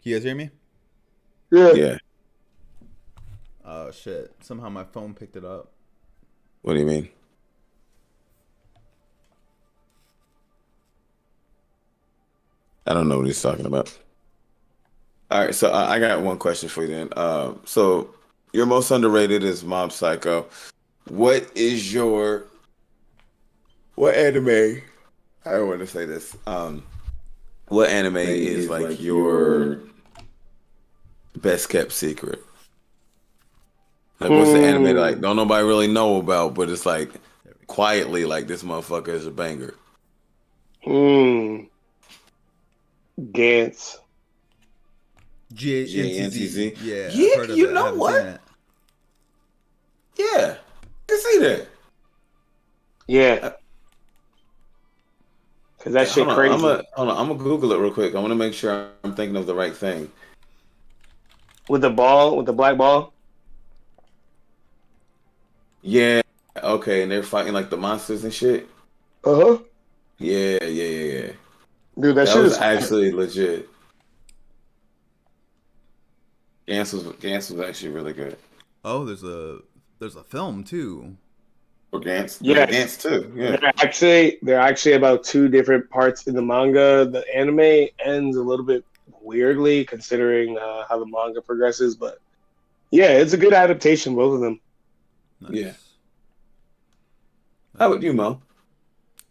Can you guys hear me? Yeah. Yeah. Oh shit! Somehow my phone picked it up. What do you mean? I don't know what he's talking about. All right, so I got one question for you then. So your most underrated is Mob Psycho. What anime? I don't want to say this. What anime is like your best kept secret? Like, what's the anime that, like don't nobody really know about, but it's like quietly like this motherfucker is a banger. Gantz. GANTZ. Yeah, Yeah, I've heard of you it. I know haven't what? seen it. Yeah, I can see that. Yeah. Cause that shit Hold on, crazy. I'm gonna Google it real quick. I want to make sure I'm thinking of the right thing. With the ball, with the black ball. Yeah, okay, and they're fighting like the monsters and shit. Uh-huh. Yeah. Dude, that That shit was is actually legit. Gantz was actually really good. Oh, there's a film too. Or Gantz, Yes. Gantz too. Yeah, they're actually about 2 different parts in the manga. The anime ends a little bit weirdly considering how the manga progresses, but yeah, it's a good adaptation, both of them. Nice. Yeah. How about you, Mo?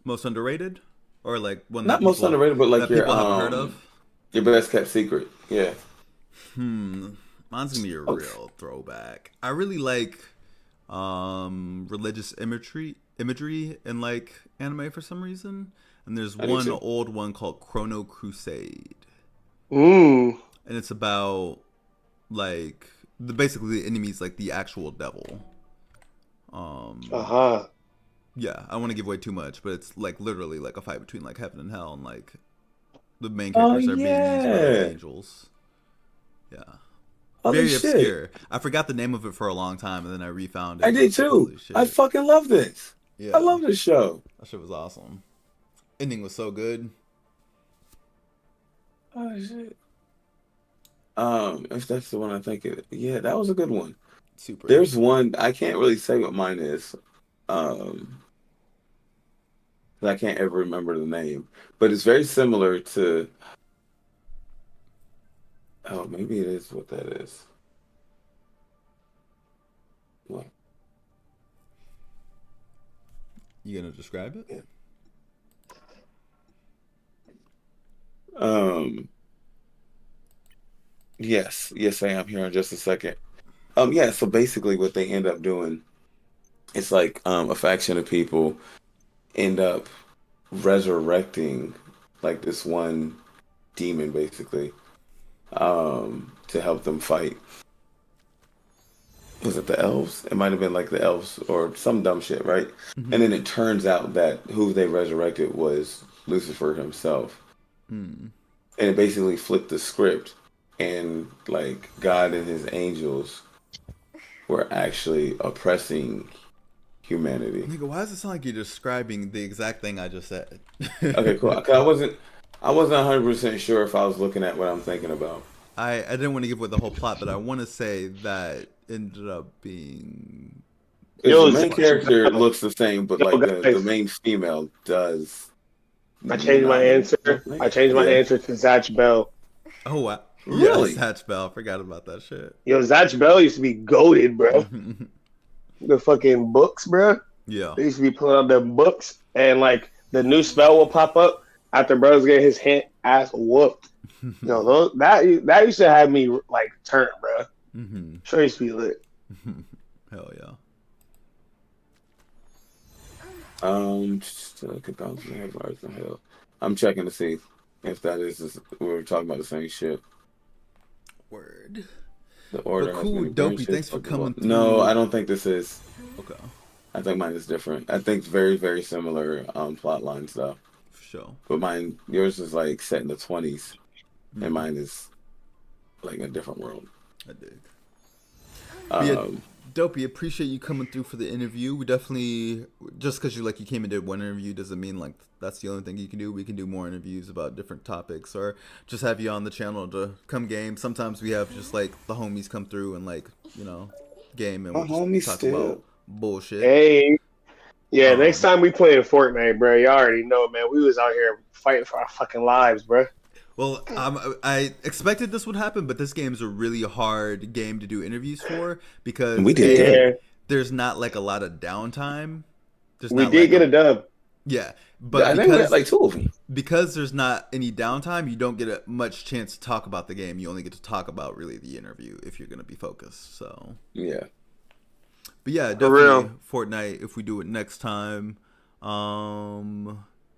Most underrated, or like one Not that most people, underrated, but like that your people haven't heard of? your best kept secret. Yeah. Mine's gonna be a real throwback. I really like religious imagery in like anime for some reason. And there's I do one too. old one called Chrono Crusade. Mm. And it's about like basically the enemy's like the actual devil. Uh-huh. Yeah, I don't want to give away too much, but it's like literally like a fight between like heaven and hell, and like the main characters are being used by like angels. Yeah. Very obscure. I forgot the name of it for a long time, and then I refound it. I did too. Holy shit. I fucking love this. Yeah. I love this show. That shit was awesome. Ending was so good. Oh shit. If that's the one I think it, yeah, that was a good one. Super. There's one I can't really say what mine is. Um, 'Cause I can't ever remember the name, but it's very similar to. Oh, maybe it is what that is. What? You gonna describe it? Um, yes, I am here in just a second. Yeah, so basically what they end up doing, it's like a faction of people end up resurrecting like this one demon basically to help them fight. Was it the elves? It might have been like the elves or some dumb shit, right? Mm-hmm. And then it turns out that who they resurrected was Lucifer himself. Hmm. And it basically flipped the script, and like God and his angels were actually oppressing humanity. Nigga, why does it sound like you're describing the exact thing I just said? Okay, cool. 'Cause I wasn't 100% sure if I was looking at what I'm thinking about. I didn't want to give away the whole plot, but I want to say that ended up being. Because Yo, the main character looks the same, but like the guys, main female does I changed my not. answer. I changed my Yeah. answer to Zach Bell. Oh wow! Really? Yes, Hatch Bell. Forgot about that shit. Yo, Zach Bell used to be goated, bro. The fucking books, bro. Yeah. They used to be pulling out them books, and like the new spell will pop up after bro's get his ass whooped. Yo, that used to have me like turn, bro. Mm-hmm. Sure used to be lit. Hell yeah. Just look at those bars in hell. I'm checking to see if that is we're talking about the same shit. Word. The order But has cool, many Dopey, branches. thanks for coming through. No, I don't think this is. Okay. I think mine is different. I think it's very, very similar plot lines though. For sure. But yours is like set in the 20s, Mhm. and mine is like a different world. I dig. But yeah, Um, Dopey, appreciate you coming through for the interview. We definitely, just because you came and did one interview doesn't mean like that's the only thing you can do. We can do more interviews about different topics, or just have you on the channel to come game. Sometimes we have just like the homies come through and game, and My we'll homies just talk still. about bullshit. Hey, yeah, next Um, time we playing Fortnite, bro. You already know, man. We was out here fighting for our fucking lives, bro. Well, I expected this would happen, but this game is a really hard game to do interviews for because We did good. Yeah, there's not like a lot of downtime. There's we not did like get a dub. yeah, but I think we had like two of them. because there's not any downtime, you don't get much chance to talk about the game. You only get to talk about really the interview if you're gonna be focused. So Yeah. but yeah, For definitely real. Fortnite if we do it next time.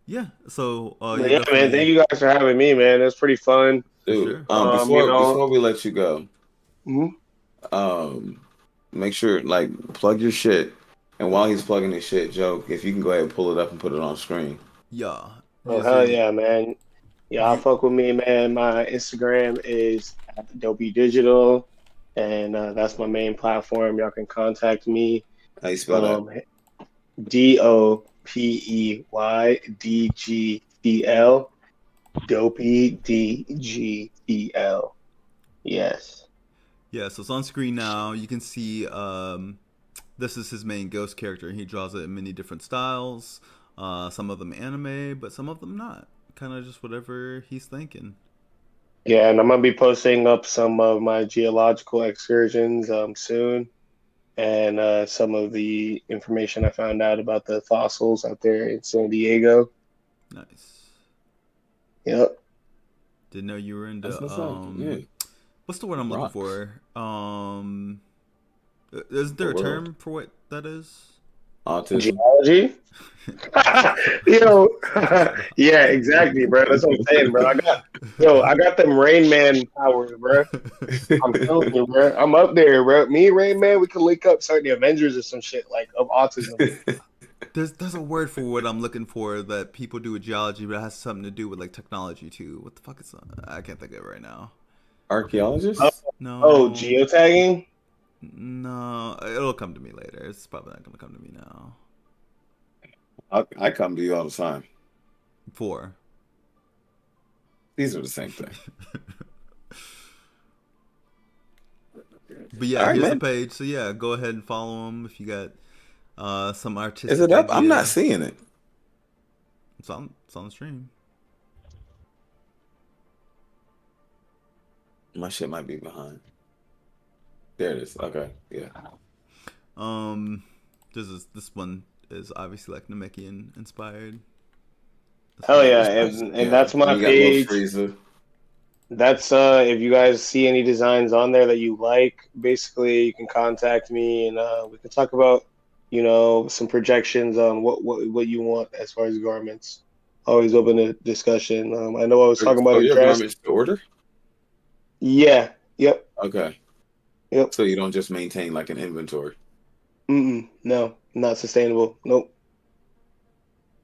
Yeah. So But you're yeah, man. definitely Thank you guys for having me, man. It's pretty fun. Dude, sure. before we let you go, Mhm. make sure like plug your shit, and while he's plugging his shit, joke if you can go ahead and pull it up and put it on screen. Yeah. Oh Is hell there- yeah, man. Y'all you- fuck with me, man. My Instagram is DopeyDGTL, and that's my main platform. Y'all can contact me. How you spell that? DopeyDGTL. DopeyDGTL. Yes. Yeah, so it's on screen now. You can see this is his main ghost character. He draws it in many different styles. Some of them anime, but some of them not. Kind of just whatever he's thinking. Yeah, and I'm gonna be posting up some of my geological excursions soon, and some of the information I found out about the fossils out there in San Diego. Nice. Yep. Didn't know you were into That's what's up. Yeah. what's the word I'm Rocks. looking for? Is there a The world. term for what that is? Autism. Geology? Yo, yeah, exactly, bro. That's what I'm saying, bro. I got them Rain Man powers, bro. I'm telling you, bro. I'm up there, bro. Me and Rain Man, we can link up, start the Avengers or some shit like of autism. There's a word for what I'm looking for that people do with geology, but it has something to do with like technology too. What the fuck is that? I can't think of it right now. Archaeologist? No. Oh, geotagging? No, it'll come to me later. It's probably not gonna come to me now. I come to you all the time. 4. These are the same thing. But yeah, All right, here's the man. page. So yeah, go ahead and follow him if you got some artistic Is it up? I'm not idea. seeing it. It's on the stream. My shit might be behind. There it is. Okay, yeah. This one is obviously like Namekian inspired. Hell yeah, Nice. and that's And my you got little page. Frieza. That's if you guys see any designs on there that you like, basically you can contact me and we can talk about, some projections on what you want as far as garments. Always open to discussion. I know I was talking about So a your dress. garments to order? Yeah. Yep. Okay. Yep. So you don't just maintain like an inventory? No, not sustainable. Nope.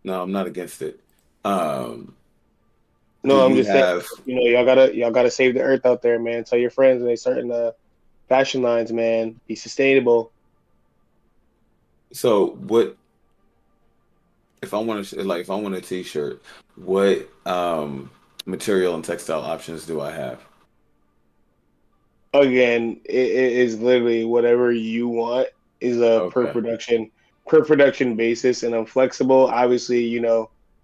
No, I'm not against it. Do No, I'm you just saying, have y'all gotta save the earth out there, man. Tell your friends when they starting fashion lines, man. Be sustainable. so what if I want to like if I want a t-shirt, what material and textile options do I have? Again, it is literally whatever you want is a Okay. per production basis, and I'm flexible. Obviously,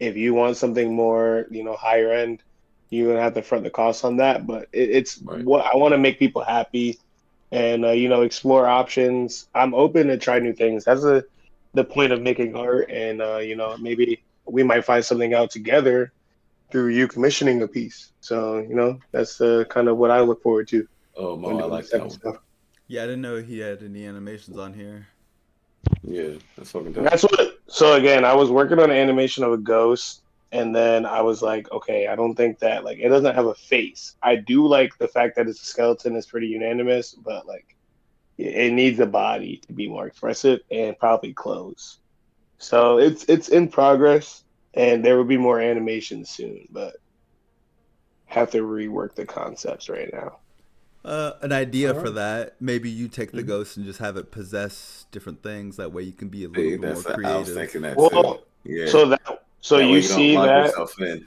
if you want something more, higher end, you're gonna have to front the cost on that. But it's Right. what I want to make people happy, and explore options. I'm open to try new things. That's the point of making art, and maybe we might find something out together through you commissioning a piece. So that's kind of what I look forward to Oh, when Mo, I doing like this type that of one. stuff. Yeah, I didn't know he had any animations on here. Yeah, that's fucking dope. That's what. So again, I was working on an animation of a ghost, and then I was like, okay, I don't think that like it doesn't have a face. I do like the fact that it's a skeleton is pretty unanimous, but like it needs a body to be more expressive and probably clothes. So it's in progress, and there will be more animations soon, but have to rework the concepts right now. An idea All for right. that. Maybe you take the Mhm. ghost and just have it possess different things. That way you can be a little See, bit more I was creative. thinking that too. Well, Yeah. so That way you you don't see lock that. yourself in.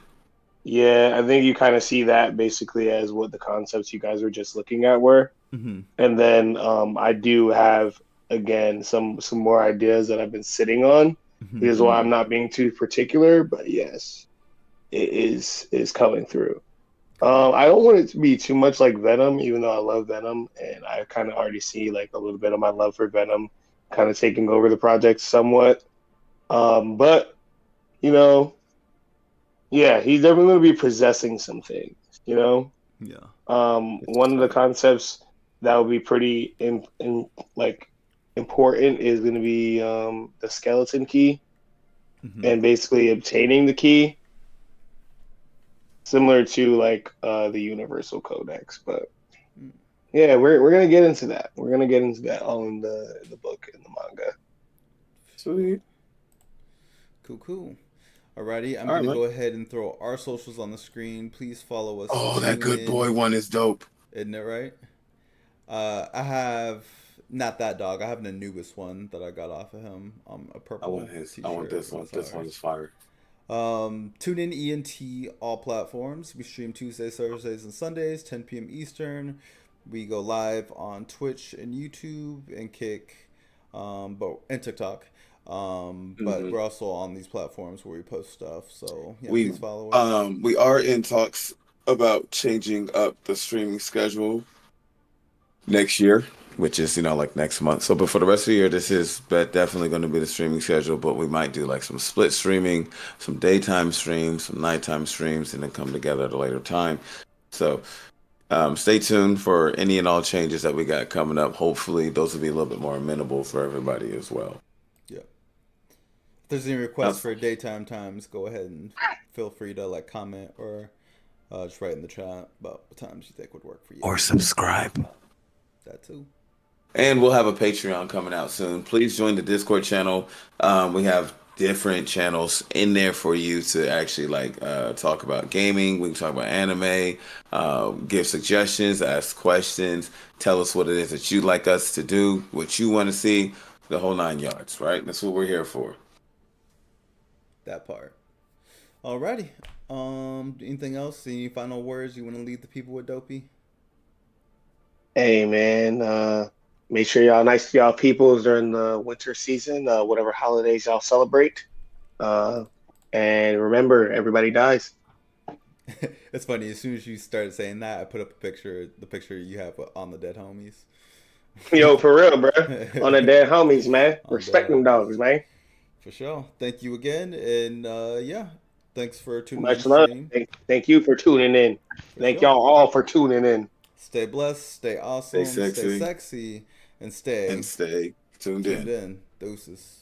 Yeah, I think you kind of see that basically as what the concepts you guys were just looking at were. Mm-hmm. And then I do have again some more ideas that I've been sitting on. Mm-hmm. Because why I'm not being too particular, but yes, it is coming through. I don't want it to be too much like Venom, even though I love Venom, and I kind of already see like a little bit of my love for Venom kind of taking over the project somewhat. But you know, yeah, he's definitely going to be possessing some things. Yeah. It's One of the tight. concepts that would be pretty like important is going to be the skeleton key Mm-hmm. and basically obtaining the key, similar to like the Universal Codex. But yeah, we're gonna get into that. We're gonna get into that all in the book and the manga. Sweet. Cool. Alrighty, I'm All right, gonna man. go ahead and throw our socials on the screen. Please follow us. Oh, that Tune good boy in. one is dope. Isn't it right? I have not that dog. I have the newest one that I got off of him. A purple t-shirt. I want this one. with This one ours. is fire. Tune in ENT all platforms. We stream Tuesdays, Thursdays, and Sundays, 10 p.m. Eastern. We go live on Twitch and YouTube and Kick, and TikTok. But we're also on these platforms where we post stuff. So yeah, We please follow us. we are in talks about changing up the streaming schedule next year, which is like next month. So, but for the rest of the year, this is definitely going to be the streaming schedule. But we might do like some split streaming, some daytime streams, some nighttime streams, and then come together at a later time. So, stay tuned for any and all changes that we got coming up. Hopefully, those will be a little bit more amenable for everybody as well. Yeah. If there's any requests for daytime times, go ahead and feel free to like comment or just write in the chat about what times you think would work for you. Or subscribe. That too. And we'll have a Patreon coming out soon. Please join the Discord channel. We have different channels in there for you to actually talk about gaming. We can talk about anime, give suggestions, ask questions, tell us what it is that you'd like us to do, what you want to see, the whole 9 yards, right? That's what we're here for. That part. Alrighty. Anything else? Any final words you want to leave the people with, Dopey? Hey man, make sure y'all nice to y'all peoples during the winter season, whatever holidays y'all celebrate. Uh, and remember, everybody dies. It's funny. As soon as you started saying that, I put up the picture you have on the dead homies. Yo, for real, bro. On the dead homies, man. On dead Respect them homies. dogs, man. For sure. Thank you again, and yeah, thanks for tuning in Much the love. stream. Thank you for tuning in. For Thank sure. y'all all for tuning in. Stay blessed, stay Stay awesome, stay sexy sexy, and and stay stay tuned tuned in. in. Deuces.